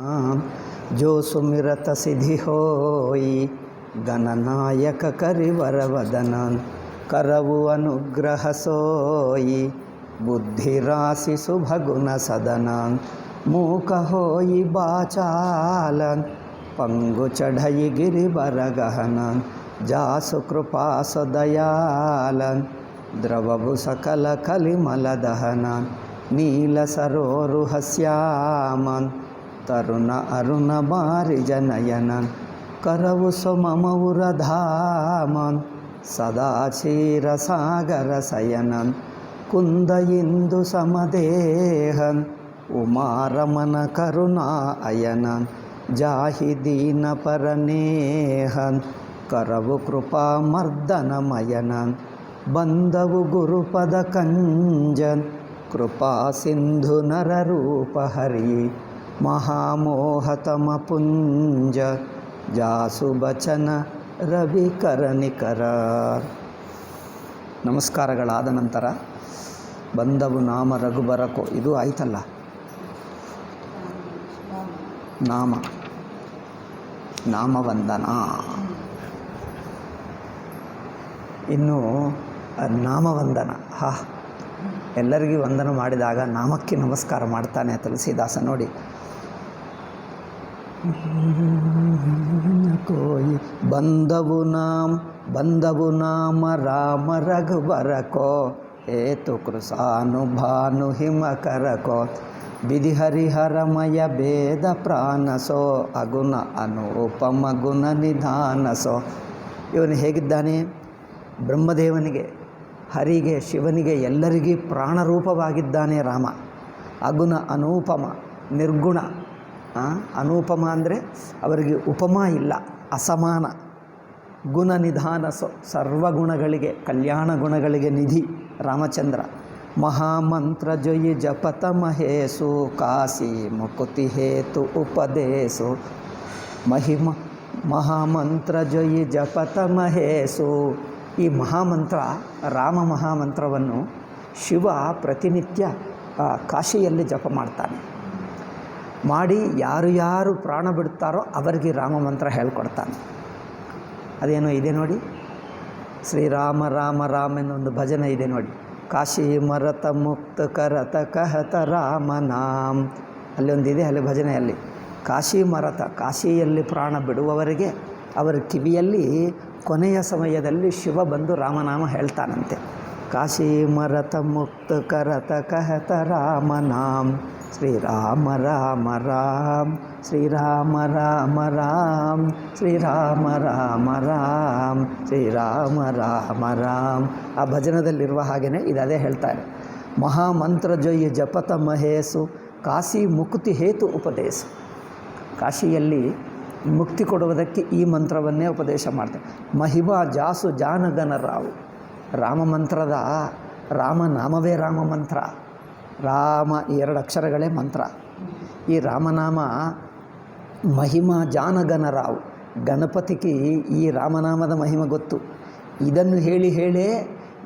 जो सुमिरत सिद्धि होई गणनायक करिवर वदनन करवु अनुग्रह सोई बुद्धि राशि शुभगुण सदनन मूक होई बाचालन पंगु चढ़ई गिरिवर गहनन जासु कृपा सदयालन द्रवभु सकल कलिमल दहनन नील सरोरुहस्यामन तरुण अरुण बारिज नयनन करवु सुममउरधामन सदा क्षीर सागर शयनन कुंद इंदु समदेहन उमारमन करुणा अयनन जाहि दीन परनेहन करवु कृपा मर्दनमयनन बंदवु गुरुपद कंजन कृपा सिंधु नर रूप हरि महामोहतम पुंज जासु बचन रवि करनिकर. ನಮಸ್ಕಾರಗಳಾದ ನಂತರ ಬಂದವು ನಾಮ ರಘುಬರಕೋ ಇದು ಆಯ್ತಲ್ಲ. ನಾಮವಂದನ. ಇನ್ನು ನಾಮವಂದನ. ಎಲ್ಲರಿಗೂ ವಂದನ ಮಾಡಿದಾಗ ನಾಮಕ್ಕೆ ನಮಸ್ಕಾರ ಮಾಡ್ತಾನೆ ತುಳಸಿದಾಸ. ನೋಡಿ, कोई बंदवु नाम राम रघुबर को हेतु कृशानुभानु हिमकर को विधि हरिहरमय भेद प्राणसो अगुण अनुपम गुण निधानसो. ಇವನು ಹೇಗಿದ್ದಾನೆ? ಬ್ರಹ್ಮದೇವನಿಗೆ, ಹರಿಗೆ, ಶಿವನಿಗೆ ಎಲ್ಲರಿಗೂ ಪ್ರಾಣರೂಪವಾಗಿದ್ದಾನೆ ರಾಮ. ಅಗುಣ ಅನೂಪಮ, ನಿರ್ಗುಣ. ಅನೂಪಮ ಅಂದರೆ ಅವರಿಗೆ ಉಪಮ ಇಲ್ಲ, ಅಸಮಾನ. ಗುಣ ನಿಧಾನ, ಸರ್ವಗುಣಗಳಿಗೆ, ಕಲ್ಯಾಣ ಗುಣಗಳಿಗೆ ನಿಧಿ ರಾಮಚಂದ್ರ. ಮಹಾಮಂತ್ರ ಜೊಯಿ ಜಪತ ಮಹೇಶು ಕಾಶಿ ಮುಕುತಿ ಹೇತು ಉಪದೇಶು. ಮಹಾಮಂತ್ರ ಜೊಯಿ ಜಪತ ಮಹೇಶು. ಈ ಮಹಾಮಂತ್ರ, ರಾಮ ಮಹಾಮಂತ್ರವನ್ನು ಶಿವ ಪ್ರತಿನಿತ್ಯ ಕಾಶಿಯಲ್ಲಿ ಜಪ ಮಾಡ್ತಾನೆ. ಮಾಡಿ ಯಾರು ಪ್ರಾಣ ಬಿಡ್ತಾರೋ ಅವರಿಗೆ ರಾಮ ಮಂತ್ರ ಹೇಳ್ಕೊಡ್ತಾನೆ. ಅದೇನೋ ಇದೆ ನೋಡಿ, ಶ್ರೀರಾಮ ರಾಮ ರಾಮ ಎನ್ನೊಂದು ಭಜನೆ ಇದೆ ನೋಡಿ. ಕಾಶಿ ಮರತ ಮುಕ್ತ ಕರತ ಕಹತ ರಾಮ ನಾಮ್, ಅಲ್ಲಿ ಒಂದಿದೆ, ಅಲ್ಲಿ ಭಜನೆಯಲ್ಲಿ ಕಾಶಿ ಮರತ, ಕಾಶಿಯಲ್ಲಿ ಪ್ರಾಣ ಬಿಡುವವರಿಗೆ ಅವರ ಕಿವಿಯಲ್ಲಿ ಕೊನೆಯ ಸಮಯದಲ್ಲಿ ಶಿವ ಬಂದು ರಾಮನಾಮ ಹೇಳ್ತಾನಂತೆ. ಕಾಶಿ ಮರತ ಮುಕ್ತ ಕರತ ಕಹತ ರಾಮ ನಾಮ್ ಶ್ರೀರಾಮ ರಾಮ ರಾಮ್ ಶ್ರೀರಾಮ ರಾಮ ರಾಮ್ ಶ್ರೀರಾಮ ರಾಮ ರಾಮ್ ಶ್ರೀರಾಮ ರಾಮ ರಾಮ್. ಆ ಭಜನದಲ್ಲಿರುವ ಹಾಗೆಯೇ ಇದೇ ಹೇಳ್ತಾರೆ. ಮಹಾಮಂತ್ರ ಜೊಯ್ಯ ಜಪತ ಮಹೇಶು ಕಾಶಿ ಮುಕ್ತಿ ಹೇತು ಉಪದೇಶ. ಕಾಶಿಯಲ್ಲಿ ಮುಕ್ತಿ ಕೊಡುವುದಕ್ಕೆ ಈ ಮಂತ್ರವನ್ನೇ ಉಪದೇಶ ಮಾಡ್ತಾರೆ. ಮಹಿಮಾ ಜಾಸು ಜಾನಗನ ರಾವು. ರಾಮ ಮಂತ್ರದ ರಾಮನಾಮವೇ ರಾಮ ಮಂತ್ರ. ರಾಮ 2 ಅಕ್ಷರಗಳೇ ಮಂತ್ರ. ಈ ರಾಮನಾಮ ಮಹಿಮಾ ಜಾನಗನ ರಾವು. ಗಣಪತಿಗೆ ಈ ರಾಮನಾಮದ ಮಹಿಮೆ ಗೊತ್ತು. ಇದನ್ನು ಹೇಳೇ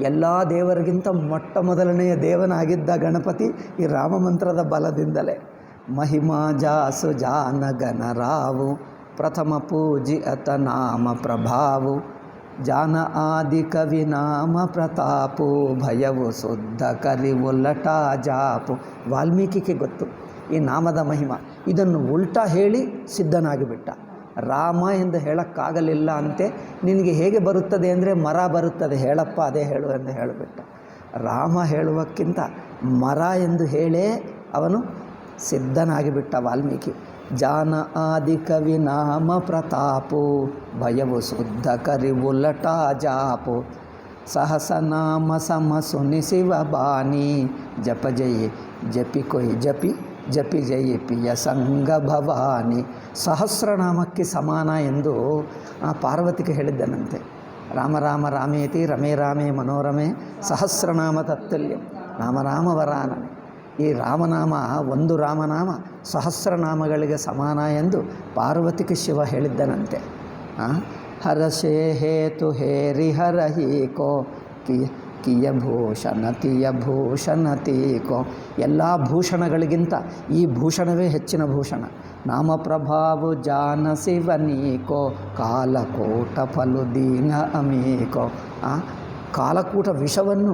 ಎಲ್ಲ ದೇವರಿಗಿಂತ ಮೊಟ್ಟ ಮೊದಲನೆಯ ದೇವನಾಗಿದ್ದ ಗಣಪತಿ ಈ ರಾಮ ಮಂತ್ರದ ಬಲದಿಂದಲೇ. ಮಹಿಮಾ ಜಾಸು ಜಾನಗನ ರಾವು ಪ್ರಥಮ ಪೂಜಿ ಅತ ನಾಮ ಪ್ರಭಾವು ಜಾನ ಆದಿ ಕವಿ ನಾಮ ಪ್ರತಾಪು ಭಯವು ಶುದ್ಧ ಕರಿವು ಲಟಾ ಜಾಪು. ವಾಲ್ಮೀಕಿಗೆ ಗೊತ್ತು ಈ ನಾಮದ ಮಹಿಮಾ. ಇದನ್ನು ಉಲ್ಟಾ ಹೇಳಿ ಸಿದ್ಧನಾಗಿಬಿಟ್ಟ. ರಾಮ ಎಂದು ಹೇಳೋಕ್ಕಾಗಲಿಲ್ಲ ಅಂತೆ. ನಿನಗೆ ಹೇಗೆ ಬರುತ್ತದೆ ಅಂದರೆ ಮರ ಬರುತ್ತದೆ, ಹೇಳಪ್ಪ ಅದೇ ಹೇಳು ಎಂದು ಹೇಳಿಬಿಟ್ಟ. ರಾಮ ಹೇಳುವಕ್ಕಿಂತ ಮರ ಎಂದು ಹೇಳೇ ಅವನು ಸಿದ್ಧನಾಗಿಬಿಟ್ಟ ವಾಲ್ಮೀಕಿ. ಜಾನ ಆದಿ ಕವಿ ನಾಮ ಪ್ರತಾಪು ಭಯವು ಶುದ್ಧ ಕರಿವು ಲಟಾ ಜಾಪು. ಸಹಸನಾಮ ಸಮ ಸುನಿ ಶಿವ ಬಾನಿ ಜಪ ಜಯ ಜಪಿ ಕೊಯ್ ಜಪಿ ಜಪಿ ಜಯ ಪಿಯ ಸಂಗ ಭವಾನಿ. ಸಹಸ್ರನಾಮಕ್ಕೆ ಸಮಾನ ಎಂದು ಪಾರ್ವತಿಗೆ ಹೇಳಿದ್ದನಂತೆ. ರಾಮ ರಾಮ ರಾಮೇತಿ ರಮೇ ರಾಮೇ ಮನೋರಮೆ ಸಹಸ್ರನಾಮ ತತ್ತುಲ್ಯಂ ರಾಮ ರಾಮ ವರಾನನೆ. ಈ ರಾಮನಾಮ, ಒಂದು ರಾಮನಾಮ ಸಹಸ್ರನಾಮಗಳಿಗೆ ಸಮಾನ ಎಂದು ಪಾರ್ವತಿಗೆ ಶಿವ ಹೇಳಿದ್ದನಂತೆ. ಹರಶೇ ಹೇತು ಹೇರಿ ಹರಹೀಕೋ ಕಿಯ ಭೂಷಣ ತಿಯ ಭೂಷಣ ತೀಕೋ. ಎಲ್ಲ ಭೂಷಣಗಳಿಗಿಂತ ಈ ಭೂಷಣವೇ ಹೆಚ್ಚಿನ ಭೂಷಣ. ನಾಮ ಪ್ರಭಾವು ಜಾನ ಶಿವನೀಕೋ ಕಾಲಕೂಟ ಫಲು ದೀನ ಅಮೀಕೋ. ಕಾಲಕೂಟ ವಿಷವನ್ನು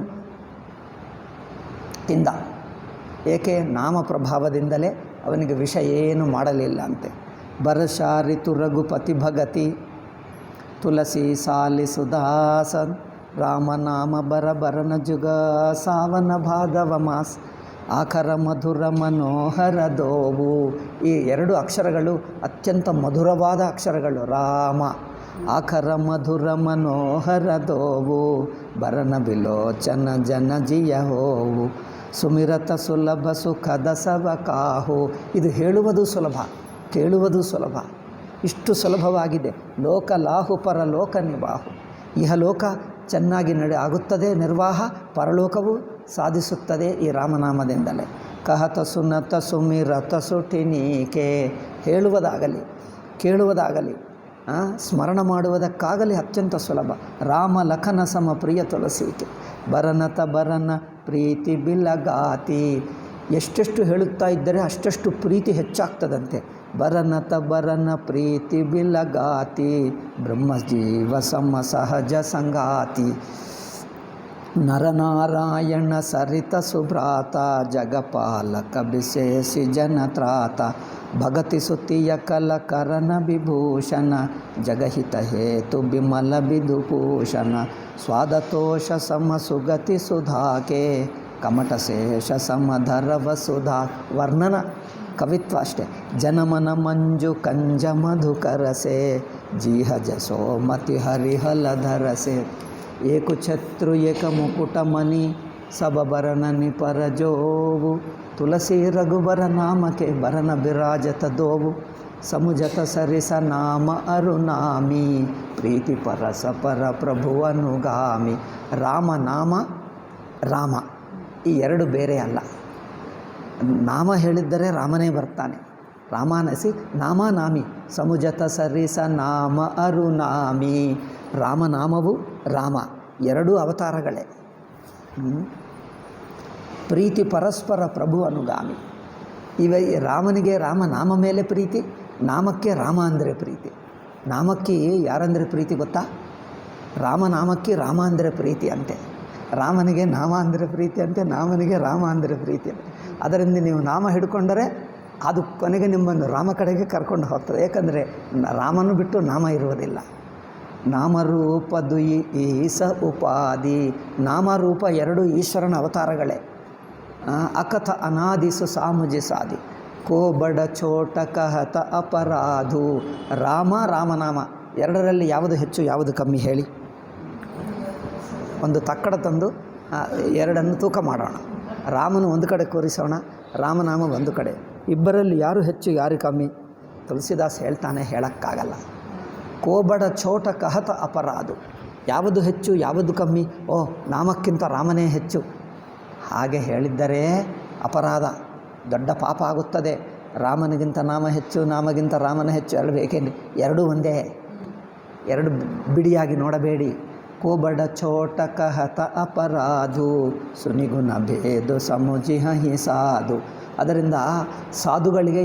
ತಿಂದ. ಏಕೆ? ನಾಮ ಪ್ರಭಾವದಿಂದಲೇ ಅವನಿಗೆ ವಿಷ ಏನು ಮಾಡಲಿಲ್ಲ ಅಂತೆ. ಬರಶಾರಿತು ರಘುಪತಿ ಭಗತಿ ತುಳಸಿ ಸಾಲಿ ಸುದಾಸನ್ ರಾಮನಾಮ ಬರನ ಜುಗ ಸಾವನ ಭಾದವ ಮಾಸ್ ಆಖರ ಮಧುರ ಮನೋಹರ ದೋವು. ಈ ಎರಡು ಅಕ್ಷರಗಳು ಅತ್ಯಂತ ಮಧುರವಾದ ಅಕ್ಷರಗಳು. ರಾಮ ಆಖರ ಮಧುರ ಮನೋಹರ ದೋವು ಬರನ ವಿಲೋಚನ ಜನಜಿಯ ಹೋವು ಸುಮಿರತ ಸುಲಭ ಸುಖದ ಸವ ಕಾಹು. ಇದು ಹೇಳುವುದು ಸುಲಭ, ಕೇಳುವುದು ಸುಲಭ. ಇಷ್ಟು ಸುಲಭವಾಗಿದೆ. ಲೋಕ ಲಾಹು ಪರಲೋಕ ನಿವಾಹು. ಇಹಲೋಕ ಚೆನ್ನಾಗಿ ಆಗುತ್ತದೆ ನಿರ್ವಾಹ, ಪರಲೋಕವು ಸಾಧಿಸುತ್ತದೆ ಈ ರಾಮನಾಮದಿಂದಲೇ. ಕಹತ ಸುನತ ಸುಮಿರತ ಸುಟಿನೀಕೆ. ಹೇಳುವುದಾಗಲಿ ಕೇಳುವುದಾಗಲಿ ಸ್ಮರಣ ಮಾಡುವುದಕ್ಕಾಗಲಿ ಅತ್ಯಂತ ಸುಲಭ. ರಾಮ ಲಖನ ಸಮ ಪ್ರಿಯ ತುಳಸೀಕೆ ಬರನತ ಬರನ ಪ್ರೀತಿ ಬಿಲಗಾತಿ. ಎಷ್ಟೆಷ್ಟು ಹೇಳುತ್ತಾ ಇದ್ದರೆ ಅಷ್ಟೆಷ್ಟು ಪ್ರೀತಿ ಹೆಚ್ಚಾಗ್ತದಂತೆ. ಬರನತ ಬರನ ಪ್ರೀತಿ ಬಿಲಗಾತಿ ಬ್ರಹ್ಮಜೀವ ಸಮ ಸಹಜ ಸಂಗಾತಿ. ನರನಾರಾಯಣ ಸರಿತ ಸುಭ್ರಾತ ಜಗಪಾಲಕ ವಿಶೇಷಿ ಜನತ್ರಾತ ಭಗತಿ ಸುತಿಯ ಕಲಕರನ ವಿಭೂಷಣ ಜಗಹಿತ ಹೇತು ಬಿಮಲ ಬಿದುಭೂಷಣ ಸ್ವಾದತೋಷ ಸಮ ಸುಗತಿ ಸುಧಾಕೆ ಕಮಟ ಶೇಷ ಸಮಧರ ವಸುಧಾ. ವರ್ಣನ ಕವಿತ್ವ ಅಷ್ಟೆ. ಜನಮನ ಮಂಜು ಕಂಜ ಮಧುಕರಸೆ ಜೀಹ ಜಸೋಮತಿ ಹರಿಹಲಧರಸೆ ಏಕು ಛತ್ರು ಏಕ ಮುಕುಟ ಮನಿ ಸಬಬರನ ನಿಪರ ಜೋವು ತುಳಸಿ ರಘುಬರ ನಾಮಕೆ ಬರನ ಬಿರಾಜತ ದೋವು ಸಮುಜತ ಸರಿಸ ನಾಮ ಅರುನಾಮಿ ಪ್ರೀತಿ ಪರಸ ಪರ ಪ್ರಭುವನುಗಾಮಿ. ರಾಮನಾಮ ರಾಮ ಈ ಎರಡು ಬೇರೆ ಅಲ್ಲ. ನಾಮ ಹೇಳಿದ್ದರೆ ರಾಮನೇ ಬರ್ತಾನೆ. ರಾಮಾನಸಿ ನಾಮಾನಾಮಿ ಸಮುಜತ ಸರಿಸ ನಾಮ ಅರುನಾಮಿ. ರಾಮನಾಮವು ರಾಮ ಎರಡೂ ಅವತಾರಗಳೇ. ಪ್ರೀತಿ ಪರಸ್ಪರ ಪ್ರಭು ಅನುಗಾಮಿ. ರಾಮನಿಗೆ ರಾಮನಾಮ ಮೇಲೆ ಪ್ರೀತಿ, ನಾಮಕ್ಕೆ ರಾಮ ಅಂದರೆ ಪ್ರೀತಿ. ನಾಮಕ್ಕೆ ಯಾರಂದರೆ ಪ್ರೀತಿ ಗೊತ್ತಾ? ರಾಮನಾಮಕ್ಕೆ ರಾಮ ಅಂದರೆ ಪ್ರೀತಿ ಅಂತೆ. ರಾಮನಿಗೆ ನಾಮ ಅಂದರೆ ಪ್ರೀತಿ ಅಂತೆ, ನಾಮನಿಗೆ ರಾಮ ಅಂದರೆ ಪ್ರೀತಿ ಅಂತೆ. ಅದರಿಂದ ನೀವು ನಾಮ ಹಿಡ್ಕೊಂಡರೆ ಅದು ಕೊನೆಗೆ ನಿಮ್ಮನ್ನು ರಾಮ ಕಡೆಗೆ ಕರ್ಕೊಂಡು ಹೋಗ್ತದೆ. ಏಕೆಂದರೆ ರಾಮನು ಬಿಟ್ಟು ನಾಮ ಇರುವುದಿಲ್ಲ. ನಾಮರೂಪದು ಈಸ ಉಪಾಧಿ. ನಾಮರೂಪ ಎರಡು ಈಶ್ವರನ ಅವತಾರಗಳೇ. ಅಕಥ ಅನಾದಿಸು ಸಾಮುಜಿ ಸಾಧಿ ಕೋ ಬಡ ಚೋಟ ಕಹತ ಅಪರಾಧು. ರಾಮ ರಾಮನಾಮ ಎರಡರಲ್ಲಿ ಯಾವುದು ಹೆಚ್ಚು ಯಾವುದು ಕಮ್ಮಿ ಹೇಳಿ? ಒಂದು ತಕ್ಕಡ ತಂದು ಎರಡನ್ನು ತೂಕ ಮಾಡೋಣ. ರಾಮನು ಒಂದು ಕಡೆ ಕೂರಿಸೋಣ, ರಾಮನಾಮ ಒಂದು ಕಡೆ. ಇಬ್ಬರಲ್ಲಿ ಯಾರು ಹೆಚ್ಚು ಯಾರು ಕಮ್ಮಿ? ತುಳಸಿದಾಸ್ ಹೇಳ್ತಾನೆ, ಹೇಳೋಕ್ಕಾಗಲ್ಲ. ಕೋಬಡ ಚೋಟ ಕಹತ ಅಪರಾಧು. ಯಾವುದು ಹೆಚ್ಚು ಯಾವುದು ಕಮ್ಮಿ? ನಾಮಕ್ಕಿಂತ ರಾಮನೇ ಹೆಚ್ಚು. ಹಾಗೆ ಹೇಳಿದ್ದರೆ ಅಪರಾಧ, ದೊಡ್ಡ ಪಾಪ ಆಗುತ್ತದೆ. ರಾಮನಿಗಿಂತ ನಾಮ ಹೆಚ್ಚು, ನಾಮಗಿಂತ ರಾಮನ ಹೆಚ್ಚು ಎರಡು ಬೇಕೇನು? ಎರಡೂ ಒಂದೇ. ಎರಡು ಬಿಡಿಯಾಗಿ ನೋಡಬೇಡಿ. ಕೋಬಡ ಚೋಟ ಕಹತ ಅಪರಾಧು ಸುನಿಗುಣ ಭೇದು ಸಮುಜಿಹ ಹಿ ಸಾಧು. ಅದರಿಂದ ಸಾಧುಗಳಿಗೆ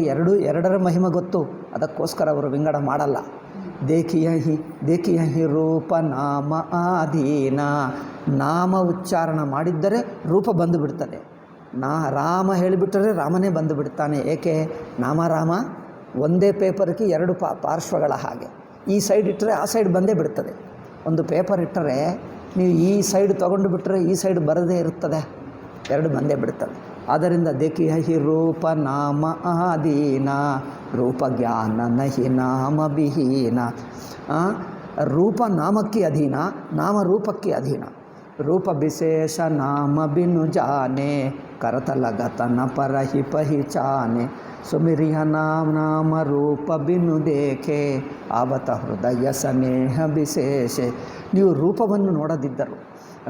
ಎರಡರ ಮಹಿಮೆ ಗೊತ್ತು, ಅದಕ್ಕೋಸ್ಕರ ಅವರು ವಿಂಗಡ ಮಾಡಲ್ಲ. ದೇಖಿಯ ಹಿ ರೂಪ ನಾಮ ಆಧೀನ. ನಾಮ ಉಚ್ಚಾರಣ ಮಾಡಿದ್ದರೆ ರೂಪ ಬಂದು ಬಿಡ್ತದೆ. ರಾಮ ಹೇಳಿಬಿಟ್ಟರೆ ರಾಮನೇ ಬಂದು ಬಿಡ್ತಾನೆ. ಏಕೆ? ನಾಮ ರಾಮ ಒಂದೇ ಪೇಪರ್ಗೆ ಎರಡು ಪಾರ್ಶ್ವಗಳ ಹಾಗೆ. ಈ ಸೈಡ್ ಇಟ್ಟರೆ ಆ ಸೈಡ್ ಬಂದೇ ಬಿಡ್ತದೆ. ಒಂದು ಪೇಪರ್ ಇಟ್ಟರೆ ನೀವು ಈ ಸೈಡ್ ತೊಗೊಂಡು ಬಿಟ್ಟರೆ ಈ ಸೈಡ್ ಬರದೇ ಇರುತ್ತದೆ, ಎರಡು ಬಂದೇ ಬಿಡ್ತವೆ. ಆದ್ದರಿಂದ ದೇಖಿಯ ಹಿ ರೂಪ ನಾಮ ಆದೀನ ರೂಪ ಜ್ಞಾನ ನಹಿ ನಾಮ ಬಿಹೀನ. ರೂಪ ನಾಮಕ್ಕೆ ಅಧೀನ, ನಾಮ ರೂಪಕ್ಕೆ ಅಧೀನ. ರೂಪ ವಿಶೇಷ ನಾಮ ಬಿನು ಜಾನೆ ಕರತಲಗತನ ಪರಹಿ ಪಹಿಚಾನೆ ಸುಮಿರಿಯ ನಾಮ ರೂಪ ಬಿನು ದೇಖೆ ಆವತ ಹೃದಯ ಸ್ನೇಹ ವಿಶೇಷ. ನೀವು ರೂಪವನ್ನು ನೋಡದಿದ್ದರು,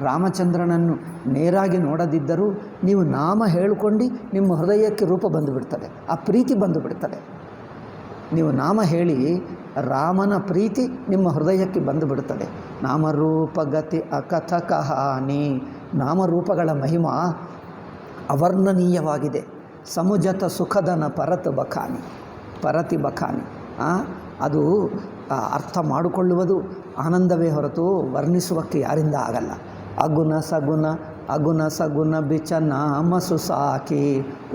ರಾಮಚಂದ್ರನನ್ನು ನೇರಾಗಿ ನೋಡದಿದ್ದರೂ ನೀವು ನಾಮ ಹೇಳಿಕೊಂಡು ನಿಮ್ಮ ಹೃದಯಕ್ಕೆ ರೂಪ ಬಂದು ಬಿಡ್ತದೆ, ಆ ಪ್ರೀತಿ ಬಂದು ಬಿಡ್ತದೆ. ನೀವು ನಾಮ ಹೇಳಿ ರಾಮನ ಪ್ರೀತಿ ನಿಮ್ಮ ಹೃದಯಕ್ಕೆ ಬಂದು ಬಿಡುತ್ತದೆ. ನಾಮರೂಪಗತಿ ಅಕಥ ಕಹಾನಿ. ನಾಮರೂಪಗಳ ಮಹಿಮಾ ಅವರ್ಣನೀಯವಾಗಿದೆ. ಸಮುಜತ ಸುಖದನ ಪರತು ಬಖಾನಿ. ಪರತಿ ಬಖಾನಿ. ಅದು ಅರ್ಥ ಮಾಡಿಕೊಳ್ಳುವುದು ಆನಂದವೇ ಹೊರತು ವರ್ಣಿಸುವಕ್ಕೆ ಯಾರಿಂದ ಆಗಲ್ಲ. ಅಗುಣ ಸಗುಣ ಅಗುಣ ಸಗುಣ ಬಿಚ ನಾಮಸು ಸಾಕಿ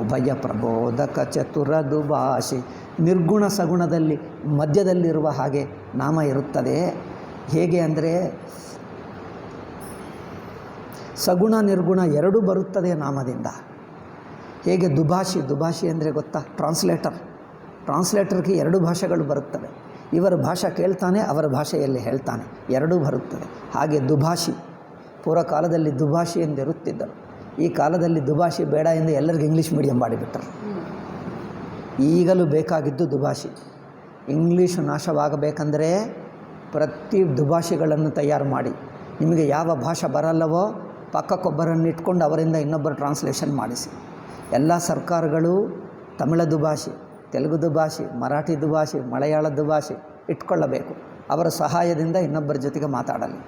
ಉಭಯ ಪ್ರಬೋಧಕ ಚತುರ ದುಭಾಷಿ. ನಿರ್ಗುಣ ಸಗುಣದಲ್ಲಿ ಮಧ್ಯದಲ್ಲಿರುವ ಹಾಗೆ ನಾಮ ಇರುತ್ತದೆ. ಹೇಗೆ ಅಂದರೆ ಸಗುಣ ನಿರ್ಗುಣ ಎರಡೂ ಬರುತ್ತದೆ ನಾಮದಿಂದ. ಹೇಗೆ ದುಭಾಷಿ ಅಂದರೆ ಗೊತ್ತಾ? ಟ್ರಾನ್ಸ್ಲೇಟರ್ಗೆ ಎರಡು ಭಾಷೆಗಳು ಬರುತ್ತವೆ. ಇವರ ಭಾಷೆ ಕೇಳ್ತಾನೆ, ಅವರ ಭಾಷೆಯಲ್ಲಿ ಹೇಳ್ತಾನೆ, ಎರಡೂ ಬರುತ್ತದೆ. ಹಾಗೆ ದುಭಾಷಿ, ಪೂರ್ವಕಾಲದಲ್ಲಿ ದುಭಾಷಿ ಎಂದಿರುತ್ತಿದ್ದರು. ಈ ಕಾಲದಲ್ಲಿ ದುಭಾಷಿ ಬೇಡ ಎಂದು ಎಲ್ಲರಿಗೂ ಇಂಗ್ಲೀಷ್ ಮೀಡಿಯಂ ಮಾಡಿಬಿಟ್ಟರು. ಈಗಲೂ ಬೇಕಾಗಿದ್ದು ದುಭಾಷಿ. ಇಂಗ್ಲೀಷು ನಾಶವಾಗಬೇಕಂದರೆ ಪ್ರತಿ ದುಭಾಷಿಗಳನ್ನು ತಯಾರು ಮಾಡಿ, ನಿಮಗೆ ಯಾವ ಭಾಷೆ ಬರಲ್ಲವೋ ಪಕ್ಕಕ್ಕೊಬ್ಬರನ್ನು ಇಟ್ಕೊಂಡು ಅವರಿಂದ ಇನ್ನೊಬ್ಬರು ಟ್ರಾನ್ಸ್ಲೇಷನ್ ಮಾಡಿಸಿ. ಎಲ್ಲ ಸರ್ಕಾರಗಳು ತಮಿಳ ದುಭಾಷಿ, ತೆಲುಗು ದುಭಾಷಿ, ಮರಾಠಿ ದುಭಾಷಿ, ಮಲಯಾಳ ದುಭಾಷಿ ಇಟ್ಕೊಳ್ಳಬೇಕು. ಅವರ ಸಹಾಯದಿಂದ ಇನ್ನೊಬ್ಬರ ಜೊತೆಗೆ ಮಾತಾಡಲಿ.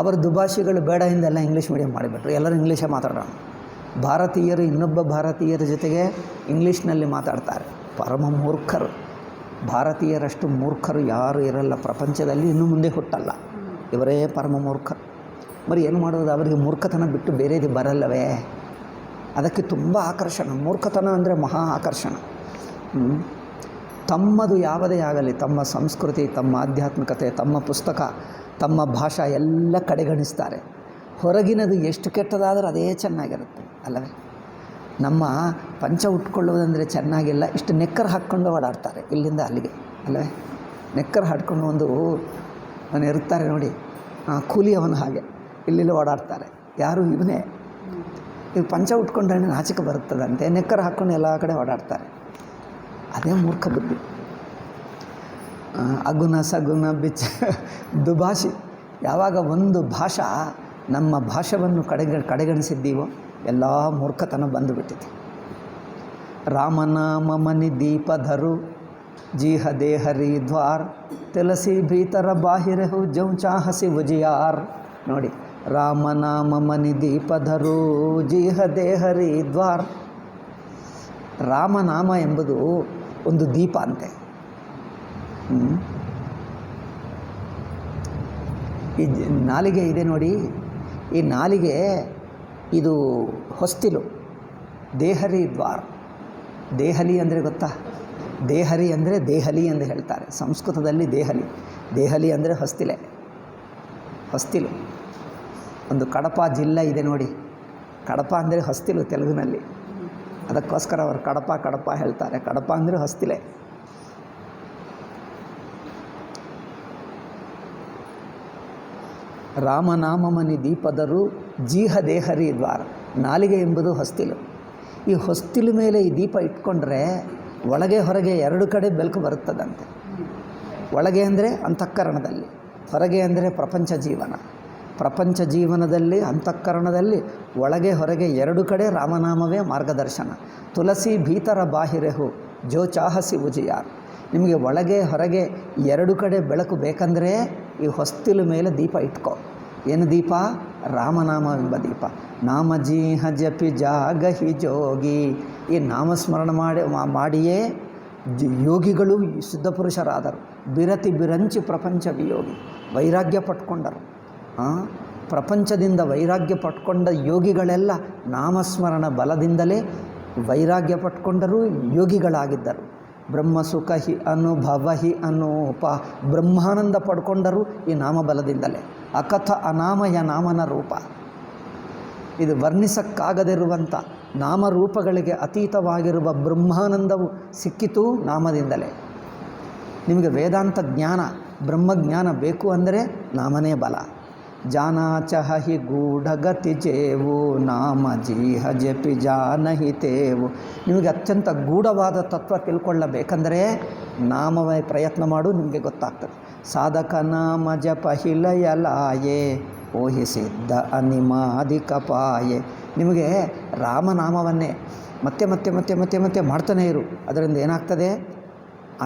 ಅವರ ದುಭಾಷಿಗಳು ಬೇಡ ಹಿಂದೆಲ್ಲ ಇಂಗ್ಲೀಷ್ ಮೀಡಿಯಂ ಮಾಡಿಬಿಟ್ರು. ಎಲ್ಲರೂ ಇಂಗ್ಲೀಷೇ ಮಾತಾಡೋಣ. ಭಾರತೀಯರು ಇನ್ನೊಬ್ಬ ಭಾರತೀಯರ ಜೊತೆಗೆ ಇಂಗ್ಲೀಷ್ನಲ್ಲಿ ಮಾತಾಡ್ತಾರೆ. ಪರಮ ಮೂರ್ಖರು. ಭಾರತೀಯರಷ್ಟು ಮೂರ್ಖರು ಯಾರೂ ಇರಲ್ಲ ಪ್ರಪಂಚದಲ್ಲಿ, ಇನ್ನು ಮುಂದೆ ಹುಟ್ಟಲ್ಲ. ಇವರೇ ಪರಮ ಮೂರ್ಖರು. మరి ಏನು ಮಾಡೋದು? ಅವರಿಗೆ ಮೂರ್ಖತನ ಬಿಟ್ಟು ಬೇರೆದು ಬರಲ್ಲವೇ? ಅದಕ್ಕೆ ತುಂಬ ಆಕರ್ಷಣ. ಮೂರ್ಖತನ ಅಂದರೆ ಮಹಾ ಆಕರ್ಷಣ. ತಮ್ಮದು ಯಾವುದೇ ಆಗಲಿ, ತಮ್ಮ ಸಂಸ್ಕೃತಿ, ತಮ್ಮ ಆಧ್ಯಾತ್ಮಿಕತೆ, ತಮ್ಮ ಪುಸ್ತಕ, ತಮ್ಮ ಭಾಷಾ ಎಲ್ಲ ಕಡೆಗಣಿಸ್ತಾರೆ. ಹೊರಗಿನದು ಎಷ್ಟು ಕೆಟ್ಟದಾದರೂ ಅದೇ ಚೆನ್ನಾಗಿರುತ್ತೆ ಅಲ್ಲವೇ? ನಮ್ಮ ಪಂಚ ಉಟ್ಕೊಳ್ಳೋದಂದರೆ ಚೆನ್ನಾಗಿಲ್ಲ, ಇಷ್ಟು ನೆಕ್ಕರ್ ಹಾಕ್ಕೊಂಡು ಓಡಾಡ್ತಾರೆ ಇಲ್ಲಿಂದ ಅಲ್ಲಿಗೆ ಅಲ್ಲವೇ? ನೆಕ್ಕರ್ ಹಾಕ್ಕೊಂಡು ಅವನು ಇರ್ತಾರೆ ನೋಡಿ, ಕೂಲಿಯವನು ಹಾಗೆ ಇಲ್ಲಿ ಓಡಾಡ್ತಾರೆ. ಯಾರು? ಇವನೇ. ಇವು ಪಂಚ ಉಟ್ಕೊಂಡ್ರೆ ನಾಚಿಕೆ ಬರುತ್ತದಂತೆ, ನೆಕ್ಕರ್ ಹಾಕ್ಕೊಂಡು ಎಲ್ಲ ಕಡೆ ಓಡಾಡ್ತಾರೆ. ಅದೇ ಮೂರ್ಖ ಬುದ್ಧಿ. ಅಗುಣ ಸಗುಣ ಬಿಚ್ಚ ದುಭಾಷಿ. ಯಾವಾಗ ಒಂದು ಭಾಷಾ ನಮ್ಮ ಭಾಷೆಯನ್ನು ಕಡೆಗಣಿಸಿದ್ದೀವೋ ಎಲ್ಲ ಮೂರ್ಖತನ ಬಂದುಬಿಟ್ಟಿದೆ. ರಾಮನಾಮ ಮನಿ ದೀಪಧರು ಜೀಹ ದೇಹರಿ ದ್ವಾರ್ ತುಲಸಿ ಭೀತರ ಬಾಹಿರಹು ಜೌ ಚಾಹಸಿ ಉಜಿಯಾರ್. ನೋಡಿ, ರಾಮನಾಮ ಮನಿ ದೀಪಧರು ಜೀಹ ದೇಹರಿ ದ್ವಾರ್. ರಾಮನಾಮ ಎಂಬುದು ಒಂದು ದೀಪ ಅಂತೆ. ಈ ನಾಲಿಗೆ ಇದೆ ನೋಡಿ, ಈ ನಾಲಿಗೆ ಇದು ಹೊಸ್ತಿಲು. ದೇಹರಿ ದ್ವಾರ್. ದೇಹಲಿ ಅಂದರೆ ಗೊತ್ತಾ? ದೇಹರಿ ಅಂದರೆ ದೇಹಲಿ ಎಂದು ಹೇಳ್ತಾರೆ ಸಂಸ್ಕೃತದಲ್ಲಿ. ದೇಹಲಿ ಅಂದರೆ ಹೊಸ್ತಿಲು. ಒಂದು ಕಡಪ ಜಿಲ್ಲೆ ಇದೆ ನೋಡಿ. ಕಡಪ ಅಂದರೆ ಹೊಸ್ತಿಲು ತೆಲುಗಿನಲ್ಲಿ. ಅದಕ್ಕೋಸ್ಕರ ಅವರು ಕಡಪ ಹೇಳ್ತಾರೆ. ಕಡಪ ಅಂದರೆ ಹೊಸ್ತಿಲೆ. ರಾಮನಾಮಮನಿ ದೀಪದರು ಜೀಹ ದೇಹರಿ ದ್ವಾರ. ನಾಲಿಗೆ ಎಂಬುದು ಹೊಸ್ತಿಲು. ಈ ಹೊಸ್ತಿಲು ಮೇಲೆ ಈ ದೀಪ ಇಟ್ಕೊಂಡ್ರೆ ಒಳಗೆ ಹೊರಗೆ ಎರಡು ಕಡೆ ಬೆಳಕು ಬರುತ್ತದಂತೆ. ಒಳಗೆ ಅಂದರೆ ಅಂತಃಕರಣದಲ್ಲಿ, ಹೊರಗೆ ಅಂದರೆ ಪ್ರಪಂಚ ಜೀವನದಲ್ಲಿ ಅಂತಃಕರಣದಲ್ಲಿ ಒಳಗೆ ಹೊರಗೆ ಎರಡು ಕಡೆ ರಾಮನಾಮವೇ ಮಾರ್ಗದರ್ಶನ. ತುಳಸಿ ಭೀತರ ಬಾಹಿರೆಹು ಜೋ ಚಾಹಸಿ ಉಜಿಯಾರ್. ನಿಮಗೆ ಒಳಗೆ ಹೊರಗೆ ಎರಡು ಕಡೆ ಬೆಳಕು ಬೇಕಂದರೆ ಈ ಹೊಸ್ತಿಲು ಮೇಲೆ ದೀಪ ಇಟ್ಕೋ. ಏನು ದೀಪ? ರಾಮನಾಮವೆಂಬ ದೀಪ. ನಾಮಜೀಹ ಜಪಿ ಜಾಗಹಿ ಜೋಗಿ. ಈ ನಾಮಸ್ಮರಣ ಮಾಡಿಯೇ ಯೋಗಿಗಳು ಸಿದ್ಧ ಪುರುಷರಾದರು. ಬಿರಂಚಿ ಪ್ರಪಂಚ ವಿಯೋಗಿ. ವೈರಾಗ್ಯ ಪಟ್ಕೊಂಡರು. ಪ್ರಪಂಚದಿಂದ ವೈರಾಗ್ಯ ಪಟ್ಕೊಂಡ ಯೋಗಿಗಳೆಲ್ಲ ನಾಮಸ್ಮರಣ ಬಲದಿಂದಲೇ ವೈರಾಗ್ಯ ಪಟ್ಕೊಂಡರೂ ಯೋಗಿಗಳಾಗಿದ್ದರು. ಬ್ರಹ್ಮಸುಖ ಹಿ ಅನುಭವ ಹಿ ಅನೂಪ. ಬ್ರಹ್ಮಾನಂದ ಪಡ್ಕೊಂಡರು ಈ ನಾಮಬಲದಿಂದಲೇ. ಅಕಥ ಅನಾಮಯ ನಾಮನ ರೂಪ. ಇದು ವರ್ಣಿಸಕ್ಕಾಗದಿರುವಂಥ ನಾಮರೂಪಗಳಿಗೆ ಅತೀತವಾಗಿರುವ ಬ್ರಹ್ಮಾನಂದವು ಸಿಕ್ಕಿತು ನಾಮದಿಂದಲೇ. ನಿಮಗೆ ವೇದಾಂತ ಜ್ಞಾನ, ಬ್ರಹ್ಮಜ್ಞಾನ ಬೇಕು ಅಂದರೆ ನಾಮನೇ ಬಲ. ಜಾನಾಚಹ ಹಿ ಗೂಢಗತಿ ಜೇವು ನಾಮ ಜೀಹ ಜಪಿ ಜಾನಹಿ ತೇವು. ನಿಮಗೆ ಅತ್ಯಂತ ಗೂಢವಾದ ತತ್ವ ತಿಳ್ಕೊಳ್ಳಬೇಕಂದರೆ ನಾಮವೇ ಪ್ರಯತ್ನ ಮಾಡು, ನಿಮಗೆ ಗೊತ್ತಾಗ್ತದೆ. ಸಾಧಕ ನಾಮ ಜಪ ಹಿಲಯಲಾಯೆ ಓಹಿ ಸಿದ್ಧ ಅನಿಮಾದಿಕಪಾಯೆ. ನಿಮಗೆ ರಾಮನಾಮವನ್ನೇ ಮತ್ತೆ ಮತ್ತೆ ಮತ್ತೆ ಮತ್ತೆ ಮತ್ತೆ ಮಾಡ್ತಾನೇ ಇರು. ಅದರಿಂದ ಏನಾಗ್ತದೆ?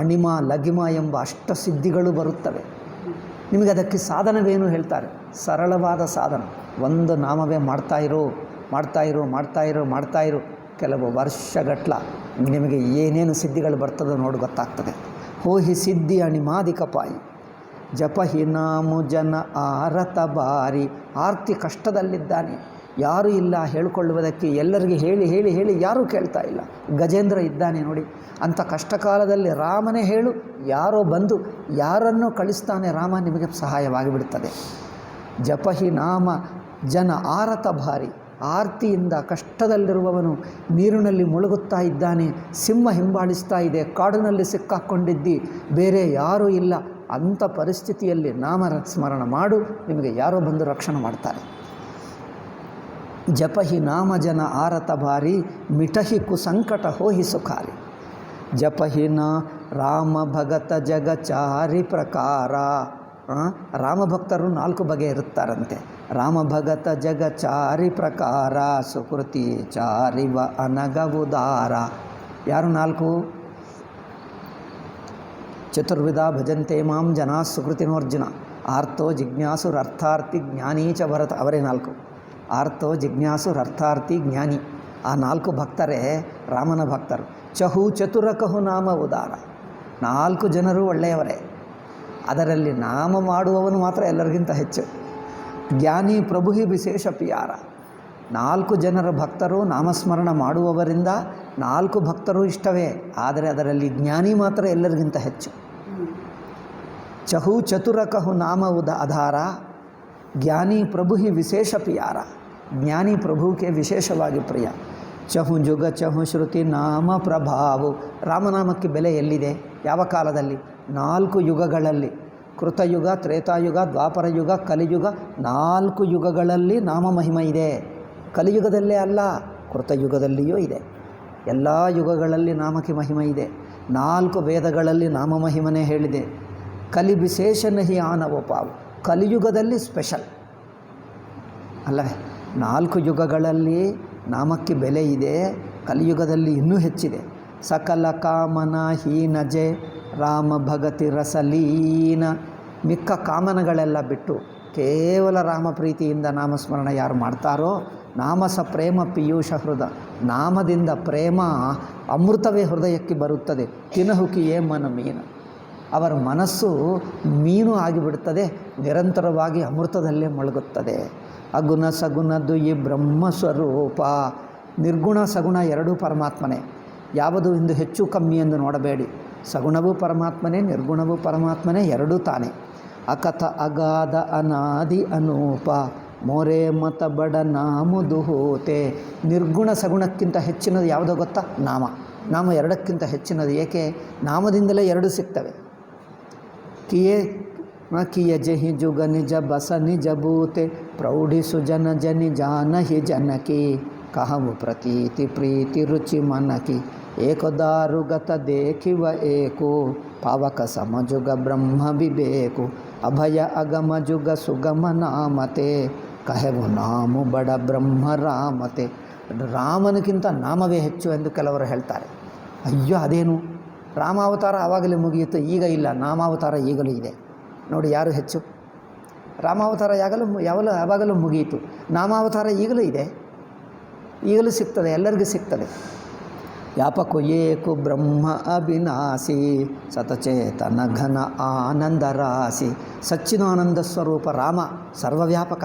ಅಣಿಮ ಲಗಿಮ ಎಂಬ ಅಷ್ಟಸಿದ್ಧಿಗಳು ಬರುತ್ತವೆ. ನಿಮಗೆ ಅದಕ್ಕೆ ಸಾಧನವೇನು ಹೇಳ್ತಾರೆ? ಸರಳವಾದ ಸಾಧನ. ಒಂದು ನಾಮವೇ ಮಾಡ್ತಾಯಿರು. ಕೆಲವು ವರ್ಷಗಟ್ಲ ನಿಮಗೆ ಏನೇನು ಸಿದ್ಧಿಗಳು ಬರ್ತದೋ ನೋಡಿ ಗೊತ್ತಾಗ್ತದೆ. ಹೋಹಿ ಸಿದ್ಧಿ ಅಣಿಮಾದಿಕಪಾಯಿ ಜಪಹಿ ನಾಮು ಜನ ಆರತ ಬಾರಿ. ಆರ್ತಿ ಕಷ್ಟದಲ್ಲಿದ್ದಾನೆ, ಯಾರೂ ಇಲ್ಲ ಹೇಳಿಕೊಳ್ಳುವುದಕ್ಕೆ, ಎಲ್ಲರಿಗೆ ಹೇಳಿ ಹೇಳಿ ಹೇಳಿ ಯಾರೂ ಕೇಳ್ತಾ ಇಲ್ಲ. ಗಜೇಂದ್ರ ಇದ್ದಾನೆ ನೋಡಿ, ಅಂಥ ಕಷ್ಟಕಾಲದಲ್ಲಿ ರಾಮನೇ ಹೇಳು, ಯಾರೋ ಬಂದು ಯಾರನ್ನೋ ಕಳಿಸ್ತಾನೆ ರಾಮ, ನಿಮಗೆ ಸಹಾಯವಾಗಿಬಿಡ್ತದೆ. ಜಪಹಿ ನಾಮ ಜನ ಆರತ ಭಾರಿ. ಆರ್ತಿಯಿಂದ ಕಷ್ಟದಲ್ಲಿರುವವನು ನೀರಿನಲ್ಲಿ ಮುಳುಗುತ್ತಾ ಇದ್ದಾನೆ, ಸಿಂಹ ಹಿಂಬಾಲಿಸ್ತಾ ಇದೆ, ಕಾಡಿನಲ್ಲಿ ಸಿಕ್ಕಾಕ್ಕೊಂಡಿದ್ದಿ, ಬೇರೆ ಯಾರೂ ಇಲ್ಲ, ಅಂಥ ಪರಿಸ್ಥಿತಿಯಲ್ಲಿ ನಾಮ ಸ್ಮರಣ ಮಾಡು, ನಿಮಗೆ ಯಾರೋ ಬಂದು ರಕ್ಷಣೆ ಮಾಡ್ತಾರೆ. ಜಪಹಿ ನಾಮ ಜನ ಆರತ ಭಾರಿ ಮಿಠಹಿ ಕುಸಂಕಟ ಹೋಹಿ ಸುಖಾರಿ. ಜಪಹಿ ನ ರಾಮ ಭಗತ ಜಗಚಾರಿ ಪ್ರಕಾರ. ರಾಮಭಕ್ತರು 4 ಬಗೆ ಇರುತ್ತಾರಂತೆ. ರಾಮಭಗತ ಜಗಚಾರಿ ಪ್ರಕಾರ ಸುಕೃತಿ ಚಾರಿವ ಅನಗವುದಾರ. ಯಾರು 4? ಚತುರ್ವಿಧ ಭಜಂತೆ ಮಾಂ ಜನಾ ಸುಕೃತಿನೋರ್ಜುನ. ಆರ್ತೋ ಜಿಜ್ಞಾಸುರರ್ಥಾರ್ಥಿ ಜ್ಞಾನೀ ಚ ಭರತ. ಅವರೇ 4. ಆರ್ತೋ ಜಿಜ್ಞಾಸುರರ್ಥಾರ್ಥಿ ಜ್ಞಾನಿ. ಆ 4 ಭಕ್ತರೇ ರಾಮನ ಭಕ್ತರು. ಚಹು ಚತುರಕಹು ನಾಮ ಉದಾರ. 4 ಜನರು ಒಳ್ಳೆಯವರೇ, ಅದರಲ್ಲಿ ನಾಮ ಮಾಡುವವನು ಮಾತ್ರ ಎಲ್ಲರಿಗಿಂತ ಹೆಚ್ಚು. ಜ್ಞಾನಿ ಪ್ರಭುಹಿ ವಿಶೇಷ ಪಿಯಾರ. 4 ಜನರ ಭಕ್ತರು ನಾಮಸ್ಮರಣ ಮಾಡುವವರಿಂದ 4 ಭಕ್ತರು ಇಷ್ಟವೇ, ಆದರೆ ಅದರಲ್ಲಿ ಜ್ಞಾನಿ ಮಾತ್ರ ಎಲ್ಲರಿಗಿಂತ ಹೆಚ್ಚು. ಚಹು ಚತುರಕಹು ನಾಮ ಆಧಾರ ಜ್ಞಾನಿ ಪ್ರಭುಹಿ ವಿಶೇಷ ಪಿಯಾರ. ಜ್ಞಾನಿ ಪ್ರಭುಕ್ಕೆ ವಿಶೇಷವಾಗಿ ಪ್ರಿಯ. ಚಹು ಜುಗ ಚಹು ಶ್ರುತಿ ನಾಮ ಪ್ರಭಾವು. ರಾಮನಾಮಕ್ಕೆ ಬೆಲೆ ಎಲ್ಲಿದೆ? ಯಾವ ಕಾಲದಲ್ಲಿ? 4 ಯುಗಗಳಲ್ಲಿ, ಕೃತಯುಗ, ತ್ರೇತಾಯುಗ, ದ್ವಾಪರ ಯುಗ, ಕಲಿಯುಗ, 4 ಯುಗಗಳಲ್ಲಿ ನಾಮ ಮಹಿಮ ಇದೆ. ಕಲಿಯುಗದಲ್ಲೇ ಅಲ್ಲ, ಕೃತಯುಗದಲ್ಲಿಯೂ ಇದೆ. ಎಲ್ಲ ಯುಗಗಳಲ್ಲಿ ನಾಮಕ್ಕೆ ಮಹಿಮ ಇದೆ. 4 ವೇದಗಳಲ್ಲಿ ನಾಮ ಮಹಿಮನೇ ಹೇಳಿದೆ. ಕಲಿ ವಿಶೇಷನ ಹಿ ಆನವೋಪಾವು. ಕಲಿಯುಗದಲ್ಲಿ ಸ್ಪೆಷಲ್ ಅಲ್ಲವೇ? 4 ಯುಗಗಳಲ್ಲಿ ನಾಮಕ್ಕೆ ಬೆಲೆ ಇದೆ, ಕಲಿಯುಗದಲ್ಲಿ ಇನ್ನೂ ಹೆಚ್ಚಿದೆ. ಸಕಲ ಕಾಮನ ಹೀನ ಜೆ ರಾಮ ಭಗತಿ ರಸಲೀನ. ಮಿಕ್ಕ ಕಾಮನಗಳೆಲ್ಲ ಬಿಟ್ಟು ಕೇವಲ ರಾಮ ಪ್ರೀತಿಯಿಂದ ನಾಮಸ್ಮರಣ ಯಾರು ಮಾಡ್ತಾರೋ, ನಾಮಸ ಪ್ರೇಮ ಪಿಯೂಷ ಹೃದ. ನಾಮದಿಂದ ಪ್ರೇಮ ಅಮೃತವೇ ಹೃದಯಕ್ಕೆ ಬರುತ್ತದೆ. ತಿನಹುಕಿಯೇ ಮನ ಮೀನ. ಅವರ ಮನಸ್ಸು ಮೀನು ಆಗಿಬಿಡುತ್ತದೆ, ನಿರಂತರವಾಗಿ ಅಮೃತದಲ್ಲೇ ಮುಳುಗುತ್ತದೆ. ಅಗುಣ ಸಗುಣದ್ದು ಈ ಬ್ರಹ್ಮಸ್ವರೂಪ. ನಿರ್ಗುಣ ಸಗುಣ ಎರಡೂ ಪರಮಾತ್ಮನೇ. ಯಾವುದು ಇಂದು ಹೆಚ್ಚು ಕಮ್ಮಿ ಎಂದು ನೋಡಬೇಡಿ. ಸಗುಣವೂ ಪರಮಾತ್ಮನೇ, ನಿರ್ಗುಣವೂ ಪರಮಾತ್ಮನೇ, ಎರಡೂ ತಾನೇ. ಅಕಥ ಅಗಾಧ ಅನಾದಿ ಅನೂಪ ಮೋರೆ ಮತ ಬಡ ನಾಮುದು ಹೋತೆ. ನಿರ್ಗುಣ ಸಗುಣಕ್ಕಿಂತ ಹೆಚ್ಚಿನದು ಯಾವುದೋ ಗೊತ್ತಾ? ನಾಮ. ನಾಮ ಎರಡಕ್ಕಿಂತ ಹೆಚ್ಚಿನದು. ಏಕೆ? ನಾಮದಿಂದಲೇ 2 ಸಿಗ್ತವೆ. ಕಿಯ ಜಹಿ ಜುಗ ನಿಜ ಬಸ ನಿಜ ಭೂತೆ ಪ್ರೌಢಿ ಸುಜನ ಜನಿ ಜಾನಹಿ ಜನಕಿ. ಕಹವು ಪ್ರತೀತಿ ಪ್ರೀತಿ ರುಚಿ ಮನಕಿ ಏಕದಾರುಗತ ದೇಖಿವ ಏಕೋ. ಪಾವಕ ಸಮಜುಗ ಬ್ರಹ್ಮ ವಿವೇಕು ಅಭಯ ಅಗಮ ಜುಗ ಸುಗಮ ನಾಮತೆ. ಕಹೆವು ನಾಮು ಬಡ ಬ್ರಹ್ಮ ರಾಮತೆ. ರಾಮನಿಗಿಂತ ನಾಮವೇ ಹೆಚ್ಚು ಎಂದು ಕೆಲವರು ಹೇಳ್ತಾರೆ. ಅಯ್ಯೋ ಅದೇನು? ರಾಮಾವತಾರ ಆವಾಗಲೇ ಮುಗಿಯಿತು, ಈಗ ಇಲ್ಲ. ನಾಮಾವತಾರ ಈಗಲೂ ಇದೆ. ನೋಡಿ ಯಾರು ಹೆಚ್ಚು? ರಾಮಾವತಾರ ಯಾವಾಗಲೂ ಮುಗಿಯಿತು. ನಾಮಾವತಾರ ಈಗಲೂ ಇದೆ, ಈಗಲೂ ಸಿಗ್ತದೆ, ಎಲ್ಲರಿಗೂ ಸಿಗ್ತದೆ. ವ್ಯಾಪಕೋ ಏಕು ಬ್ರಹ್ಮ ಅವಿನಾಶಿ ಸತಚೇತನ ಘನ ಆನಂದ ರಾಶಿ. ಸಚ್ಚಿದಾನಂದ ಸ್ವರೂಪ ರಾಮ ಸರ್ವವ್ಯಾಪಕ,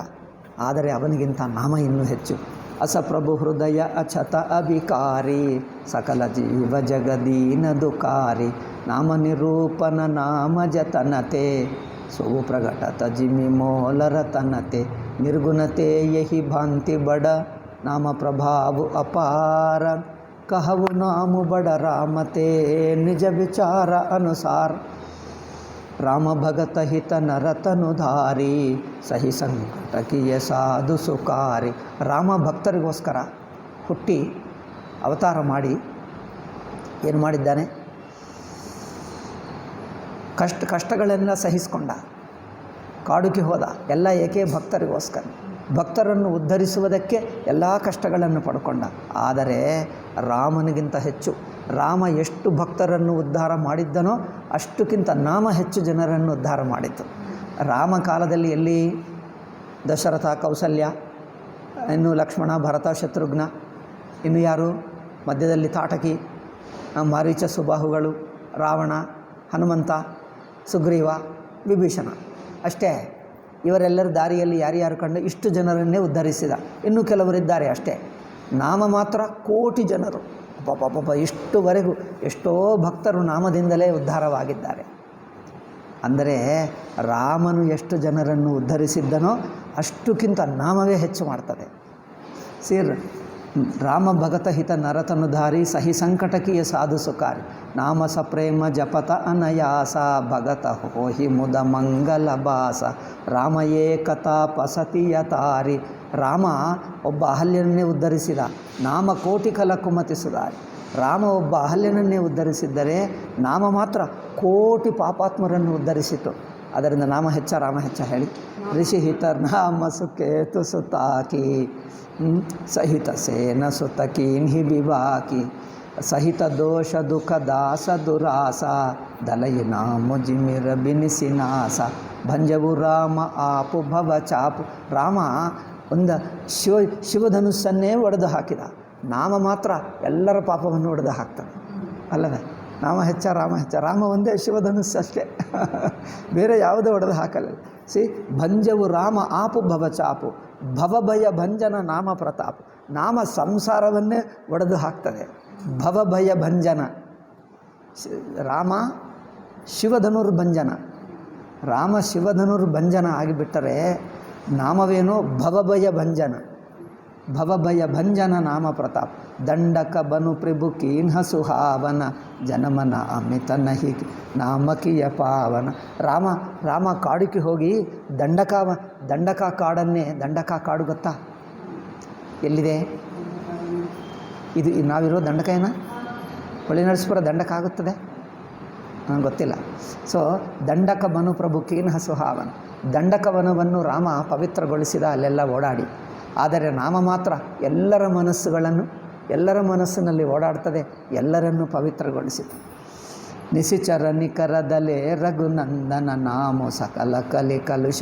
ಆದರೆ ಅವನಿಗಿಂತ ನಾಮ ಇನ್ನೂ ಹೆಚ್ಚು. ಅಸಪ್ರಭು ಹೃದಯ ಅಚತ ಅವಿಕಾರಿ ಸಕಲ ಜೀವ ಜಗದೀನ ದುಕಾರಿ. ನಾಮ ನಿರೂಪನ ನಾಮ ಜತನತೆ ಸೋವು ಪ್ರಗಟತ ಜಿಮಿ ಮೋಲರತನತೆ. ನಿರ್ಗುಣತೆ ಯಹಿ ಭಾಂತಿ ಬಡ ನಾಮ ಪ್ರಭಾವು ಅಪಾರ. ಕಹವು ನಾಮು ಬಡ ರಾಮತೆ ನಿಜ ವಿಚಾರ ಅನುಸಾರ. ರಾಮ ಭಗತ ಹಿತ ನರತನುಧಾರಿ ಸಹಿ ಸಂಕಟಕಿಯ ಸಾಧು ಸುಕಾರಿ. ರಾಮ ಭಕ್ತರಿಗೋಸ್ಕರ ಹುಟ್ಟಿ ಅವತಾರ ಮಾಡಿ ಏನು ಮಾಡಿದ್ದಾನೆ? ಕಷ್ಟಗಳೆಲ್ಲ ಸಹಿಸಿಕೊಂಡ, ಕಾಡುಗೆ ಹೋದ. ಎಲ್ಲ ಏಕೆ? ಭಕ್ತರಿಗೋಸ್ಕರ. ಭಕ್ತರನ್ನು ಉದ್ಧರಿಸುವುದಕ್ಕೆ ಎಲ್ಲ ಕಷ್ಟಗಳನ್ನು ಪಡ್ಕೊಂಡ. ಆದರೆ ರಾಮನಿಗಿಂತ ಹೆಚ್ಚು. ರಾಮ ಎಷ್ಟು ಭಕ್ತರನ್ನು ಉದ್ಧಾರ ಮಾಡಿದ್ದನೋ ಅಷ್ಟಕ್ಕಿಂತ ನಾಮ ಹೆಚ್ಚು ಜನರನ್ನು ಉದ್ಧಾರ ಮಾಡಿತು. ರಾಮ ಕಾಲದಲ್ಲಿ ಎಲ್ಲಿ? ದಶರಥ, ಕೌಸಲ್ಯ, ಇನ್ನು ಲಕ್ಷ್ಮಣ, ಭರತ, ಶತ್ರುಘ್ನ, ಇನ್ನು ಯಾರು? ಮಧ್ಯದಲ್ಲಿ ತಾಟಕಿ, ಮಾರೀಚ ಸುಬಾಹುಗಳು, ರಾವಣ, ಹನುಮಂತ, ಸುಗ್ರೀವ, ವಿಭೀಷಣ ಅಷ್ಟೇ. ಇವರೆಲ್ಲರ ದಾರಿಯಲ್ಲಿ ಯಾರ್ಯಾರು ಕಂಡು ಇಷ್ಟು ಜನರನ್ನೇ ಉದ್ಧರಿಸಿದ. ಇನ್ನೂ ಕೆಲವರಿದ್ದಾರೆ ಅಷ್ಟೇ. ನಾಮ ಮಾತ್ರ ಕೋಟಿ ಜನರು. ಪಾಪ ಇಷ್ಟುವರೆಗೂ ಎಷ್ಟೋ ಭಕ್ತರು ನಾಮದಿಂದಲೇ ಉದ್ಧಾರವಾಗಿದ್ದಾರೆ. ಅಂದರೆ ರಾಮನು ಎಷ್ಟು ಜನರನ್ನು ಉದ್ಧರಿಸಿದ್ದನೋ ಅಷ್ಟಕ್ಕಿಂತ ನಾಮವೇ ಹೆಚ್ಚು ಮಾಡ್ತದೆ. ರಾಮ ಭಗತ ಹಿತ ನರತನುಧಾರಿ ಸಹಿ ಸಂಕಟಕೀಯ ಸಾಧು ಸುಕಾರಿ ನಾಮ ಸಪ್ರೇಮ ಜಪತ ಅನಯಾಸ ಭಗತ ಹೋಹಿ ಮುದ ಮಂಗಲ ಬಾಸ ರಾಮ ಏಕತಾ ಪಸತಿಯ ತಾರಿ. ರಾಮ ಒಬ್ಬ ಅಹಲ್ಯನನ್ನೇ ಉದ್ಧರಿಸಿದ. ನಾಮ ಕೋಟಿ ಕಲ ಕುಮತಿ ಸುಧಾರಿ. ರಾಮ ಒಬ್ಬ ಅಹಲ್ಯನನ್ನೇ ಉದ್ಧರಿಸಿದ್ದರೆ ನಾಮ ಮಾತ್ರ ಕೋಟಿ ಪಾಪಾತ್ಮರನ್ನು ಉದ್ಧರಿಸಿತು. ಅದರಿಂದ ನಾಮ ಹೆಚ್ಚ ರಾಮ ಹೆಚ್ಚ ಹೇಳಿ. ಋಷಿಹಿತ ನಾಮ ಸುಕೇತು ಸುತಾಕಿ ಸಹಿತ ಸೇನ ಸುತಕೀನ್ಹಿ ಬಿವಾಕಿ ಸಹಿತ ದೋಷ ದುಃಖ ದಾಸ ದುರಾಸ ದಲಯಿ ನಾಮ ಜಿಮಿರ ಬಿನಿಸಿನಾಸ ಭಂಜವು ರಾಮ ಆಪು ಭವ ಚಾಪು. ರಾಮ ಒಂದು ಶಿವಧನುಸ್ಸನ್ನೇ ಒಡೆದು ಹಾಕಿದ. ನಾಮ ಮಾತ್ರ ಎಲ್ಲರ ಪಾಪವನ್ನು ಒಡೆದು ಹಾಕ್ತಾನೆ ಅಲ್ಲವೇ? ನಾಮ ಹೆಚ್ಚ ರಾಮ ಹೆಚ್ಚ. ರಾಮ ಒಂದೇ ಶಿವಧನುಸ್ಸು ಅಷ್ಟೇ, ಬೇರೆ ಯಾವುದೇ ಒಡೆದು ಹಾಕಲ್ಲ. ಭಂಜವು ರಾಮ ಆಪು ಭವ ಚಾಪು ಭವಭಯ ಭಂಜನ ನಾಮ ಪ್ರತಾಪ. ನಾಮ ಸಂಸಾರವನ್ನೇ ಒಡೆದು ಹಾಕ್ತದೆ. ಭವಭಯ ಭಂಜನ. ರಾಮ ಶಿವಧನುರ್ಭಂಜನ. ರಾಮ ಶಿವಧನುರ್ಭಂಜನ ಆಗಿಬಿಟ್ಟರೆ ನಾಮವೇನೋ ಭವಭಯ ಭಂಜನ. ಭವಭಯ ಭಂಜನ ನಾಮ ಪ್ರತಾಪ. ದಂಡಕ ಬನು ಪ್ರಭು ಕೀನ್ಹ ಸುಹಾವನ ಜನಮನ ಅಮಿತ ನಹಿ ನಾಮಕಿಯ ಪಾವನ. ರಾಮ ಕಾಡಿಗೆ ಹೋಗಿ ದಂಡಕ ಕಾಡನ್ನೇ, ದಂಡಕ ಕಾಡು ಗೊತ್ತಾ ಎಲ್ಲಿದೆ? ಇದು ನಾವಿರೋ ದಂಡಕ ಏನ? ಹೊಳೆ ನರಸೀಪುರ ದಂಡಕ ಆಗುತ್ತದೆ? ನನಗೆ ಗೊತ್ತಿಲ್ಲ. ದಂಡಕ ಬನು ಪ್ರಭು ಕೀನ್ಹ ಸುಹಾವನ. ದಂಡಕವನವನ್ನು ರಾಮ ಪವಿತ್ರಗೊಳಿಸಿದ ಅಲ್ಲೆಲ್ಲ ಓಡಾಡಿ. ಆದರೆ ನಾಮ ಮಾತ್ರ ಎಲ್ಲರ ಮನಸ್ಸಿನಲ್ಲಿ ಓಡಾಡ್ತದೆ, ಎಲ್ಲರನ್ನೂ ಪವಿತ್ರಗೊಳಿಸಿತು. ನಿಶಿಚರ ನಿಖರದಲೇ ರಘುನಂದನ ನಾಮೋ ಸಕಲ ಕಲಿ ಕಲುಷ.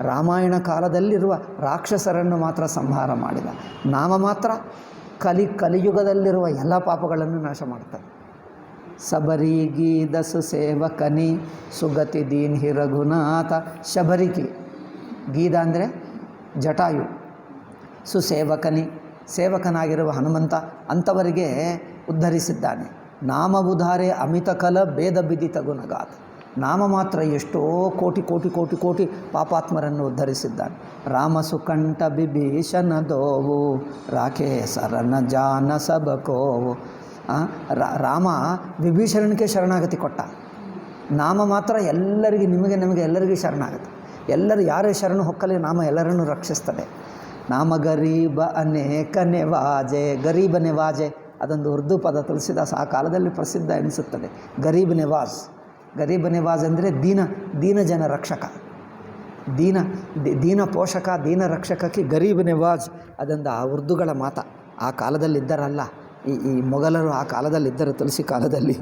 ರಾಮಾಯಣ ಕಾಲದಲ್ಲಿರುವ ರಾಕ್ಷಸರನ್ನು ಮಾತ್ರ ಸಂಹಾರ ಮಾಡಿದ. ನಾಮ ಮಾತ್ರ ಕಲಿಯುಗದಲ್ಲಿರುವ ಎಲ್ಲ ಪಾಪಗಳನ್ನು ನಾಶ ಮಾಡ್ತದೆ. ಸಬರಿ ಗೀದಸು ಸೇವಕನಿ ಸುಗತಿ ದೀನ್ಹಿ ರಘುನಾಥ. ಶಬರಿಕಿ ಗೀದ ಅಂದರೆ ಜಟಾಯು, ಸುಸೇವಕನಿ ಸೇವಕನಾಗಿರುವ ಹನುಮಂತ ಅಂಥವರಿಗೆ ಉದ್ಧರಿಸಿದ್ದಾನೆ. ನಾಮ ಉಧಾರೆ ಅಮಿತ ಕಲ ಭೇದ ಬಿದಿತ ಗುಣಗಾತ. ನಾಮ ಮಾತ್ರ ಎಷ್ಟೋ ಕೋಟಿ ಪಾಪಾತ್ಮರನ್ನು ಉದ್ಧರಿಸಿದ್ದಾನೆ. ರಾಮ ಸುಕಂಠ ಬಿಭೀಷಣ ದೋವು ರಾಖೇ ಸರನ ಜಾನ ಸಬಕೋವು. ರಾಮ ವಿಭೀಷಣನಿಗೆ ಶರಣಾಗತಿ ಕೊಟ್ಟ. ನಾಮ ಮಾತ್ರ ಎಲ್ಲರಿಗೆ, ನಮಗೆ ಎಲ್ಲರಿಗೂ ಶರಣಾಗತಿ. ಎಲ್ಲರೂ ಯಾರೇ ಶರಣು ಹೊಕ್ಕಲಿ ನಾಮ ಎಲ್ಲರನ್ನೂ ರಕ್ಷಿಸ್ತದೆ. ನಾಮ ಗರೀಬ ಅನೇಕ ನೆವಾಜೆ. ಗರೀಬ ನೆವಾಜೆ ಅದೊಂದು ಉರ್ದು ಪದ. ತುಳಸಿದಾಸ್ ಆ ಕಾಲದಲ್ಲಿ ಪ್ರಸಿದ್ಧ ಎನಿಸುತ್ತದೆ. ಗರೀಬ್ ನೆವಾಜ್ ಅಂದರೆ ದೀನ ಜನ ರಕ್ಷಕ, ದೀನ ಪೋಷಕ, ದೀನ ರಕ್ಷಕಕ್ಕೆ ಗರೀಬ್ ನೆವಾಜ್ ಅದೊಂದು ಆ ಉರ್ದುಗಳ ಮಾತ. ಆ ಕಾಲದಲ್ಲಿದ್ದರಲ್ಲ, ಈ ಮೊಘಲರು ಆ ಕಾಲದಲ್ಲಿದ್ದರು, ತುಳಸಿ ಕಾಲದಲ್ಲಿ.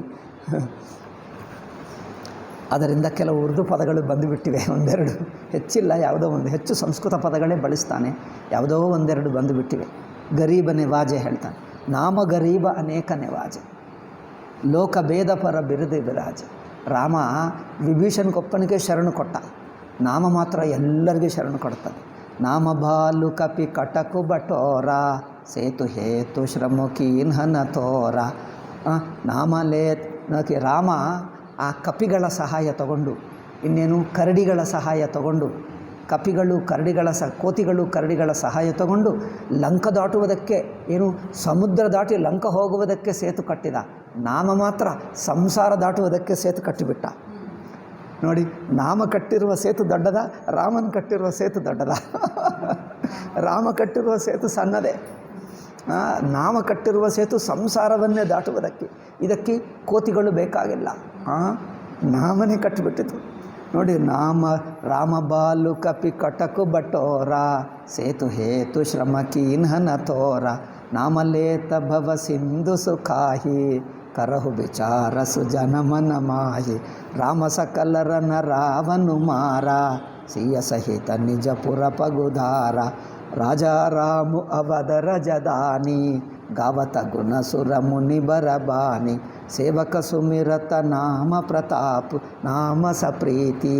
ಅದರಿಂದ ಕೆಲವು ಉರ್ದು ಪದಗಳು ಬಂದುಬಿಟ್ಟಿವೆ, ಒಂದೆರಡು, ಹೆಚ್ಚಿಲ್ಲ. ಯಾವುದೋ ಒಂದು ಹೆಚ್ಚು ಸಂಸ್ಕೃತ ಪದಗಳೇ ಬಳಸ್ತಾನೆ, ಯಾವುದೋ ಒಂದೆರಡು ಬಂದುಬಿಟ್ಟಿವೆ. ಗರೀಬ ನೆವಾಜೆ ಹೇಳ್ತಾನೆ. ನಾಮ ಗರೀಬ ಅನೇಕ ನೆವಾಜೆ ಲೋಕ ಭೇದ ಪರ ಬಿರುದು ಬಿರಾಜೆ. ರಾಮ ವಿಭೀಷಣಗೊಪ್ಪನಿಗೆ ಶರಣು ಕೊಟ್ಟ. ನಾಮ ಮಾತ್ರ ಎಲ್ಲರಿಗೂ ಶರಣು ಕೊಡ್ತದೆ. ನಾಮ ಬಾಲು ಕಪಿ ಕಟಕು ಬಟೋರ ಸೇತು ಹೇತು ಶ್ರಮುಖೀನ್ಹನ ತೋರ. ನಾಮಲೇ ರಾಮ ಆ ಕಪಿಗಳ ಸಹಾಯ ತಗೊಂಡು, ಇನ್ನೇನು ಕರಡಿಗಳ ಸಹಾಯ ತಗೊಂಡು, ಕೋತಿಗಳು ಕರಡಿಗಳ ಸಹಾಯ ತಗೊಂಡು ಲಂಕ ದಾಟುವುದಕ್ಕೆ, ಸಮುದ್ರ ದಾಟಿ ಲಂಕ ಹೋಗುವುದಕ್ಕೆ ಸೇತು ಕಟ್ಟಿದ. ನಾಮ ಮಾತ್ರ ಸಂಸಾರ ದಾಟುವುದಕ್ಕೆ ಸೇತು ಕಟ್ಟಿಬಿಟ್ಟ. ನೋಡಿ, ನಾಮ ಕಟ್ಟಿರುವ ಸೇತು ದೊಡ್ಡದ, ರಾಮನ ಕಟ್ಟಿರುವ ಸೇತು ದೊಡ್ಡದ? ರಾಮ ಕಟ್ಟಿರುವ ಸೇತು ಸಣ್ಣದೇ. ನಾಮ ಕಟ್ಟಿರುವ ಸೇತು ಸಂಸಾರವನ್ನೇ ದಾಟುವುದಕ್ಕೆ. ಇದಕ್ಕೆ ಕೋತಿಗಳು ಬೇಕಾಗಿಲ್ಲ, ನಾಮನೇ ಕಟ್ಟಿಬಿಟ್ಟಿತು. ನೋಡಿ, ರಾಮ ಬಾಲು ಕಪಿ ಕಟಕು ಬಟೋರ ಸೇತು ಹೇತು ಶ್ರಮಕೀನ್ಹನ ತೋರ. ನಾಮಲೇತ ಭವ ಸಿಂಧು ಸುಖಾಹಿ ಕರಹು ವಿಚಾರ ಸುಜನಮನ ಮಾಹಿ. ರಾಮ ಸಕಲರನ ರಾವನು ಮಾರ ಸಿಯ ಸಹಿತ ನಿಜಪುರ ಪಗುಧಾರ. ರಾಜಾ ರಾಮು ಅವಧರ ಜದಾನಿ ಗಾವತ ಗುಣಸುರ ಮುನಿ ಬರಬಾನಿ ಸೇವಕ ಸುಮಿರತ ನಾಮ ಪ್ರತಾಪ್ ನಾಮ ಸಪ್ರೀತಿ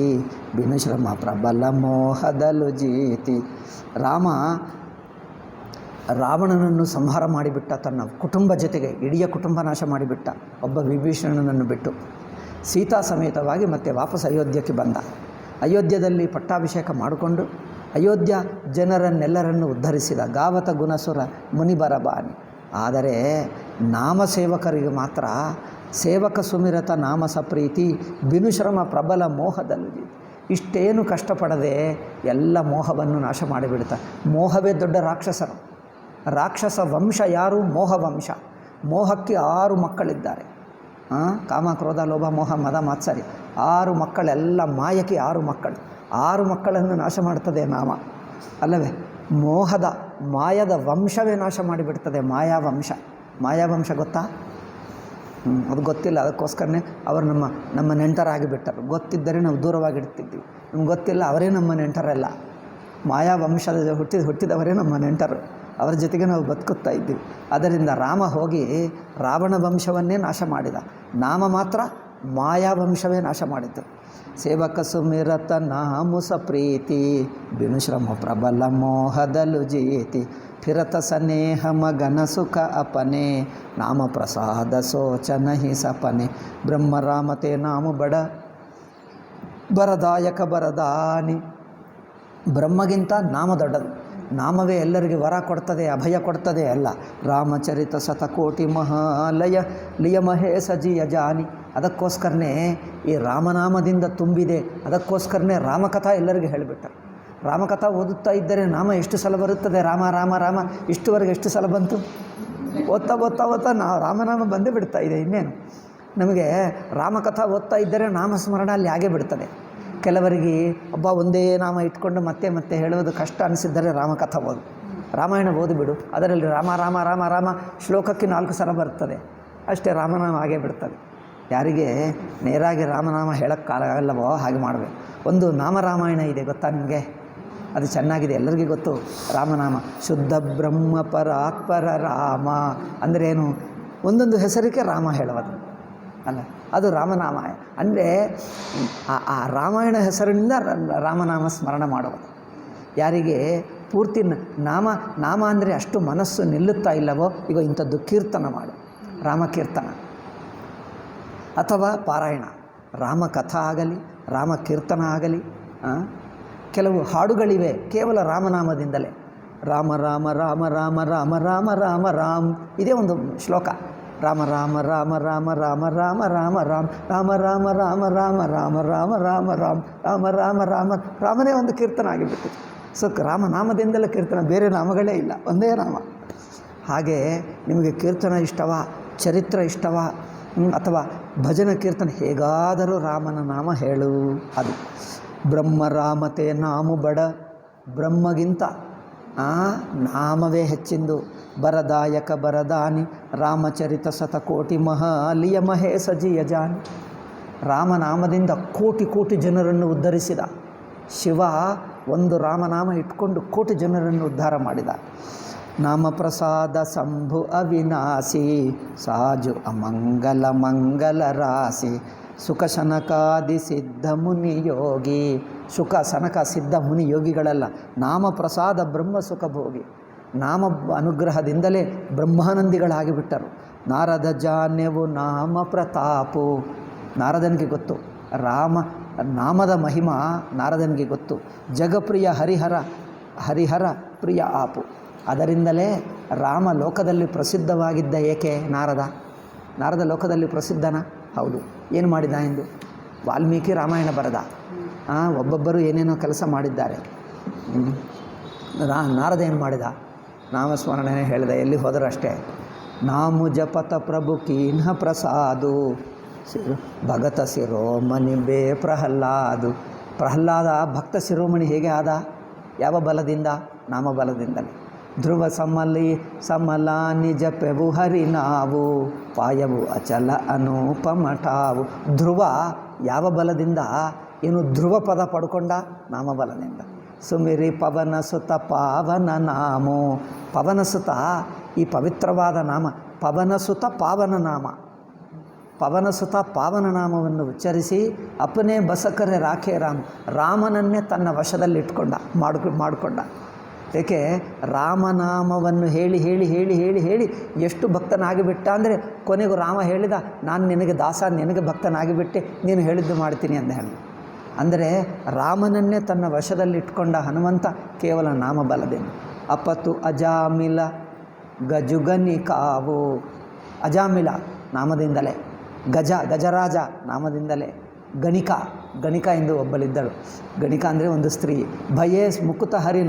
ಬಿನು ಶ್ರಮ ಪ್ರಬಲ ಮೋಹದಲು ಜೀತಿ. ರಾವಣನನ್ನು ಸಂಹಾರ ಮಾಡಿಬಿಟ್ಟ, ತನ್ನ ಕುಟುಂಬ ಜೊತೆಗೆ ಇಡೀ ಕುಟುಂಬ ನಾಶ ಮಾಡಿಬಿಟ್ಟ, ಒಬ್ಬ ವಿಭೀಷಣನನ್ನು ಬಿಟ್ಟು. ಸೀತಾ ಸಮೇತವಾಗಿ ಮತ್ತೆ ವಾಪಸ್ ಅಯೋಧ್ಯಕ್ಕೆ ಬಂದ. ಅಯೋಧ್ಯದಲ್ಲಿ ಪಟ್ಟಾಭಿಷೇಕ ಮಾಡಿಕೊಂಡು ಅಯೋಧ್ಯ ಜನರನ್ನೆಲ್ಲರನ್ನು ಉದ್ಧರಿಸಿದ. ಗಾವತ ಗುಣಸುರ ಮುನಿ ಬರಬಾನಿ. ಆದರೆ ನಾಮಸೇವಕರಿಗೆ ಮಾತ್ರ ಸೇವಕ ಸುಮಿರತ ನಾಮ ಸಪ್ರೀತಿ ಬಿನುಶ್ರಮ ಪ್ರಬಲ ಮೋಹದಲ್ಲಿ ಇಷ್ಟೇನು ಕಷ್ಟಪಡದೆ ಎಲ್ಲ ಮೋಹವನ್ನು ನಾಶ ಮಾಡಿಬಿಡ್ತಾ. ಮೋಹವೇ ದೊಡ್ಡ ರಾಕ್ಷಸರು. ರಾಕ್ಷಸ ವಂಶ ಯಾರು? ಮೋಹವಂಶ. ಮೋಹಕ್ಕೆ 6 ಮಕ್ಕಳಿದ್ದಾರೆ. ಕಾಮ ಕ್ರೋಧ ಲೋಭ ಮೋಹ ಮದ ಮಾತ್ಸರಿ 6 ಮಕ್ಕಳೆಲ್ಲ ಮಾಯಕ್ಕೆ 6 ಮಕ್ಕಳು. 6 ಮಕ್ಕಳನ್ನು ನಾಶ ಮಾಡ್ತದೆ ನಾಮ, ಅಲ್ಲವೇ? ಮಾಯದ ವಂಶವೇ ನಾಶ ಮಾಡಿಬಿಡ್ತದೆ. ಮಾಯಾವಂಶ ಗೊತ್ತಾ? ಅದು ಗೊತ್ತಿಲ್ಲ, ಅದಕ್ಕೋಸ್ಕರನೇ ಅವರು ನಮ್ಮ ನೆಂಟರಾಗಿಬಿಟ್ಟರು. ಗೊತ್ತಿದ್ದರೆ ನಾವು ದೂರವಾಗಿಡ್ತಿದ್ವಿ. ನಮ್ಗೆ ಗೊತ್ತಿಲ್ಲ, ಅವರೇ ನಮ್ಮ ನೆಂಟರಲ್ಲ. ಮಾಯಾವಂಶದ ಹುಟ್ಟಿದವರೇ ನಮ್ಮ ನೆಂಟರು. ಅವರ ಜೊತೆಗೆ ನಾವು ಬದುಕುತ್ತಾ ಇದ್ದೀವಿ. ಅದರಿಂದ ರಾಮ ಹೋಗಿ ರಾವಣ ವಂಶವನ್ನೇ ನಾಶ ಮಾಡಿದ. ನಾಮ ಮಾತ್ರ ಮಾಯಾವಂಶವೇ ನಾಶ ಮಾಡಿತು. ಸೇವಕ ಸುಮಿರತ ನಾಮು ಸಪ್ರೀತಿ ಬಿನುಶ್ರಮ ಪ್ರಬಲ ಮೋಹದಲು ಜೀತಿ ಫಿರತ ಸನೇಹ ಮಗನ ಸುಖ ಅಪನೆ ನಾಮ ಪ್ರಸಾದ ಸೋಚನ ಹಿ ಸಪನೆ ಬ್ರಹ್ಮ ರಾಮತೆ ನಾಮ ಬರದಾಯಕ ಬರದಾನಿ. ಬ್ರಹ್ಮಗಿಂತ ನಾಮ ದೊಡ್ಡದು. ನಾಮವೇ ಎಲ್ಲರಿಗೆ ವರ ಕೊಡ್ತದೆ, ಅಭಯ ಕೊಡ್ತದೆ. ಅಲ್ಲ, ರಾಮಚರಿತ ಶತಕೋಟಿ ಮಹಾಲಯ ಲಿಯ ಮಹೇಶ ಜಿಯ ಜಾನಿ. ಅದಕ್ಕೋಸ್ಕರನೇ ಈ ರಾಮನಾಮದಿಂದ ತುಂಬಿದೆ. ಅದಕ್ಕೋಸ್ಕರನೇ ರಾಮಕಥಾ ಎಲ್ಲರಿಗೆ ಹೇಳಿಬಿಟ್ಟರು. ರಾಮಕಥಾ ಓದುತ್ತಾ ಇದ್ದರೆ ನಾಮ ಎಷ್ಟು ಸಲ ಬರುತ್ತದೆ? ರಾಮ ರಾಮ ರಾಮ ಇಷ್ಟುವರೆಗೆ ಎಷ್ಟು ಸಲ ಬಂತು? ಓದ್ತಾ ನಾವು ರಾಮನಾಮ ಬಂದೇ ಬಿಡ್ತಾ ಇದೆ. ಇನ್ನೇನು ನಮಗೆ ರಾಮಕಥಾ ಓದ್ತಾ ಇದ್ದರೆ ನಾಮಸ್ಮರಣ ಅಲ್ಲಿ ಆಗೇ ಬಿಡ್ತದೆ. ಕೆಲವರಿಗೆ ಒಂದೇ ನಾಮ ಇಟ್ಕೊಂಡು ಮತ್ತೆ ಹೇಳುವುದು ಕಷ್ಟ ಅನಿಸಿದ್ದರೆ ರಾಮಕಥಾ ಓದು, ರಾಮಾಯಣ ಓದಿಬಿಡು. ಅದರಲ್ಲಿ ರಾಮ ರಾಮ ರಾಮ ರಾಮ ಶ್ಲೋಕಕ್ಕೆ 4 ಸಲ ಬರ್ತದೆ ಅಷ್ಟೇ, ರಾಮನಾಮ ಆಗೇ ಬಿಡ್ತದೆ. ಯಾರಿಗೆ ನೇರಾಗಿ ರಾಮನಾಮ ಹೇಳೋಕ್ಕಾಗಲ್ಲವೋ ಹಾಗೆ ಮಾಡಬೇಕು. ಒಂದು ನಾಮರಾಮಾಯಣ ಇದೆ, ಗೊತ್ತಾ ನಿಮಗೆ? ಅದು ಚೆನ್ನಾಗಿದೆ, ಎಲ್ಲರಿಗೂ ಗೊತ್ತು. ರಾಮನಾಮ ಶುದ್ಧ ಬ್ರಹ್ಮ ಪರಾತ್ಪರ ರಾಮ ಅಂದ್ರೇನು? ಒಂದೊಂದು ಹೆಸರಿಗೆ ರಾಮ ಹೇಳುವುದು ಅಲ್ಲ, ಅದು ರಾಮನಾಮ. ಅಂದರೆ ಆ ರಾಮಾಯಣ ಹೆಸರಿನಿಂದ ರಾಮನಾಮ ಸ್ಮರಣ ಮಾಡುವುದು. ಯಾರಿಗೆ ಪೂರ್ತಿ ನಾಮ ಅಂದರೆ ಅಷ್ಟು ಮನಸ್ಸು ನಿಲ್ಲುತ್ತಾ ಇಲ್ಲವೋ, ಈಗ ಇಂಥದ್ದು ಕೀರ್ತನ ಮಾಡು, ರಾಮಕೀರ್ತನ ಅಥವಾ ಪಾರಾಯಣ, ರಾಮಕಥಾ ಆಗಲಿ ರಾಮಕೀರ್ತನ ಆಗಲಿ. ಕೆಲವು ಹಾಡುಗಳಿವೆ ಕೇವಲ ರಾಮನಾಮದಿಂದಲೇ. ರಾಮ ರಾಮ ರಾಮ ರಾಮ ರಾಮ ರಾಮ ರಾಮ ರಾಮ್, ಇದೇ ಒಂದು ಶ್ಲೋಕ. ರಾಮ ರಾಮ ರಾಮ ರಾಮ ರಾಮ ರಾಮ ರಾಮ ರಾಮ್ ರಾಮ ರಾಮ ರಾಮ ರಾಮ ರಾಮ ರಾಮ ರಾಮ ರಾಮ್ ರಾಮ ರಾಮ ರಾಮ ರಾಮನೇ ಒಂದು ಕೀರ್ತನ ಆಗಿಬಿಟ್ಟು. ಸೊ ರಾಮನಾಮದಿಂದಲೇ ಕೀರ್ತನ, ಬೇರೆ ನಾಮಗಳೇ ಇಲ್ಲ, ಒಂದೇ ನಾಮ. ಹಾಗೆ ನಿಮಗೆ ಕೀರ್ತನ ಇಷ್ಟವಾ, ಚರಿತ್ರ ಇಷ್ಟವಾ, ಅಥವಾ ಭಜನ ಕೀರ್ತನ, ಹೇಗಾದರೂ ರಾಮನ ನಾಮ ಹೇಳು. ಅದು ಬ್ರಹ್ಮ ರಾಮತೆ ನಾಮು ಬಡ. ಬ್ರಹ್ಮಗಿಂತ ನಾಮವೇ ಹೆಚ್ಚಿಂದು. ಬರದಾಯಕ ಬರದಾನಿ ರಾಮಚರಿತ ಶತಕೋಟಿ ಮಹಾಲಿಯ ಮಹೇಶ ಜಿಯ ಜಾನಿ. ರಾಮನಾಮದಿಂದ ಕೋಟಿ ಜನರನ್ನು ಉದ್ಧರಿಸಿದ ಶಿವ. ಒಂದು ರಾಮನಾಮ ಇಟ್ಕೊಂಡು ಕೋಟಿ ಜನರನ್ನು ಉದ್ಧಾರ ಮಾಡಿದ. ನಾಮ ಪ್ರಸಾದ ಸಂಭು ಅವಿನಾಶಿ ಸಾಜು ಅಮಂಗಲ ಮಂಗಲ ರಾಶಿ ಸುಖ ಶನಕಾದಿ ಸಿದ್ಧ ಮುನಿ ಯೋಗಿ. ಸುಖ ಸನಕ ಸಿದ್ಧ ಮುನಿ ಯೋಗಿಗಳೆಲ್ಲ ನಾಮ ಪ್ರಸಾದ ಬ್ರಹ್ಮ ಸುಖ ಭೋಗಿ. ನಾಮ ಅನುಗ್ರಹದಿಂದಲೇ ಬ್ರಹ್ಮಾನಂದಿಗಳಾಗಿಬಿಟ್ಟರು. ನಾರದ ಜಾನ್ಯವು ನಾಮ ಪ್ರತಾಪು. ನಾರದನಿಗೆ ಗೊತ್ತು ನಾಮದ ಮಹಿಮಾ, ನಾರದನಿಗೆ ಗೊತ್ತು. ಜಗಪ್ರಿಯ ಹರಿಹರ ಪ್ರಿಯ ಆಪು. ಅದರಿಂದಲೇ ರಾಮ ಲೋಕದಲ್ಲಿ ಪ್ರಸಿದ್ಧವಾಗಿದ್ದ. ಏಕೆ? ನಾರದ ಲೋಕದಲ್ಲಿ ಪ್ರಸಿದ್ಧನ? ಹೌದು. ಏನು ಮಾಡಿದ ಎಂದು? ವಾಲ್ಮೀಕಿ ರಾಮಾಯಣ ಬರೆದ. ಒಬ್ಬೊಬ್ಬರು ಏನೇನೋ ಕೆಲಸ ಮಾಡಿದ್ದಾರೆ. ನಾರದ ಏನು ಮಾಡಿದ? ನಾಮಸ್ಮರಣೆ ಹೇಳಿದ, ಎಲ್ಲಿ ಹೋದರೂ ಅಷ್ಟೇ. ನಾಮು ಜಪತ ಪ್ರಭು ಕೀನ್ಹ ಪ್ರಸಾದು ಭಗತ ಶಿರೋಮಣಿ ಬೇ ಪ್ರಹ್ಲಾದು. ಪ್ರಹ್ಲಾದ ಭಕ್ತ ಶಿರೋಮಣಿ ಹೇಗೆ ಆದ? ಯಾವ ಬಲದಿಂದ? ನಾಮಬಲದಿಂದಲೇ. ಧ್ರುವ ಸಮಲಾನಿ ಜಪೆವು ಹರಿ ನಾವು ಪಾಯವು ಅಚಲ ಅನೂಪಮಠಾವು. ಧ್ರುವ ಯಾವ ಬಲದಿಂದ? ಏನು ಧ್ರುವ ಪದ ಪಡ್ಕೊಂಡ? ನಾಮಬಲದಿಂದ. ಸುಮಿರಿ ಪವನ ಸುತ ಪಾವನ ನಾಮೋ. ಪವನ ಸುತ ಈ ಪವಿತ್ರವಾದ ನಾಮ ಪವನಸುತ ಪಾವನ ನಾಮ, ಪವನಸುತ ಪಾವನ ನಾಮವನ್ನು ಉಚ್ಚರಿಸಿ ಅಪ್ಪನೇ ಬಸಕರೆ ರಾಖೆ ರಾಮನನ್ನೇ ತನ್ನ ವಶದಲ್ಲಿಟ್ಕೊಂಡ ಮಾಡಿಕೊಂಡ. ಏಕೆ ರಾಮನಾಮವನ್ನು ಹೇಳಿ ಹೇಳಿ ಹೇಳಿ ಹೇಳಿ ಹೇಳಿ ಎಷ್ಟು ಭಕ್ತನಾಗಿಬಿಟ್ಟ ಅಂದರೆ ಕೊನೆಗೂ ರಾಮ ಹೇಳಿದ, ನಾನು ನಿನಗೆ ದಾಸ, ನಿನಗೆ ಭಕ್ತನಾಗಿಬಿಟ್ಟೆ, ನೀನು ಹೇಳಿದ್ದು ಮಾಡ್ತೀನಿ ಅಂತ ಹೇಳಿ. ಅಂದರೆ ರಾಮನನ್ನೇ ತನ್ನ ವಶದಲ್ಲಿಟ್ಕೊಂಡ ಹನುಮಂತ ಕೇವಲ ನಾಮಬಲದಿಂದ. ಅಪತು ಅಜಾಮಿಲ ಗಜುಗನಿಕಾವು, ಅಜಾಮಿಲ ನಾಮದಿಂದಲೇ, ಗಜರಾಜ ನಾಮದಿಂದಲೇ, ಗಣಿಕ ಎಂದು ಒಬ್ಬಳಿದ್ದಳು. ಗಣಿಕ ಅಂದರೆ ಒಂದು ಸ್ತ್ರೀ. ಭಯೇ ಮುಕುತ ಹರಿ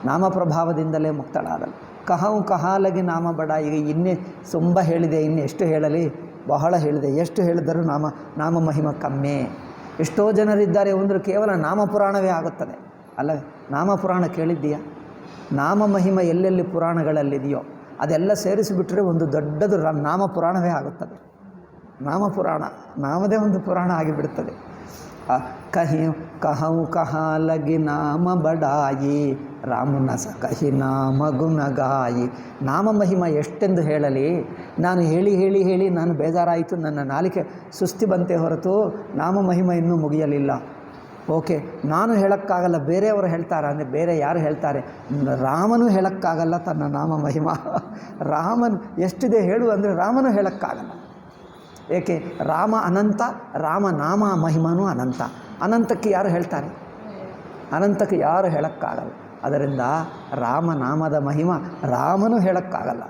ನಾಮಪ್ರಭಾವದಿಂದಲೇ ಮುಕ್ತಳಾದಳು. ಕಹವು ಕಹಾಲಗಿ ನಾಮ ಬಡ. ಈಗ ಇನ್ನೇ ತುಂಬ ಹೇಳಿದೆ, ಇನ್ನೆಷ್ಟು ಹೇಳಲಿ, ಬಹಳ ಹೇಳಿದೆ. ಎಷ್ಟು ಹೇಳಿದರೂ ನಾಮ ಮಹಿಮ ಕಮ್ಮೆ. ಎಷ್ಟೋ ಜನರಿದ್ದಾರೆ ಒಂದರು ಕೇವಲ ನಾಮಪುರಾಣವೇ ಆಗುತ್ತದೆ ಅಲ್ಲವೇ? ನಾಮಪುರಾಣ ಕೇಳಿದ್ದೀಯಾ? ನಾಮ ಮಹಿಮ ಎಲ್ಲೆಲ್ಲಿ ಪುರಾಣಗಳಲ್ಲಿದೆಯೋ ಅದೆಲ್ಲ ಸೇರಿಸಿಬಿಟ್ರೆ ಒಂದು ದೊಡ್ಡದು ನಾಮಪುರಾಣವೇ ಆಗುತ್ತದೆ. ನಾಮಪುರಾಣ, ನಾಮದೇ ಒಂದು ಪುರಾಣ ಆಗಿಬಿಡುತ್ತದೆ. ಕಹವು ಕಹಾಲಗಿ ನಾಮ ಬಡಾಯಿ ರಾಮನ ಕಹಿ ನಾಮ ಗುಣಗಾಯಿ. ನಾಮ ಮಹಿಮ ಎಷ್ಟೆಂದು ಹೇಳಲಿ? ನಾನು ಹೇಳಿ ಹೇಳಿ ಹೇಳಿ ನಾನು ಬೇಜಾರಾಯಿತು, ನನ್ನ ನಾಲಿಗೆ ಸುಸ್ತಿ ಬಂತೆ ಹೊರತು ನಾಮ ಮಹಿಮ ಇನ್ನೂ ಮುಗಿಯಲಿಲ್ಲ. ಓಕೆ, ನಾನು ಹೇಳೋಕ್ಕಾಗಲ್ಲ, ಬೇರೆಯವರು ಹೇಳ್ತಾರೆ ಅಂದರೆ ಬೇರೆ ಯಾರು ಹೇಳ್ತಾರೆ? ರಾಮನೂ ಹೇಳೋಕ್ಕಾಗಲ್ಲ ತನ್ನ ನಾಮ ಮಹಿಮ. ರಾಮನು ಎಷ್ಟಿದೆ ಹೇಳು ಅಂದರೆ ರಾಮನೂ ಹೇಳೋಕ್ಕಾಗಲ್ಲ. ಏಕೆ? ರಾಮ ಅನಂತ, ರಾಮನಾಮ ಮಹಿಮನೂ ಅನಂತ. ಅನಂತಕ್ಕೆ ಯಾರು ಹೇಳ್ತಾರೆ? ಅನಂತಕ್ಕೆ ಯಾರು ಹೇಳೋಕ್ಕಾಗಲ್ಲ. ಅದರಿಂದ ರಾಮನಾಮದ ಮಹಿಮ ರಾಮನೂ ಹೇಳೋಕ್ಕಾಗಲ್ಲ.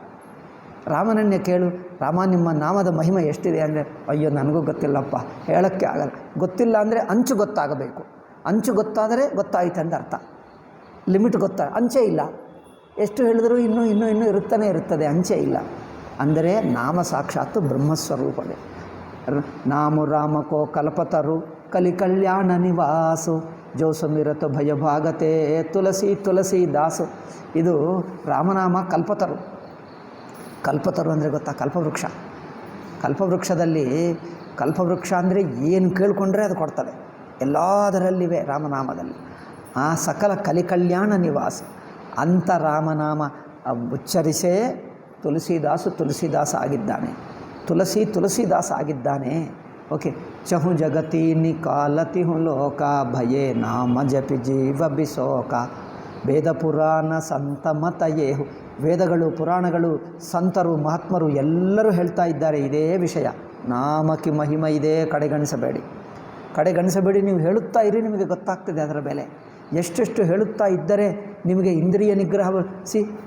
ರಾಮನನ್ನೇ ಕೇಳು, ರಾಮ ನಿಮ್ಮ ನಾಮದ ಮಹಿಮೆ ಎಷ್ಟಿದೆ ಅಂದರೆ, ಅಯ್ಯೋ ನನಗೂ ಗೊತ್ತಿಲ್ಲಪ್ಪ, ಹೇಳೋಕ್ಕೆ ಆಗಲ್ಲ. ಗೊತ್ತಿಲ್ಲ ಅಂದರೆ ಅಂಚು ಗೊತ್ತಾಗಬೇಕು. ಅಂಚು ಗೊತ್ತಾದರೆ ಗೊತ್ತಾಯಿತು ಅಂತ ಅರ್ಥ. ಲಿಮಿಟ್ ಅಂಚೆ ಇಲ್ಲ, ಎಷ್ಟು ಹೇಳಿದರೂ ಇನ್ನೂ ಇರುತ್ತಾನೆ ಇರುತ್ತದೆ, ಅಂಚೆ ಇಲ್ಲ. ಅಂದರೆ ನಾಮ ಸಾಕ್ಷಾತ್ತು ಬ್ರಹ್ಮಸ್ವರೂಪವೇ. ನಾಮು ರಾಮಕೋ ಕಲ್ಪತರು ಕಲಿ ಕಲ್ಯಾಣ ನಿವಾಸು ಜೋಸುಮಿರತ ಭಯಭಾಗತೆ ತುಳಸಿ ದಾಸು. ಇದು ರಾಮನಾಮ ಕಲ್ಪತರು. ಕಲ್ಪತರು ಅಂದರೆ ಗೊತ್ತಾ? ಕಲ್ಪವೃಕ್ಷದಲ್ಲಿ ಕಲ್ಪವೃಕ್ಷ ಅಂದರೆ ಏನು ಕೇಳಿಕೊಂಡ್ರೆ ಅದು ಕೊಡ್ತದೆ, ಎಲ್ಲದರಲ್ಲಿವೆ ರಾಮನಾಮದಲ್ಲಿ. ಆ ಸಕಲ ಕಲಿಕಲ್ಯಾಣ ನಿವಾಸ ಅಂಥ ರಾಮನಾಮ ಉಚ್ಚರಿಸೇ ತುಳಸಿದಾಸ ಆಗಿದ್ದಾನೆ. ತುಳಸಿದಾಸ ಆಗಿದ್ದಾನೆ. ಓಕೆ. ಚಹು ಜಗತಿ ನಿಕಾಲತಿ ಹು ಲೋಕ ಭಯೇ ನಾಮ ಜಪಿ ಜೀವ ಬಿಸೋಕ. ವೇದ ಪುರಾಣ ಸಂತ ಮತಯೇಹು. ವೇದಗಳು, ಪುರಾಣಗಳು, ಸಂತರು, ಮಹಾತ್ಮರು ಎಲ್ಲರೂ ಹೇಳ್ತಾ ಇದ್ದಾರೆ ಇದೇ ವಿಷಯ. ನಾಮಕ್ಕೆ ಮಹಿಮ ಇದೆ, ಕಡೆಗಣಿಸಬೇಡಿ. ನೀವು ಹೇಳುತ್ತಾ ಇರಿ, ನಿಮಗೆ ಗೊತ್ತಾಗ್ತದೆ ಅದರ ಬೆಲೆ. ಎಷ್ಟೆಷ್ಟು ಹೇಳುತ್ತಾ ಇದ್ದರೆ ನಿಮಗೆ ಇಂದ್ರಿಯ ನಿಗ್ರಹ.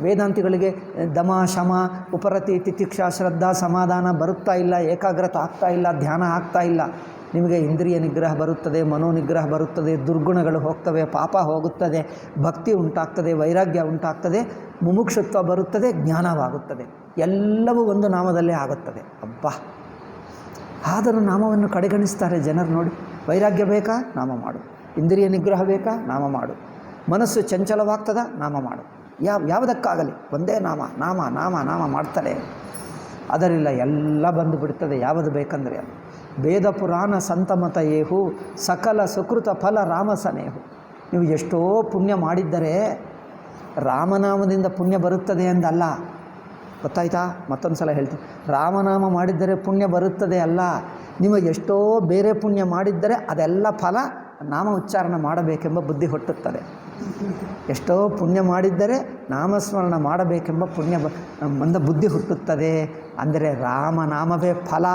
ವೇದಾಂತಿಗಳಿಗೆ ದಮ ಶಮ ಉಪರತಿ ತಿತಿಕ್ಷಾ ಶ್ರದ್ಧಾ ಸಮಾಧಾನ ಬರುತ್ತಾ ಇಲ್ಲ, ಏಕಾಗ್ರತೆ ಆಗ್ತಾ ಇಲ್ಲ, ಧ್ಯಾನ ಆಗ್ತಾ ಇಲ್ಲ. ನಿಮಗೆ ಇಂದ್ರಿಯ ನಿಗ್ರಹ ಬರುತ್ತದೆ, ಮನೋನಿಗ್ರಹ ಬರುತ್ತದೆ, ದುರ್ಗುಣಗಳು ಹೋಗ್ತವೆ, ಪಾಪ ಹೋಗುತ್ತದೆ, ಭಕ್ತಿ ಉಂಟಾಗ್ತದೆ, ವೈರಾಗ್ಯ ಉಂಟಾಗ್ತದೆ, ಮುಮುಕ್ಷುತ್ವ ಬರುತ್ತದೆ, ಜ್ಞಾನವಾಗುತ್ತದೆ. ಎಲ್ಲವೂ ಒಂದು ನಾಮದಲ್ಲೇ ಆಗುತ್ತದೆ. ಅಬ್ಬಾ, ಆದರೂ ನಾಮವನ್ನು ಕಡೆಗಣಿಸ್ತಾರೆ ಜನರು ನೋಡಿ. ವೈರಾಗ್ಯ ಬೇಕಾ? ನಾಮ ಮಾಡು. ಇಂದ್ರಿಯ ನಿಗ್ರಹ ಬೇಕಾ? ನಾಮ ಮಾಡು. ಮನಸ್ಸು ಚಂಚಲವಾಗ್ತದ? ನಾಮ ಮಾಡು. ಯಾವುದಕ್ಕಾಗಲಿ ಒಂದೇ ನಾಮ ಮಾಡ್ತಾರೆ. ಅದರಿಲ್ಲ, ಎಲ್ಲ ಬಂದು ಬಿಡ್ತದೆ ಯಾವುದು ಬೇಕಂದರೆ ಅದು. ವೇದ ಪುರಾಣ ಸಂತಮತ ಏಹು ಸಕಲ ಸುಕೃತ ಫಲ ರಾಮಸನೇಹು. ನೀವು ಎಷ್ಟೋ ಪುಣ್ಯ ಮಾಡಿದ್ದರೆ ರಾಮನಾಮದಿಂದ ಪುಣ್ಯ ಬರುತ್ತದೆ ಎಂದಲ್ಲ, ಗೊತ್ತಾಯ್ತಾ? ಮತ್ತೊಂದು ಸಲ ಹೇಳ್ತೀನಿ, ರಾಮನಾಮ ಮಾಡಿದ್ದರೆ ಪುಣ್ಯ ಬರುತ್ತದೆ ಅಲ್ಲ. ನೀವು ಎಷ್ಟೋ ಬೇರೆ ಪುಣ್ಯ ಮಾಡಿದ್ದರೆ ಅದೆಲ್ಲ ಫಲ ನಾಮ ಉಚ್ಚಾರಣೆ ಮಾಡಬೇಕೆಂಬ ಬುದ್ಧಿ ಹುಟ್ಟುತ್ತದೆ. ಎಷ್ಟೋ ಪುಣ್ಯ ಮಾಡಿದ್ದರೆ ನಾಮಸ್ಮರಣ ಮಾಡಬೇಕೆಂಬ ಬುದ್ಧಿ ಹುಟ್ಟುತ್ತದೆ. ಅಂದರೆ ರಾಮನಾಮವೇ ಫಲ.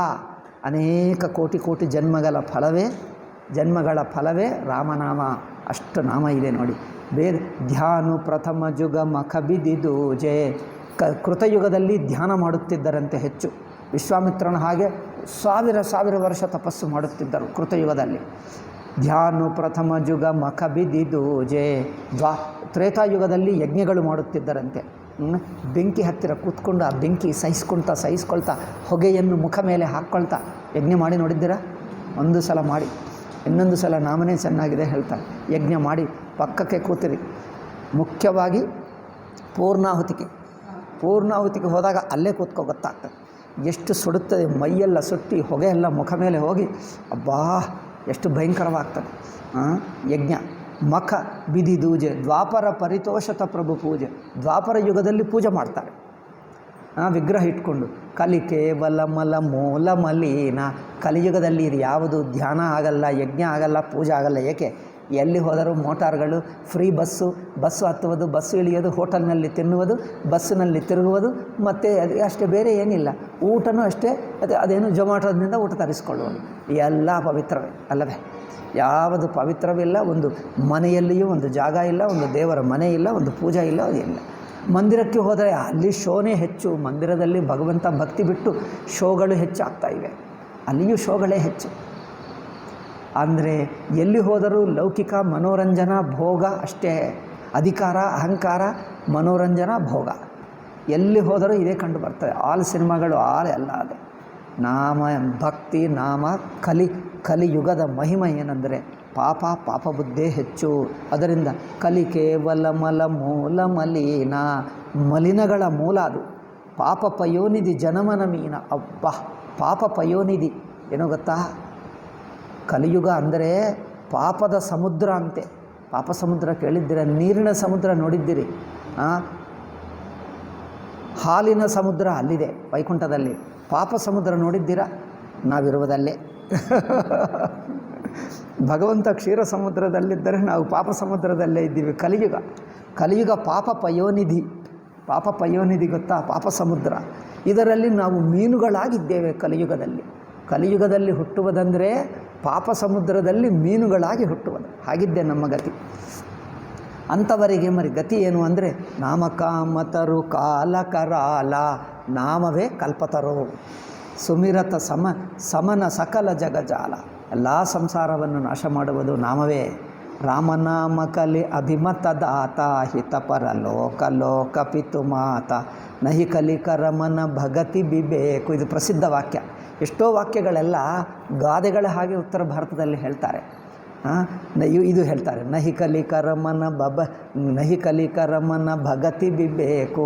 ಅನೇಕ ಕೋಟಿ ಜನ್ಮಗಳ ಫಲವೇ ರಾಮನಾಮ. ಅಷ್ಟು ನಾಮ ಇದೆ ನೋಡಿ. ಧ್ಯಾನು ಪ್ರಥಮ ಜುಗ ಮಖ ಬಿದಿದೂಜೆ. ಕೃತಯುಗದಲ್ಲಿ ಧ್ಯಾನ ಮಾಡುತ್ತಿದ್ದರಂತೆ ಹೆಚ್ಚು. ವಿಶ್ವಾಮಿತ್ರನ ಹಾಗೆ ಸಾವಿರ ವರ್ಷ ತಪಸ್ಸು ಮಾಡುತ್ತಿದ್ದರು ಕೃತಯುಗದಲ್ಲಿ. ಧ್ಯಾನು ಪ್ರಥಮ ಜುಗ ಮಖ ಬಿದಿದೂಜೆ. ತ್ರೇತಾಯುಗದಲ್ಲಿ ಯಜ್ಞಗಳು ಮಾಡುತ್ತಿದ್ದರಂತೆ. ಬೆಂಕಿ ಹತ್ತಿರ ಕೂತ್ಕೊಂಡು ಆ ಬೆಂಕಿ ಸಹಿಸ್ಕೊಳ್ತಾ ಹೊಗೆಯನ್ನು ಮುಖ ಮೇಲೆ ಹಾಕ್ಕೊಳ್ತಾ ಯಜ್ಞ ಮಾಡಿ ನೋಡಿದ್ದೀರಾ? ಒಂದು ಸಲ ಮಾಡಿ, ಇನ್ನೊಂದು ಸಲ ನಾಮನೇ ಚೆನ್ನಾಗಿದೆ ಹೇಳ್ತಾರೆ. ಯಜ್ಞ ಮಾಡಿ ಪಕ್ಕಕ್ಕೆ ಕೂತಿರಿ. ಮುಖ್ಯವಾಗಿ ಪೂರ್ಣಾಹುತಿಗೆ ಹೋದಾಗ ಅಲ್ಲೇ ಕೂತ್ಕೋ, ಗೊತ್ತಾಗ್ತದೆ ಎಷ್ಟು ಸುಡುತ್ತದೆ. ಮೈಯೆಲ್ಲ ಸುಟ್ಟಿ ಹೊಗೆ ಎಲ್ಲ ಮುಖ ಮೇಲೆ ಹೋಗಿ ಅಬ್ಬಾ ಎಷ್ಟು ಭಯಂಕರವಾಗ್ತದೆ ಯಜ್ಞ. ಮಖ ಬಿದಿ ದೂಜೆ. ದ್ವಾಪರ ಪರಿತೋಷತ ಪ್ರಭು ಪೂಜೆ. ದ್ವಾಪರ ಯುಗದಲ್ಲಿ ಪೂಜೆ ಮಾಡ್ತಾರೆ. ವಿಗ್ರಹ ಇಟ್ಕೊಂಡು ಕಲಿ ಕೇವಲ ಮಲ ಮೂಲ ಮಲೀನ. ಕಲಿಯುಗದಲ್ಲಿ ಇದು ಯಾವುದು ಧ್ಯಾನ ಆಗಲ್ಲ, ಯಜ್ಞ ಆಗಲ್ಲ, ಪೂಜೆ ಆಗಲ್ಲ. ಏಕೆ? ಎಲ್ಲಿ ಹೋದರೂ ಮೋಟಾರ್ಗಳು, ಫ್ರೀ ಬಸ್ಸು ಹತ್ತುವುದು, ಬಸ್ಸು ಇಳಿಯೋದು, ಹೋಟೆಲ್ನಲ್ಲಿ ತಿನ್ನುವುದು, ಬಸ್ಸಿನಲ್ಲಿ ತಿರುಗುವುದು, ಮತ್ತು ಅಷ್ಟೇ, ಬೇರೆ ಏನಿಲ್ಲ. ಊಟನೂ ಅಷ್ಟೇ, ಅದೇನು ಜೊಮ್ಯಾಟೋದಿಂದ ಊಟ ತರಿಸ್ಕೊಳ್ಳುವುದು. ಎಲ್ಲ ಪವಿತ್ರವೇ ಅಲ್ಲವೇ? ಯಾವುದು ಪವಿತ್ರವಿಲ್ಲ. ಒಂದು ಮನೆಯಲ್ಲಿಯೂ ಒಂದು ಜಾಗ ಇಲ್ಲ, ಒಂದು ದೇವರ ಮನೆ ಇಲ್ಲ, ಒಂದು ಪೂಜೆ ಇಲ್ಲ, ಅದಿಲ್ಲ. ಮಂದಿರಕ್ಕೆ ಹೋದರೆ ಅಲ್ಲಿ ಶೋನೇ ಹೆಚ್ಚು. ಮಂದಿರದಲ್ಲಿ ಭಗವಂತ ಭಕ್ತಿ ಬಿಟ್ಟು ಶೋಗಳು ಹೆಚ್ಚಾಗ್ತಾಯಿವೆ, ಅಲ್ಲಿಯೂ ಶೋಗಳೇ ಹೆಚ್ಚು. ಅಂದರೆ ಎಲ್ಲಿ ಹೋದರೂ ಲೌಕಿಕ ಮನೋರಂಜನಾ ಭೋಗ ಅಷ್ಟೇ. ಅಧಿಕಾರ, ಅಹಂಕಾರ, ಮನೋರಂಜನಾ ಭೋಗ ಎಲ್ಲಿ ಹೋದರೂ ಇದೇ ಕಂಡು ಬರ್ತದೆ. ಆಲ್ ಸಿನಿಮಾಗಳು ಎಲ್ಲ ಅದೇ. ನಾಮ ಭಕ್ತಿ, ನಾಮ ಕಲಿಯುಗದ ಮಹಿಮೆ ಏನೆಂದರೆ ಪಾಪ ಬುದ್ಧಿ ಹೆಚ್ಚು. ಅದರಿಂದ ಕಲಿ ಕೇವಲ ಮಲ ಮೂಲ ಮಲೀನ. ಮಲಿನಗಳ ಮೂಲ ಅದು. ಪಾಪ ಪಯೋನಿಧಿ ಜನಮನ ಮೀನ. ಪಾಪ ಪಯೋನಿಧಿ ಏನೋ ಗೊತ್ತಾ? ಕಲಿಯುಗ ಅಂದರೆ ಪಾಪದ ಸಮುದ್ರ ಅಂತೆ. ಪಾಪ ಸಮುದ್ರ ಕೇಳಿದ್ದೀರ? ನೀರಿನ ಸಮುದ್ರ ನೋಡಿದ್ದೀರಿ? ಹಾಲಿನ ಸಮುದ್ರ ಅಲ್ಲಿದೆ ವೈಕುಂಠದಲ್ಲಿ. ಪಾಪ ಸಮುದ್ರ ನೋಡಿದ್ದೀರಾ? ನಾವಿರುವುದಲ್ಲೇ. ಭಗವಂತ ಕ್ಷೀರ ಸಮುದ್ರದಲ್ಲಿದ್ದರೆ ನಾವು ಪಾಪ ಸಮುದ್ರದಲ್ಲೇ ಇದ್ದೀವಿ. ಕಲಿಯುಗ ಪಾಪ ಪಯೋನಿಧಿ ಗೊತ್ತಾ? ಪಾಪ ಸಮುದ್ರ. ಇದರಲ್ಲಿ ನಾವು ಮೀನುಗಳಾಗಿದ್ದೇವೆ. ಕಲಿಯುಗದಲ್ಲಿ ಹುಟ್ಟುವುದಂದರೆ ಪಾಪ ಸಮುದ್ರದಲ್ಲಿ ಮೀನುಗಳಾಗಿ ಹುಟ್ಟುವುದು. ಹಾಗಿದ್ದೆ ನಮ್ಮ ಗತಿ. ಅಂಥವರಿಗೆ ಗತಿ ಏನು ಅಂದರೆ ನಾಮಕಾಮತರು ಕಾಲಕರಾಲ. ನಾಮವೇ ಕಲ್ಪತರು. ಸುಮಿರತ ಸಮನ ಸಕಲ ಜಗಜಾಲ. ಎಲ್ಲ ಸಂಸಾರವನ್ನು ನಾಶ ಮಾಡುವುದು ನಾಮವೇ. ರಾಮನಾಮ ಕಲಿ ಅಭಿಮತದಾತ ಹಿತಪರ ಲೋಕ ಪಿತು ಮಾತ ನಹಿ ಕಲಿಕರಮನ ಭಗತಿ ಬಿಬೇಕು. ಇದು ಪ್ರಸಿದ್ಧ ವಾಕ್ಯ. ಎಷ್ಟೋ ವಾಕ್ಯಗಳೆಲ್ಲ ಗಾದೆಗಳ ಹಾಗೆ ಉತ್ತರ ಭಾರತದಲ್ಲಿ ಹೇಳ್ತಾರೆ. ಇದು ಹೇಳ್ತಾರೆ, ನಹಿ ಕಲಿಕರಮನ ಭಗತಿ ಬಿಬೇಕು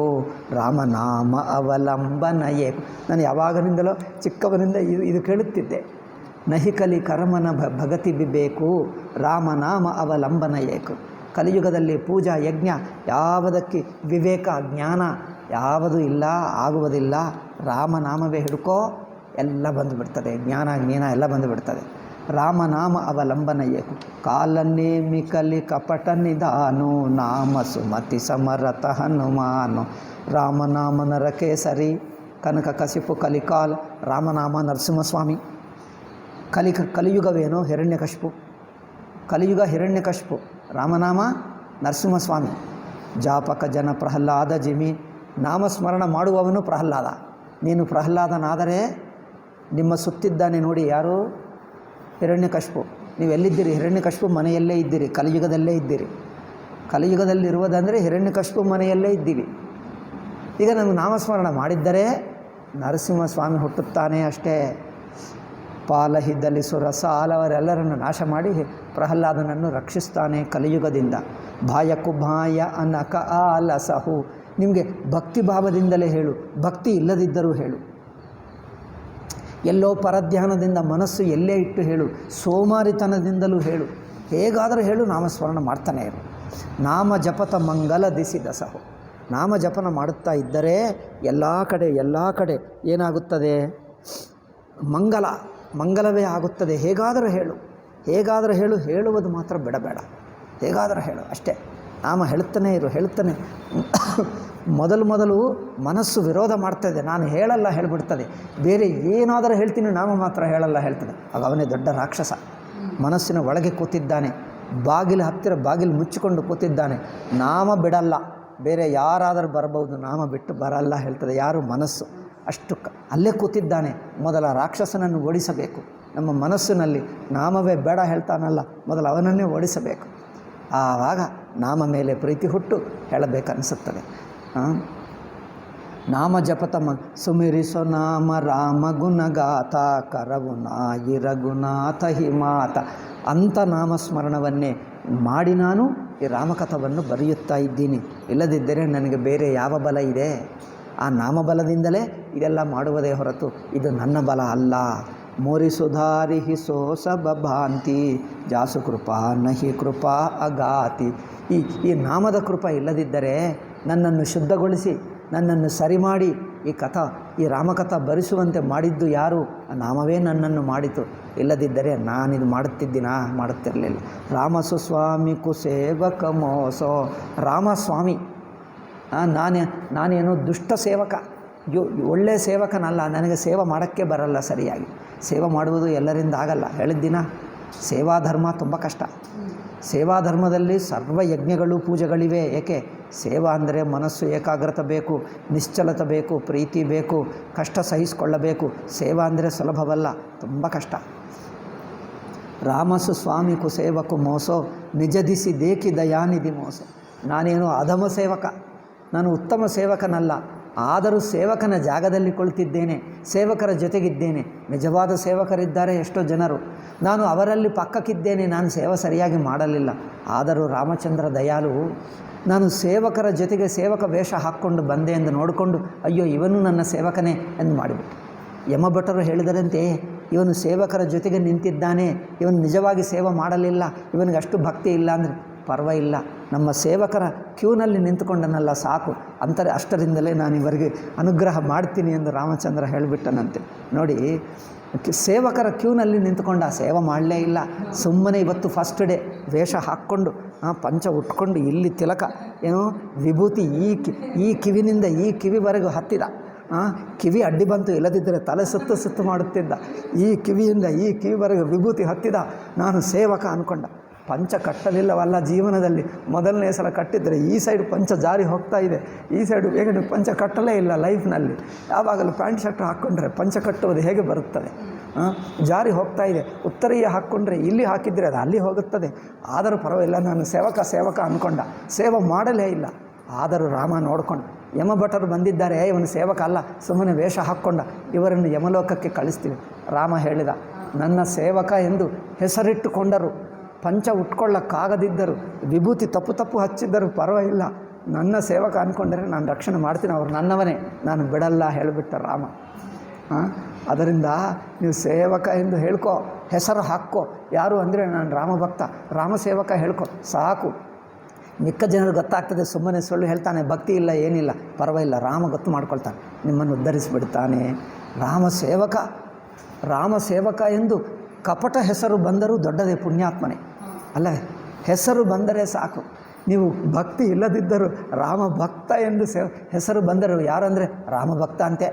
ರಾಮನಾಮ ಅವಲಂಬನ ಏಕು. ನಾನು ಯಾವಾಗಿನಿಂದಲೋ ಚಿಕ್ಕವನಿಂದ ಇದು ಕೇಳುತ್ತಿದ್ದೆ. ನಹಿ ಕಲಿಕರಮನ ಭಗತಿ ಬಿಬೇಕು ರಾಮನಾಮ ಅವಲಂಬನ ಏಕು. ಕಲಿಯುಗದಲ್ಲಿ ಪೂಜಾ ಯಜ್ಞ ಯಾವುದಕ್ಕೆ ವಿವೇಕ ಜ್ಞಾನ ಯಾವುದೂ ಇಲ್ಲ, ಆಗುವುದಿಲ್ಲ. ರಾಮನಾಮವೇ ಹಿಡ್ಕೋ, ಎಲ್ಲ ಬಂದುಬಿಡ್ತದೆ. ಜ್ಞಾನ ಎಲ್ಲ ಬಂದುಬಿಡ್ತದೆ. ರಾಮನಾಮ ಅವಲಂಬನ ಏಕು. ಕಾಲನೇಮಿ ಕಲಿ ಕಪಟ ನಿಧಾನು ನಾಮ ಸುಮತಿ ಸಮರತ ಹನುಮಾನು. ರಾಮನಾಮ ನರಕೇಸರಿ ಕನಕ ಕಸಿಪು ಕಲಿಕಾಲ. ರಾಮನಾಮ ನರಸಿಂಹಸ್ವಾಮಿ. ಕಲಿಯುಗವೇನೋ ಹಿರಣ್ಯಕಶಿಪು. ಕಲಿಯುಗ ಹಿರಣ್ಯಕಶಿಪು. ರಾಮನಾಮ ನರಸಿಂಹಸ್ವಾಮಿ. ಜಾಪಕ ಜನ ಪ್ರಹ್ಲಾದ ಜಿಮಿ. ನಾಮಸ್ಮರಣ ಮಾಡುವವನು ಪ್ರಹ್ಲಾದ. ನೀನು ಪ್ರಹ್ಲಾದನಾದರೆ ನಿಮ್ಮ ಸುತ್ತಿದ್ದಾನೆ ನೋಡಿ ಯಾರು? ಹಿರಣ್ಯಕಶಿಪು. ನೀವು ಎಲ್ಲಿದ್ದೀರಿ? ಹಿರಣ್ಯಕಶಿಪು ಮನೆಯಲ್ಲೇ ಇದ್ದೀರಿ. ಕಲಿಯುಗದಲ್ಲೇ ಇದ್ದೀರಿ. ಕಲಿಯುಗದಲ್ಲಿರುವುದಂದರೆ ಹಿರಣ್ಯಕಶಿಪು ಮನೆಯಲ್ಲೇ ಇದ್ದೀವಿ. ಈಗ ನಮಗೆ ನಾಮಸ್ಮರಣ ಮಾಡಿದ್ದರೆ ನರಸಿಂಹಸ್ವಾಮಿ ಹುಟ್ಟುತ್ತಾನೆ ಅಷ್ಟೇ. ಪಾಲಹಿದ್ದಲ್ಲಿ ಸುರ ಸಾಲವರೆಲ್ಲರನ್ನು ನಾಶ ಮಾಡಿ ಪ್ರಹ್ಲಾದನನ್ನು ರಕ್ಷಿಸ್ತಾನೆ ಕಲಿಯುಗದಿಂದ. ಭಾಯಕು ಭಾಯ ಅನಕ ಆಲಸಹು. ನಿಮಗೆ ಭಕ್ತಿ ಭಾವದಿಂದಲೇ ಹೇಳು, ಭಕ್ತಿ ಇಲ್ಲದಿದ್ದರೂ ಹೇಳು. ಎಲ್ಲೋ ಪರಧ್ಯಾನದಿಂದ ಮನಸ್ಸು ಎಲ್ಲೇ ಇಟ್ಟು ಹೇಳು, ಸೋಮಾರಿತನದಿಂದಲೂ ಹೇಳು, ಹೇಗಾದರೂ ಹೇಳು, ನಾಮಸ್ಮರಣ ಮಾಡ್ತಾನೆ ಇರು. ನಾಮ ಜಪತ ಮಂಗಲ ದಿಸಿದಸಹು. ನಾಮ ಜಪನ ಮಾಡುತ್ತಾ ಇದ್ದರೆ ಎಲ್ಲ ಕಡೆ ಏನಾಗುತ್ತದೆ? ಮಂಗಲವೇ ಆಗುತ್ತದೆ. ಹೇಗಾದರೂ ಹೇಳು, ಹೇಳುವುದು ಮಾತ್ರ ಬಿಡಬೇಡ. ಹೇಗಾದರೂ ಹೇಳು ಅಷ್ಟೇ. ನಾಮ ಹೇಳ್ತಾನೆ ಇರು. ಮೊದಲು ಮನಸ್ಸು ವಿರೋಧ ಮಾಡ್ತಾಯಿದೆ. ನಾನು ಹೇಳಲ್ಲ ಹೇಳಿಬಿಡ್ತದೆ. ಬೇರೆ ಏನಾದರೂ ಹೇಳ್ತೀನಿ, ನಾಮ ಮಾತ್ರ ಹೇಳಲ್ಲ ಹೇಳ್ತದೆ. ಆಗ ಅವನೇ ದೊಡ್ಡ ರಾಕ್ಷಸ. ಮನಸ್ಸಿನ ಒಳಗೆ ಕೂತಿದ್ದಾನೆ. ಹತ್ತಿರ ಬಾಗಿಲು ಮುಚ್ಚಿಕೊಂಡು ಕೂತಿದ್ದಾನೆ. ನಾಮ ಬಿಡಲ್ಲ. ಬೇರೆ ಯಾರಾದರೂ ಬರಬಹುದು, ನಾಮ ಬಿಟ್ಟು ಬರಲ್ಲ ಹೇಳ್ತದೆ. ಯಾರು? ಮನಸ್ಸು. ಅಷ್ಟು ಅಲ್ಲೇ ಕೂತಿದ್ದಾನೆ. ಮೊದಲ ರಾಕ್ಷಸನನ್ನು ಓಡಿಸಬೇಕು. ನಮ್ಮ ಮನಸ್ಸಿನಲ್ಲಿ ನಾಮವೇ ಬೇಡ ಹೇಳ್ತಾನಲ್ಲ, ಮೊದಲು ಅವನನ್ನೇ ಓಡಿಸಬೇಕು. ಆವಾಗ ನಾಮ ಮೇಲೆ ಪ್ರೀತಿ ಹುಟ್ಟು ಹೇಳಬೇಕನ್ನಿಸುತ್ತದೆ. ನಾಮ ಜಪತ ಸುಮಿರಿಸೋ ನಾಮ ರಾಮ ಗುಣಗಾತ ಕರವು ನಾಯಿ ರಘುನಾಥ ಹಿಮಾತ. ಅಂಥ ನಾಮಸ್ಮರಣವನ್ನೇ ಮಾಡಿ ನಾನು ಈ ರಾಮಕಥವನ್ನು ಬರೆಯುತ್ತಾ ಇದ್ದೀನಿ. ಇಲ್ಲದಿದ್ದರೆ ನನಗೆ ಬೇರೆ ಯಾವ ಬಲ ಇದೆ? ಆ ನಾಮಬಲದಿಂದಲೇ ಇದೆಲ್ಲ ಮಾಡುವುದೇ ಹೊರತು ಇದು ನನ್ನ ಬಲ ಅಲ್ಲ. ಮೋರಿ ಸುಧಾರಿ ಹಿ ಸೋಸ ಬಭಾಂತಿ ಜಾಸು ಕೃಪಾ ನಹಿ ಕೃಪಾ ಅಗಾತಿ. ಈ ನಾಮದ ಕೃಪಾ ಇಲ್ಲದಿದ್ದರೆ ನನ್ನನ್ನು ಶುದ್ಧಗೊಳಿಸಿ ನನ್ನನ್ನು ಸರಿ ಮಾಡಿ ಈ ರಾಮಕಥಾ ಬರೆಸುವಂತೆ ಮಾಡಿದ್ದು ಯಾರು? ನಾಮವೇ ನನ್ನನ್ನು ಮಾಡಿತು. ಇಲ್ಲದಿದ್ದರೆ ನಾನಿದು ಮಾಡುತ್ತಿರಲಿಲ್ಲ. ರಾಮಸ್ವಾಮಿ ಕುಸೇವಕ ಮೋಸೋ. ರಾಮಸ್ವಾಮಿ, ನಾನೇನು ದುಷ್ಟ ಸೇವಕ, ಒಳ್ಳೆಯ ಸೇವಕನಲ್ಲ. ನನಗೆ ಸೇವೆ ಮಾಡೋಕ್ಕೆ ಬರಲ್ಲ ಸರಿಯಾಗಿ. ಸೇವೆ ಮಾಡುವುದು ಎಲ್ಲರಿಂದ ಆಗಲ್ಲ. ಹೇಳಿದ್ದಿನ ಸೇವಾಧರ್ಮ ತುಂಬ ಕಷ್ಟ. ಸೇವಾಧರ್ಮದಲ್ಲಿ ಸರ್ವ ಯಜ್ಞಗಳು ಪೂಜೆಗಳಿವೆ. ಏಕೆ? ಸೇವಾ ಅಂದರೆ ಮನಸ್ಸು ಏಕಾಗ್ರತೆ ಬೇಕು, ನಿಶ್ಚಲತೆ ಬೇಕು, ಪ್ರೀತಿ ಬೇಕು, ಕಷ್ಟ ಸಹಿಸಿಕೊಳ್ಳಬೇಕು. ಸೇವಾ ಅಂದರೆ ಸುಲಭವಲ್ಲ, ತುಂಬ ಕಷ್ಟ. ರಾಮಸು ಸ್ವಾಮಿ ಕುಸೇವಕು ಮೋಸೋ ನಿಜದಿಸಿ ದೇಕಿ ದಯಾನಿಧಿ ಮೋಸೋ. ನಾನೇನು ಅಧಮ ಸೇವಕ, ನಾನು ಉತ್ತಮ ಸೇವಕನಲ್ಲ. ಆದರೂ ಸೇವಕನ ಜಾಗದಲ್ಲಿ ಕುಳಿತಿದ್ದೇನೆ, ಸೇವಕರ ಜೊತೆಗಿದ್ದೇನೆ. ನಿಜವಾದ ಸೇವಕರಿದ್ದಾರೆ ಎಷ್ಟೋ ಜನರು, ನಾನು ಅವರಲ್ಲಿ ಪಕ್ಕಕ್ಕಿದ್ದೇನೆ. ನಾನು ಸೇವೆ ಸರಿಯಾಗಿ ಮಾಡಲಿಲ್ಲ. ಆದರೂ ರಾಮಚಂದ್ರ ದಯಾಳು, ನಾನು ಸೇವಕರ ಜೊತೆಗೆ ಸೇವಕ ವೇಷ ಹಾಕ್ಕೊಂಡು ಬಂದೆ ಎಂದು ನೋಡಿಕೊಂಡು, ಅಯ್ಯೋ ಇವನು ನನ್ನ ಸೇವಕನೇ ಎಂದು ಮಾಡಿಬಿಟ್ಟು. ಯಮಭಟರು ಹೇಳಿದರಂತೆ, ಇವನು ಸೇವಕರ ಜೊತೆಗೆ ನಿಂತಿದ್ದಾನೆ, ಇವನು ನಿಜವಾಗಿ ಸೇವೆ ಮಾಡಲಿಲ್ಲ, ಇವನಿಗೆ ಅಷ್ಟು ಭಕ್ತಿ ಇಲ್ಲ ಅಂದರೆ ಪರವಾಗಿಲ್ಲ, ನಮ್ಮ ಸೇವಕರ ಕ್ಯೂನಲ್ಲಿ ನಿಂತುಕೊಂಡನಲ್ಲ ಸಾಕು, ಅಷ್ಟರಿಂದಲೇ ನಾನು ಇವರಿಗೆ ಅನುಗ್ರಹ ಮಾಡ್ತೀನಿ ಎಂದು ರಾಮಚಂದ್ರ ಹೇಳಿಬಿಟ್ಟನಂತೆ. ನೋಡಿ, ಸೇವಕರ ಕ್ಯೂನಲ್ಲಿ ನಿಂತ್ಕೊಂಡ, ಸೇವೆ ಮಾಡಲೇ ಇಲ್ಲ. ಸುಮ್ಮನೆ ಇವತ್ತು ಫಸ್ಟ್ ಡೇ ವೇಷ ಹಾಕ್ಕೊಂಡು ಪಂಚ ಉಟ್ಕೊಂಡು ಇಲ್ಲಿ ತಿಲಕ ಏನೋ ವಿಭೂತಿ ಈ ಕಿವಿನಿಂದ ಈ ಕಿವಿವರೆಗೂ ಹತ್ತಿದ. ಕಿವಿ ಅಡ್ಡಿ ಬಂತು, ಇಲ್ಲದಿದ್ದರೆ ತಲೆ ಸುತ್ತು ಮಾಡುತ್ತಿದ್ದ. ಈ ಕಿವಿಯಿಂದ ಈ ಕಿವಿವರೆಗೂ ವಿಭೂತಿ ಹತ್ತಿದ. ನಾನು ಸೇವಕ ಅಂದ್ಕೊಂಡ. ಪಂಚ ಕಟ್ಟಲಿಲ್ಲವಲ್ಲ ಜೀವನದಲ್ಲಿ. ಮೊದಲನೇ ಸಲ ಕಟ್ಟಿದರೆ ಈ ಸೈಡ್ ಪಂಚ ಜಾರಿ ಹೋಗ್ತಾ ಇದೆ, ಈ ಸೈಡು ಬೇಗನೆ ಪಂಚ ಕಟ್ಟಲೇ ಇಲ್ಲ ಲೈಫ್ನಲ್ಲಿ. ಯಾವಾಗಲೂ ಪ್ಯಾಂಟ್ ಶರ್ಟ್ ಹಾಕ್ಕೊಂಡ್ರೆ ಪಂಚ ಕಟ್ಟುವುದು ಹೇಗೆ ಬರುತ್ತದೆ? ಜಾರಿ ಹೋಗ್ತಾ ಇದೆ. ಉತ್ತರೀಯ ಹಾಕ್ಕೊಂಡ್ರೆ ಇಲ್ಲಿ ಹಾಕಿದರೆ ಅದು ಅಲ್ಲಿ ಹೋಗುತ್ತದೆ. ಆದರೂ ಪರವಾಗಿಲ್ಲ, ನಾನು ಸೇವಕ ಅಂದ್ಕೊಂಡ. ಸೇವೆ ಮಾಡಲೇ ಇಲ್ಲ. ಆದರೂ ರಾಮ ನೋಡ್ಕೊಂಡು, ಯಮಭಟರು ಬಂದಿದ್ದಾರೆ, ಇವನು ಸೇವಕ ಅಲ್ಲ, ಸುಮ್ಮನೆ ವೇಷ ಹಾಕ್ಕೊಂಡ, ಇವರನ್ನು ಯಮಲೋಕಕ್ಕೆ ಕಳಿಸ್ತೀವಿ. ರಾಮ ಹೇಳಿದ, ನನ್ನ ಸೇವಕ ಎಂದು ಹೆಸರಿಟ್ಟುಕೊಂಡರು, ಪಂಚ ಉಟ್ಕೊಳ್ಳೋಕ್ಕಾಗದಿದ್ದರು, ವಿಭೂತಿ ತಪ್ಪು ಹಚ್ಚಿದ್ದರು, ಪರವಾಗಿಲ್ಲ, ನನ್ನ ಸೇವಕ ಅಂದ್ಕೊಂಡ್ರೆ ನಾನು ರಕ್ಷಣೆ ಮಾಡ್ತೀನಿ, ಅವರು ನನ್ನವನೇ, ನಾನು ಬಿಡಲ್ಲ ಹೇಳಿಬಿಟ್ಟ ರಾಮ. ಅದರಿಂದ ನೀವು ಸೇವಕ ಎಂದು ಹೇಳ್ಕೊ, ಹೆಸರು ಹಾಕ್ಕೋ. ಯಾರು ಅಂದರೆ ನಾನು ರಾಮಭಕ್ತ, ರಾಮಸೇವಕ ಹೇಳ್ಕೊ ಸಾಕು. ಮಿಕ್ಕ ಜನರು ಗೊತ್ತಾಗ್ತದೆ, ಸುಮ್ಮನೆ ಸುಳ್ಳು ಹೇಳ್ತಾನೆ, ಭಕ್ತಿ ಇಲ್ಲ, ಏನಿಲ್ಲ, ಪರವಾಗಿಲ್ಲ, ರಾಮ ಗೊತ್ತು ಮಾಡ್ಕೊಳ್ತಾನೆ, ನಿಮ್ಮನ್ನು ಉದ್ಧರಿಸಿಬಿಡ್ತಾನೆ. ರಾಮಸೇವಕ ಎಂದು ಕಪಟ ಹೆಸರು ಬಂದರೂ ದೊಡ್ಡದೇ ಪುಣ್ಯಾತ್ಮನೇ ಅಲ್ಲ. ಹೆಸರು ಬಂದರೆ ಸಾಕು. ನೀವು ಭಕ್ತಿ ಇಲ್ಲದಿದ್ದರೂ ರಾಮಭಕ್ತ ಎಂದು ಹೆಸರು ಬಂದರು. ಯಾರಂದರೆ ರಾಮಭಕ್ತ ಅಂತೆ.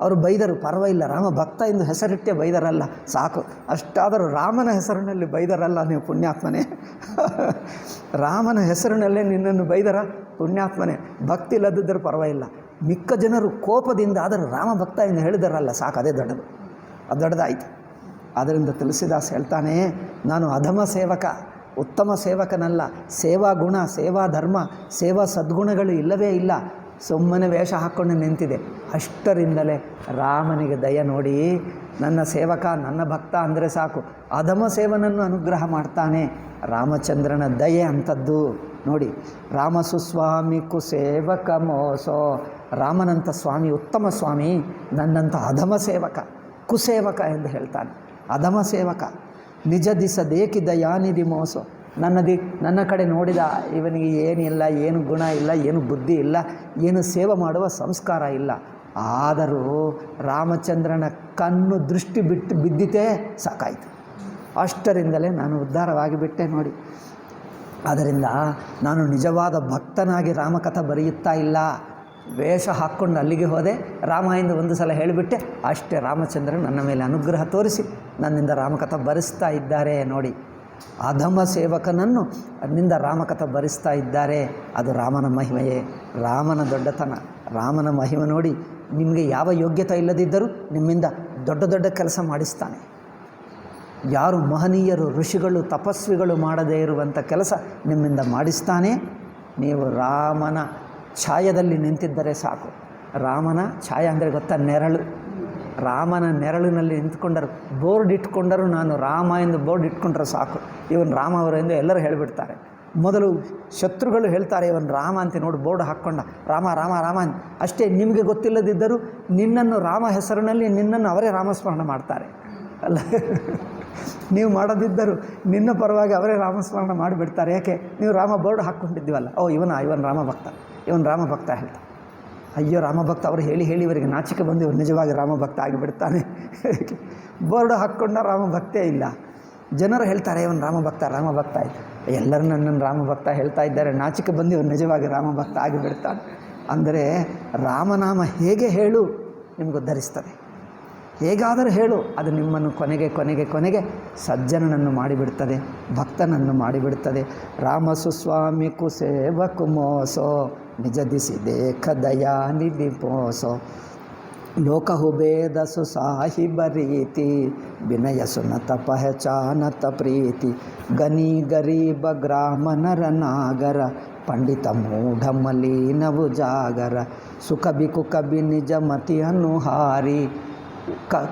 ಅವರು ಬೈದರು, ಪರವಾಗಿಲ್ಲ, ರಾಮಭಕ್ತ ಎಂದು ಹೆಸರಿಟ್ಟೆ ಬೈದರಲ್ಲ, ಸಾಕು. ಅಷ್ಟಾದರೂ ರಾಮನ ಹೆಸರಿನಲ್ಲಿ ಬೈದರಲ್ಲ ನೀವು ಪುಣ್ಯಾತ್ಮನೇ. ರಾಮನ ಹೆಸರಿನಲ್ಲೇ ನಿನ್ನನ್ನು ಬೈದರ ಪುಣ್ಯಾತ್ಮನೇ. ಭಕ್ತಿ ಇಲ್ಲದಿದ್ದರೂ ಪರವಾಗಿಲ್ಲ. ಮಿಕ್ಕ ಜನರು ಕೋಪದಿಂದ ಆದರೂ ರಾಮಭಕ್ತ ಎಂದು ಹೇಳಿದರಲ್ಲ, ಸಾಕು, ಅದೇ ದೊಡ್ಡದು, ಅದು ದೊಡ್ಡದಾಯಿತು. ಆದ್ದರಿಂದ ತುಳಸಿದಾಸ್ ಹೇಳ್ತಾನೆ, ನಾನು ಅಧಮ ಸೇವಕ, ಉತ್ತಮ ಸೇವಕನಲ್ಲ. ಸೇವಾ ಗುಣ, ಸೇವಾ ಧರ್ಮ, ಸೇವಾ ಸದ್ಗುಣಗಳು ಇಲ್ಲವೇ ಇಲ್ಲ. ಸುಮ್ಮನೆ ವೇಷ ಹಾಕ್ಕೊಂಡು ನಿಂತಿದೆ. ಅಷ್ಟರಿಂದಲೇ ರಾಮನಿಗೆ ದಯ ನೋಡಿ, ನನ್ನ ಸೇವಕ, ನನ್ನ ಭಕ್ತ ಅಂದರೆ ಸಾಕು, ಅಧಮ ಸೇವನನ್ನು ಅನುಗ್ರಹ ಮಾಡ್ತಾನೆ. ರಾಮಚಂದ್ರನ ದಯೆ ಅಂಥದ್ದು ನೋಡಿ. ರಾಮಸುಸ್ವಾಮಿ ಕುಸೇವಕ ಮೋಸೋ. ರಾಮನಂಥ ಸ್ವಾಮಿ, ಉತ್ತಮ ಸ್ವಾಮಿ, ನನ್ನಂಥ ಅಧಮ ಸೇವಕ, ಕುಸೇವಕ ಎಂದು ಹೇಳ್ತಾನೆ. ಅಧಮ ಸೇವಕ ನಿಜ ದಿಸ ದೇಕಿ ದಯಾನಿಧಿ ಮೋಸೋ. ನನ್ನ ಕಡೆ ನೋಡಿದ, ಇವನಿಗೆ ಏನಿಲ್ಲ, ಏನು ಗುಣ ಇಲ್ಲ, ಏನು ಬುದ್ಧಿ ಇಲ್ಲ, ಏನು ಸೇವೆ ಮಾಡುವ ಸಂಸ್ಕಾರ ಇಲ್ಲ. ಆದರೂ ರಾಮಚಂದ್ರನ ಕಣ್ಣು ದೃಷ್ಟಿ ಬಿದ್ದಿತೇ ಸಾಕಾಯಿತು. ಅಷ್ಟರಿಂದಲೇ ನಾನು ಉದ್ಧಾರವಾಗಿ ಬಿಟ್ಟೆ ನೋಡಿ. ಆದ್ದರಿಂದ ನಾನು ನಿಜವಾದ ಭಕ್ತನಾಗಿ ರಾಮಕಥಾ ಬರೆಯುತ್ತಾ ಇಲ್ಲ. ವೇಷ ಹಾಕ್ಕೊಂಡು ಅಲ್ಲಿಗೆ ಹೋದೆ, ರಾಮಾಯಣದ ಒಂದು ಸಲ ಹೇಳಿಬಿಟ್ಟೆ, ಅಷ್ಟೇ. ರಾಮಚಂದ್ರನು ನನ್ನ ಮೇಲೆ ಅನುಗ್ರಹ ತೋರಿಸಿ ನನ್ನಿಂದ ರಾಮಕಥಾ ಬರೆಸ್ತಾ ಇದ್ದಾರೆ ನೋಡಿ. ಅಧಮ ಸೇವಕನನ್ನು ನನ್ನಿಂದ ರಾಮಕಥಾ ಬರೆಸ್ತಾ ಇದ್ದಾರೆ. ಅದು ರಾಮನ ಮಹಿಮೆಯೇ, ರಾಮನ ದೊಡ್ಡತನ, ರಾಮನ ಮಹಿಮೆ ನೋಡಿ. ನಿಮಗೆ ಯಾವ ಯೋಗ್ಯತೆ ಇಲ್ಲದಿದ್ದರೂ ನಿಮ್ಮಿಂದ ದೊಡ್ಡ ದೊಡ್ಡ ಕೆಲಸ ಮಾಡಿಸ್ತಾನೆ. ಯಾರು ಮಹನೀಯರು, ಋಷಿಗಳು, ತಪಸ್ವಿಗಳು ಮಾಡದೇ ಇರುವಂಥ ಕೆಲಸ ನಿಮ್ಮಿಂದ ಮಾಡಿಸ್ತಾನೆ. ನೀವು ರಾಮನ ಛಾಯದಲ್ಲಿ ನಿಂತಿದ್ದರೆ ಸಾಕು. ರಾಮನ ಛಾಯೆ ಅಂದರೆ ಗೊತ್ತಾ? ನೆರಳು. ರಾಮನ ನೆರಳಿನಲ್ಲಿ ನಿಂತ್ಕೊಂಡರು. ಬೋರ್ಡ್ ಇಟ್ಕೊಂಡರು, ನಾನು ರಾಮ ಎಂದು ಬೋರ್ಡ್ ಇಟ್ಕೊಂಡ್ರೆ ಸಾಕು, ಇವನು ರಾಮ ಅವರು ಎಂದು ಎಲ್ಲರೂ ಹೇಳಿಬಿಡ್ತಾರೆ. ಮೊದಲು ಶತ್ರುಗಳು ಹೇಳ್ತಾರೆ, ಇವನು ರಾಮ ಅಂತ ನೋಡಿ ಬೋರ್ಡ್ ಹಾಕ್ಕೊಂಡ, ರಾಮ ರಾಮ ರಾಮ ಅಂತ. ಅಷ್ಟೇ. ನಿಮಗೆ ಗೊತ್ತಿಲ್ಲದಿದ್ದರೂ ನಿನ್ನನ್ನು ರಾಮ ಹೆಸರಿನಲ್ಲಿ ನಿನ್ನನ್ನು ಅವರೇ ರಾಮಸ್ಮರಣೆ ಮಾಡ್ತಾರೆ ಅಲ್ಲ. ನೀವು ಮಾಡದಿದ್ದರೂ ನಿನ್ನ ಪರವಾಗಿ ಅವರೇ ರಾಮಸ್ಮರಣೆ ಮಾಡಿಬಿಡ್ತಾರೆ. ಯಾಕೆ? ನೀವು ರಾಮ ಬೋರ್ಡ್ ಹಾಕ್ಕೊಂಡಿದ್ದೀವಲ್ಲ, ಇವನು ರಾಮ ಭಕ್ತ, ಇವನು ರಾಮ ಭಕ್ತ ಹೇಳ್ತಾರೆ. ಅಯ್ಯೋ ರಾಮಭಕ್ತ ಅವರು ಹೇಳಿ ಹೇಳಿ ಇವರಿಗೆ ನಾಚಿಕೆ ಬಂದು ಇವರು ನಿಜವಾಗಿ ರಾಮಭಕ್ತ ಆಗಿಬಿಡ್ತಾನೆ. ಬೋರ್ಡು ಹಾಕ್ಕೊಂಡ ರಾಮಭಕ್ತೇ ಇಲ್ಲ. ಜನರು ಹೇಳ್ತಾರೆ ಇವನು ರಾಮಭಕ್ತ ಆಯಿತು. ಎಲ್ಲರೂ ನನ್ನನ್ನು ರಾಮಭಕ್ತ ಹೇಳ್ತಾ ಇದ್ದಾರೆ, ನಾಚಿಕೆ ಬಂದು ಇವನು ನಿಜವಾಗಿ ರಾಮಭಕ್ತ ಆಗಿಬಿಡ್ತಾನೆ. ಅಂದರೆ ರಾಮನಾಮ ಹೇಗೆ ಹೇಳು ನಿಮ್ಗೆ ಉದ್ಧರಿಸ್ತದೆ, ಹೇಗಾದರೂ ಹೇಳು ಅದು ನಿಮ್ಮನ್ನು ಕೊನೆಗೆ ಸಜ್ಜನನನ್ನು ಮಾಡಿಬಿಡ್ತದೆ, ಭಕ್ತನನ್ನು ಮಾಡಿಬಿಡ್ತದೆ. ರಾಮ ಸುಸ್ವಾಮಿ ಕುಸೇವಕು ಮೋಸೋ ನಿಜ ದಿಸಿ ದೇಖ ದಯಾನಿಧಿ ಪೋಸೋ ಲೋಕಹು ಭೇದ ಸುಸಾಹಿಬ ರೀತಿ ವಿನಯ ಸುನತ ಪಹಚಾನತ ಪ್ರೀತಿ ಗನಿ ಗರೀಬ ಗ್ರಾಮ ನರ ನಾಗರ ಪಂಡಿತ ಮೂಢ ಮಲೀನವು ಜಾಗರ ಸುಖ ಬಿಕು ಕಬಿ ನಿಜ ಮತಿಯನ್ನು ಹಾರಿ.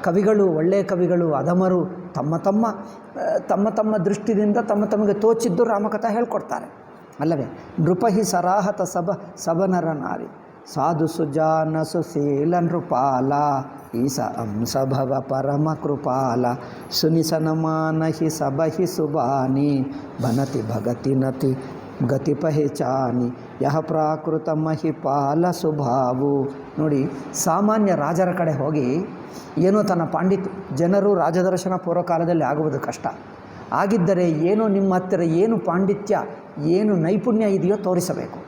ಕವಿಗಳು, ಒಳ್ಳೆಯ ಕವಿಗಳು, ಅಧಮರು ತಮ್ಮ ತಮ್ಮ ದೃಷ್ಟಿಯಿಂದ ತಮಗೆ ತೋಚಿದ್ದು ರಾಮಕಥಾ ಹೇಳ್ಕೊಡ್ತಾರೆ ಅಲ್ಲವೇ. ನೃಪಹಿ ಸರಾಹತ ಸಬನರ ನಾರಿ ಸಾಧು ಸುಜಾನ ಸುಶೀಲ ನೃಪಾಲ ಈಸ ಅಂಸಭವ ಪರಮ ಕೃಪಾಲ ಸುನಿಸನಮಾನ ಹಿ ಸಬಹಿ ಸುಬಾನಿ ಬನತಿ ಭಗತಿ ನತಿ ಗತಿ ಪಹಚಾನಿ ಯಹ ಪ್ರಾಕೃತ ಮಹಿಪಾಲ ಸುಭಾವು. ನೋಡಿ, ಸಾಮಾನ್ಯ ರಾಜರ ಕಡೆ ಹೋಗಿ ಏನೋ ತನ್ನ ಪಾಂಡಿತ್ಯ, ಜನರು ರಾಜದರ್ಶನ ಪೂರ್ವಕಾಲದಲ್ಲಿ ಆಗುವುದು ಕಷ್ಟ. ಆಗಿದ್ದರೆ ಏನೋ ನಿಮ್ಮ ಹತ್ತಿರ ಏನು ಪಾಂಡಿತ್ಯ, ಏನು ನೈಪುಣ್ಯ ಇದೆಯೋ ತೋರಿಸಬೇಕು.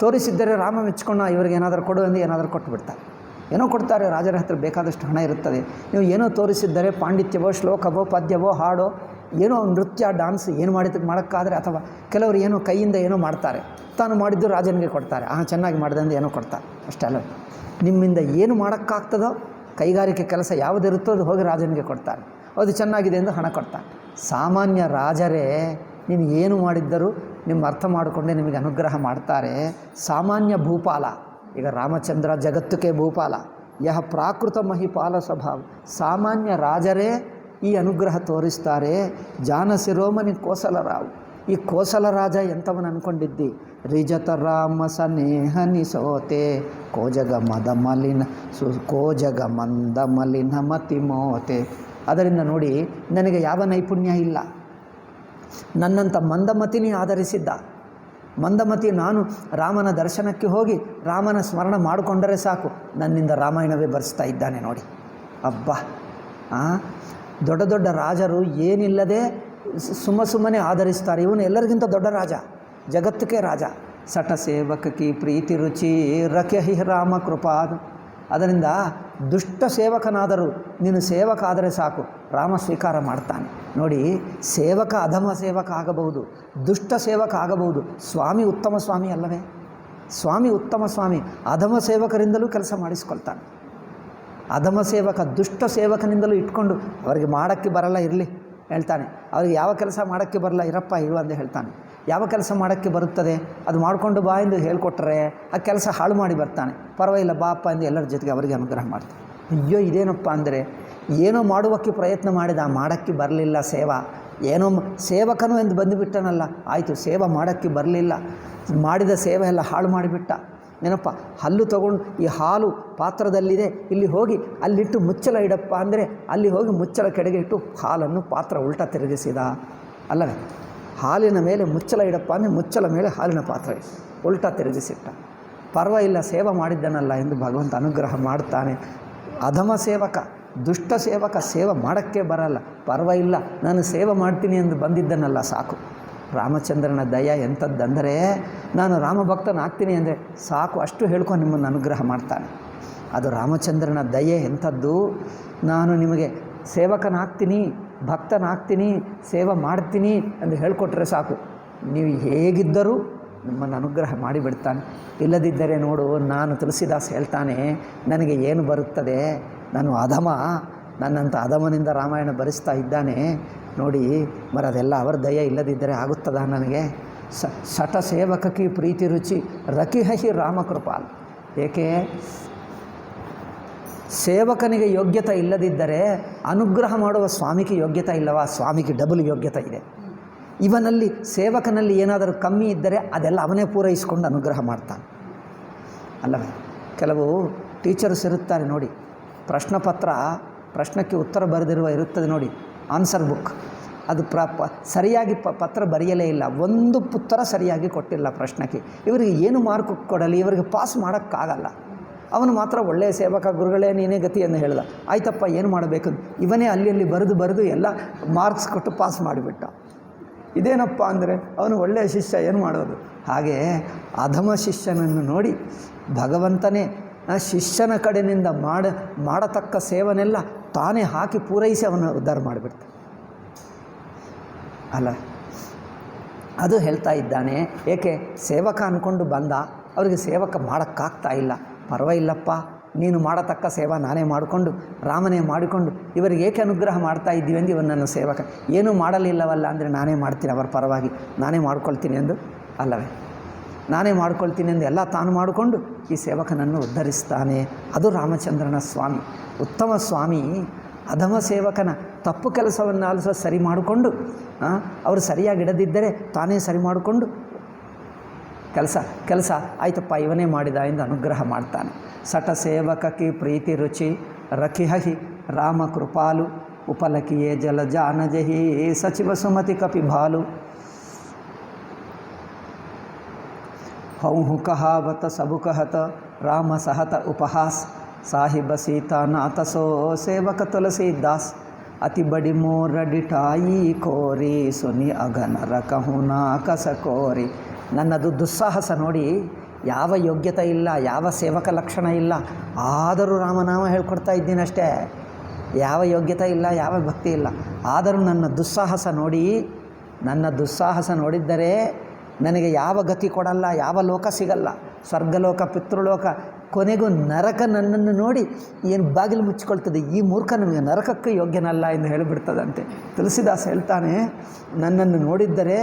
ತೋರಿಸಿದ್ದರೆ ರಾಮ ಮೆಚ್ಕೊಂಡು ಇವರಿಗೆ ಏನಾದರೂ ಕೊಡು ಎಂದು ಏನಾದರೂ ಕೊಟ್ಟು ಬಿಡ್ತಾರೆ. ಏನೋ ಕೊಡ್ತಾರೆ, ರಾಜರ ಹತ್ರ ಬೇಕಾದಷ್ಟು ಹಣ ಇರುತ್ತದೆ. ನೀವು ಏನೋ ತೋರಿಸಿದ್ದರೆ ಪಾಂಡಿತ್ಯವೋ, ಶ್ಲೋಕವೋ, ಪದ್ಯವೋ, ಹಾಡೋ, ಏನೋ ನೃತ್ಯ, ಡಾನ್ಸ್ ಏನು ಮಾಡೋಕ್ಕಾದರೆ, ಅಥವಾ ಕೆಲವರು ಏನೋ ಕೈಯಿಂದ ಏನೋ ಮಾಡ್ತಾರೆ, ತಾನು ಮಾಡಿದ್ದು ರಾಜನಿಗೆ ಕೊಡ್ತಾರೆ. ಚೆನ್ನಾಗಿ ಮಾಡಿದಂದು ಏನೋ ಕೊಡ್ತಾರೆ, ಅಷ್ಟೇ ಅಲ್ಲ. ನಿಮ್ಮಿಂದ ಏನು ಮಾಡೋಕ್ಕಾಗ್ತದೋ ಕೈಗಾರಿಕೆ ಕೆಲಸ ಯಾವುದಿರುತ್ತೋ ಅದು ಹೋಗಿ ರಾಜನಿಗೆ ಕೊಡ್ತಾರೆ, ಅದು ಚೆನ್ನಾಗಿದೆ ಎಂದು ಹಣ ಕೊಡ್ತಾರೆ. ಸಾಮಾನ್ಯ ರಾಜರೇ ನೀವು ಏನು ಮಾಡಿದ್ದರೂ ನಿಮ್ಮ ಅರ್ಥ ಮಾಡಿಕೊಂಡೇ ನಿಮಗೆ ಅನುಗ್ರಹ ಮಾಡ್ತಾರೆ. ಸಾಮಾನ್ಯ ಭೂಪಾಲ, ಈಗ ರಾಮಚಂದ್ರ ಜಗತ್ತಕ್ಕೆ ಭೂಪಾಲ, ಯಹ ಪ್ರಾಕೃತ ಮಹಿಪಾಲ ಸ್ವಭಾವ. ಸಾಮಾನ್ಯ ರಾಜರೇ ಈ ಅನುಗ್ರಹ ತೋರಿಸ್ತಾರೆ. ಜಾನ ಶಿರೋಮಣಿ ಕೋಸಲರಾವು. ಈ ಕೋಸಲ ರಾಜ ಎಂಥವನು ಅಂದ್ಕೊಂಡಿದ್ದಿ? ರಿಜತ ರಾಮ ಸನೇಹನಿ ಸೋತೆ ಕೋಜಗ ಮದ ಮಲಿನ ಕೋಜಗ ಮಂದ ಮಲಿನ ಮತಿ ಮೋತೆ. ಅದರಿಂದ ನೋಡಿ, ನನಗೆ ಯಾವ ನೈಪುಣ್ಯ ಇಲ್ಲ, ನನ್ನಂಥ ಮಂದಮತಿನಿ ಆಧರಿಸಿದ್ದ. ಮಂದಮತಿ ನಾನು ರಾಮನ ದರ್ಶನಕ್ಕೆ ಹೋಗಿ ರಾಮನ ಸ್ಮರಣ ಮಾಡಿಕೊಂಡರೆ ಸಾಕು, ನನ್ನಿಂದ ರಾಮಾಯಣವೇ ಬರೆಸ್ತಾ ಇದ್ದಾನೆ ನೋಡಿ. ಅಬ್ಬಾ, ದೊಡ್ಡ ದೊಡ್ಡ ರಾಜರು ಏನಿಲ್ಲದೆ ಸುಮ್ಮನೆ ಆಧರಿಸ್ತಾರೆ. ಇವನು ಎಲ್ಲರಿಗಿಂತ ದೊಡ್ಡ ರಾಜ, ಜಗತ್ತಕ್ಕೆ ರಾಜ. ಸಟ ಸೇವಕಿ ಪ್ರೀತಿ ರುಚಿ ರಖ್ಯಹಿ ರಾಮ ಕೃಪಾದ. ಅದರಿಂದ ದುಷ್ಟ ಸೇವಕನಾದರೂ ನೀನು ಸೇವಕ ಆದರೆ ಸಾಕು, ರಾಮ ಸ್ವೀಕಾರ ಮಾಡ್ತಾನೆ. ನೋಡಿ, ಸೇವಕ ಅಧಮ ಸೇವಕ ಆಗಬಹುದು, ದುಷ್ಟ ಸೇವಕ ಆಗಬಹುದು. ಸ್ವಾಮಿ ಉತ್ತಮ ಸ್ವಾಮಿ ಅಲ್ಲವೇ? ಸ್ವಾಮಿ ಉತ್ತಮ ಸ್ವಾಮಿ. ಅಧಮ ಸೇವಕರಿಂದಲೂ ಕೆಲಸ ಮಾಡಿಸ್ಕೊಳ್ತಾನೆ. ಅಧಮ ಸೇವಕ ದುಷ್ಟ ಸೇವಕನಿಂದಲೂ ಇಟ್ಕೊಂಡು ಅವರಿಗೆ ಮಾಡೋಕ್ಕೆ ಬರಲ್ಲ ಇರಲಿ ಹೇಳ್ತಾನೆ. ಅವ್ರಿಗೆ ಯಾವ ಕೆಲಸ ಮಾಡೋಕ್ಕೆ ಬರಲ್ಲ ಇರಪ್ಪ ಇರು ಅಂದೇ ಹೇಳ್ತಾನೆ. ಯಾವ ಕೆಲಸ ಮಾಡೋಕ್ಕೆ ಬರುತ್ತದೆ ಅದು ಮಾಡಿಕೊಂಡು ಬಾ ಎಂದು ಹೇಳ್ಕೊಟ್ರೆ ಆ ಕೆಲಸ ಹಾಳು ಮಾಡಿ ಬರ್ತಾನೆ. ಪರವಾಗಿಲ್ಲ ಬಾಪ್ಪ ಎಂದು ಎಲ್ಲರ ಜೊತೆಗೆ ಅವರಿಗೆ ಅನುಗ್ರಹ ಮಾಡ್ತಾನೆ. ಅಯ್ಯೋ ಇದೇನಪ್ಪ ಅಂದರೆ ಏನೋ ಮಾಡುವಕ್ಕೆ ಪ್ರಯತ್ನ ಮಾಡಿದ, ಮಾಡೋಕ್ಕೆ ಬರಲಿಲ್ಲ ಸೇವಾ, ಏನೋ ಸೇವಕನು ಎಂದು ಬಂದುಬಿಟ್ಟನಲ್ಲ, ಆಯಿತು ಸೇವೆ ಮಾಡೋಕ್ಕೆ ಬರಲಿಲ್ಲ, ಮಾಡಿದ ಸೇವೆ ಎಲ್ಲ ಹಾಳು ಮಾಡಿಬಿಟ್ಟ. ಏನಪ್ಪ, ಹಲ್ಲು ತಗೊಂಡು ಈ ಹಾಲು ಪಾತ್ರದಲ್ಲಿದೆ, ಇಲ್ಲಿ ಹೋಗಿ ಅಲ್ಲಿಟ್ಟು ಮುಚ್ಚಳ ಇಡಪ್ಪ ಅಂದರೆ ಅಲ್ಲಿ ಹೋಗಿ ಮುಚ್ಚಳ ಕೆಳಗೆ ಇಟ್ಟು ಹಾಲನ್ನು ಪಾತ್ರ ಉಲ್ಟಾ ತಿರುಗಿಸಿದ ಅಲ್ಲವೇ. ಹಾಲಿನ ಮೇಲೆ ಮುಚ್ಚಳ ಇಡಪ್ಪ ಅಂದರೆ ಮುಚ್ಚಳ ಮೇಲೆ ಹಾಲಿನ ಪಾತ್ರ ಉಲ್ಟಾ ತಿರುಗಿಸಿಟ್ಟ. ಪರವಾಗಿಲ್ಲ ಸೇವೆ ಮಾಡಿದ್ದನಲ್ಲ ಎಂದು ಭಗವಂತ ಅನುಗ್ರಹ ಮಾಡ್ತಾನೆ. ಅಧಮ ಸೇವಕ, ದುಷ್ಟ ಸೇವಕ ಸೇವೆ ಮಾಡೋಕ್ಕೆ ಬರಲ್ಲ, ಪರವಾಗಿಲ್ಲ ನಾನು ಸೇವೆ ಮಾಡ್ತೀನಿ ಎಂದು ಬಂದಿದ್ದನಲ್ಲ ಸಾಕು. ರಾಮಚಂದ್ರನ ದಯ ಎಂಥದ್ದಂದರೆ, ನಾನು ರಾಮಭಕ್ತನಾಗ್ತೀನಿ ಅಂದರೆ ಸಾಕು, ಅಷ್ಟು ಹೇಳ್ಕೊಂಡು ನಿಮ್ಮನ್ನು ಅನುಗ್ರಹ ಮಾಡ್ತಾನೆ. ಅದು ರಾಮಚಂದ್ರನ ದಯೆ ಎಂಥದ್ದು. ನಾನು ನಿಮಗೆ ಸೇವಕನಾಗ್ತೀನಿ, ಭಕ್ತನಾಗ್ತೀನಿ, ಸೇವೆ ಮಾಡ್ತೀನಿ ಎಂದು ಹೇಳಿಕೊಟ್ರೆ ಸಾಕು, ನೀವು ಹೇಗಿದ್ದರೂ ನಿಮ್ಮನ್ನು ಅನುಗ್ರಹ ಮಾಡಿಬಿಡ್ತಾನೆ. ಇಲ್ಲದಿದ್ದರೆ ನೋಡು, ನಾನು ತುಳಸಿದಾಸ್ ಹೇಳ್ತಾನೆ, ನನಗೆ ಏನು ಬರುತ್ತದೆ, ನಾನು ಅಧಮ, ನನ್ನಂಥ ಅಧಮನಿಂದ ರಾಮಾಯಣ ಬರೆಸ್ತಾ ಇದ್ದಾನೆ ನೋಡಿ. ಅದೆಲ್ಲ ಅವರ ದಯ ಇಲ್ಲದಿದ್ದರೆ ಆಗುತ್ತದ ನನಗೆ? ಸಟ ಸೇವಕಕ್ಕೆ ಪ್ರೀತಿ ರುಚಿ ರಕಿಹಿ ರಾಮಕೃಪಾಲ್. ಏಕೆ? ಸೇವಕನಿಗೆ ಯೋಗ್ಯತೆ ಇಲ್ಲದಿದ್ದರೆ ಅನುಗ್ರಹ ಮಾಡುವ ಸ್ವಾಮಿಗೆ ಯೋಗ್ಯತೆ ಇಲ್ಲವಾ? ಸ್ವಾಮಿಗೆ ಡಬಲ್ ಯೋಗ್ಯತೆ ಇದೆ. ಇವನಲ್ಲಿ ಸೇವಕನಲ್ಲಿ ಏನಾದರೂ ಕಮ್ಮಿ ಇದ್ದರೆ ಅದೆಲ್ಲ ಅವನೇ ಪೂರೈಸಿಕೊಂಡು ಅನುಗ್ರಹ ಮಾಡ್ತಾನೆ ಅಲ್ಲವೇ. ಕೆಲವು ಟೀಚರ್ಸ್ ಇರುತ್ತಾರೆ ನೋಡಿ, ಪ್ರಶ್ನಕ್ಕೆ ಉತ್ತರ ಬರೆದಿರುವ ಇರುತ್ತದೆ ನೋಡಿ, ಆನ್ಸರ್ ಬುಕ್. ಅದು ಸರಿಯಾಗಿ ಪತ್ರ ಬರೆಯಲೇ ಇಲ್ಲ, ಒಂದು ಉತ್ತರ ಸರಿಯಾಗಿ ಕೊಟ್ಟಿಲ್ಲ ಪ್ರಶ್ನೆಗೆ. ಇವರಿಗೆ ಏನು ಮಾರ್ಕ್ ಕೊಡಲಿ, ಇವರಿಗೆ ಪಾಸ್ ಮಾಡೋಕ್ಕಾಗಲ್ಲ. ಅವನು ಮಾತ್ರ ಒಳ್ಳೆಯ ಸೇವಕ, ಗುರುಗಳೇ ನೀನೇ ಗತಿ ಎಂದು ಹೇಳ್ದ. ಆಯ್ತಪ್ಪ ಏನು ಮಾಡಬೇಕು, ಇವನೇ ಅಲ್ಲಿ ಬರೆದು ಎಲ್ಲ ಮಾರ್ಕ್ಸ್ ಕೊಟ್ಟು ಪಾಸ್ ಮಾಡಿಬಿಟ್ಟ. ಇದೇನಪ್ಪ ಅಂದರೆ ಅವನು ಒಳ್ಳೆಯ ಶಿಷ್ಯ, ಏನು ಮಾಡೋದು? ಹಾಗೆ ಅಧಮ ಶಿಷ್ಯನನ್ನು ನೋಡಿ ಭಗವಂತನೇ ಶಿಷ್ಯನ ಕಡೆಯಿಂದ ಮಾಡತಕ್ಕ ಸೇವನೆಲ್ಲ ತಾನೇ ಹಾಕಿ ಪೂರೈಸಿ ಅವನು ಉದ್ಧಾರ ಮಾಡಿಬಿಡ್ತ ಅಲ್ಲ. ಅದು ಹೇಳ್ತಾ ಇದ್ದಾನೆ. ಏಕೆ? ಸೇವಕ ಅಂದ್ಕೊಂಡು ಬಂದ, ಅವರಿಗೆ ಸೇವಕ ಮಾಡೋಕ್ಕಾಗ್ತಾ ಇಲ್ಲ. ಪರವಾಗಿಲ್ಲಪ್ಪ, ನೀನು ಮಾಡತಕ್ಕ ಸೇವಾ ನಾನೇ ಮಾಡಿಕೊಂಡು ರಾಮನೇ ಮಾಡಿಕೊಂಡು ಇವರಿಗೆ ಏಕೆ ಅನುಗ್ರಹ ಮಾಡ್ತಾ ಇದ್ದೀವಿ ಎಂದು ಇವನು ನನ್ನ ಸೇವಕ. ಏನೂ ಮಾಡಲಿಲ್ಲವಲ್ಲ ಅಂದರೆ ನಾನೇ ಮಾಡ್ತೀನಿ, ಅವರ ಪರವಾಗಿ ನಾನೇ ಮಾಡ್ಕೊಳ್ತೀನಿ ಎಂದು ಅಲ್ಲವೇ, ನಾನೇ ಮಾಡ್ಕೊಳ್ತೀನಿ ಎಂದು ಎಲ್ಲ ತಾನು ಮಾಡಿಕೊಂಡು ಈ ಸೇವಕನನ್ನು ಉದ್ಧರಿಸ್ತಾನೆ. ಅದು ರಾಮಚಂದ್ರನ ಸ್ವಾಮಿ, ಉತ್ತಮ ಸ್ವಾಮಿ. ಅಧಮ ಸೇವಕನ ತಪ್ಪು ಕೆಲಸವನ್ನು ಆಲಿಸೋ ಸರಿ ಮಾಡಿಕೊಂಡು, ಅವರು ಸರಿಯಾಗಿ ಇಡದಿದ್ದರೆ ತಾನೇ ಸರಿ ಮಾಡಿಕೊಂಡು ಕೆಲಸ ಆಯ್ತಪ್ಪ ಇವನೇ ಮಾಡಿದ ಎಂದು ಅನುಗ್ರಹ ಮಾಡ್ತಾನೆ. ಸಟ ಸೇವಕಕ್ಕೆ ಪ್ರೀತಿ ರುಚಿ ರಖಿಹಿ ರಾಮ ಕೃಪಾಲು ಉಪಲಕಿಯೇ ಜಲ ಜಾನಜಹಿ ಸಚಿವ ಸುಮತಿ ಕಪಿಭಾಲು ಹೌ ಕಹಾವತ ಸಬು ಕಹತ ರಾಮ ಸಹತ ಉಪಹಾಸ್ ಸಾಹಿಬ ಸೀತಾ ನಾಥ ಸೋ ಸೇವಕ ತುಳಸೀದಾಸ್ ಅತಿ ಬಡಿ ಮೋರ ಡಿಟಾಯಿ ಕೋರಿ ಸುನಿ ಅಗನರ ಕಹುನಾ ಕಸ ಕೋರಿ. ನನ್ನದು ದುಸ್ಸಾಹಸ ನೋಡಿ, ಯಾವ ಯೋಗ್ಯತೆ ಇಲ್ಲ, ಯಾವ ಸೇವಕ ಲಕ್ಷಣ ಇಲ್ಲ, ಆದರೂ ರಾಮನಾಮ ಹೇಳ್ಕೊಡ್ತಾ ಇದ್ದೀನಷ್ಟೇ. ಯಾವ ಯೋಗ್ಯತೆ ಇಲ್ಲ, ಯಾವ ಭಕ್ತಿ ಇಲ್ಲ, ಆದರೂ ನನ್ನ ದುಸ್ಸಾಹಸ ನೋಡಿದ್ದರೆ ನನಗೆ ಯಾವ ಗತಿ ಕೊಡಲ್ಲ, ಯಾವ ಲೋಕ ಸಿಗಲ್ಲ, ಸ್ವರ್ಗಲೋಕ ಪಿತೃಲೋಕ, ಕೊನೆಗೂ ನರಕ ನನ್ನನ್ನು ನೋಡಿ ಏನು ಬಾಗಿಲು ಮುಚ್ಚಿಕೊಳ್ತದೆ. ಈ ಮೂರ್ಖ ನಮಗೆ ನರಕಕ್ಕೆ ಯೋಗ್ಯನಲ್ಲ ಎಂದು ಹೇಳಿಬಿಡ್ತದಂತೆ. ತುಳಸಿದಾಸ್ ಹೇಳ್ತಾನೆ, ನನ್ನನ್ನು ನೋಡಿದ್ದರೆ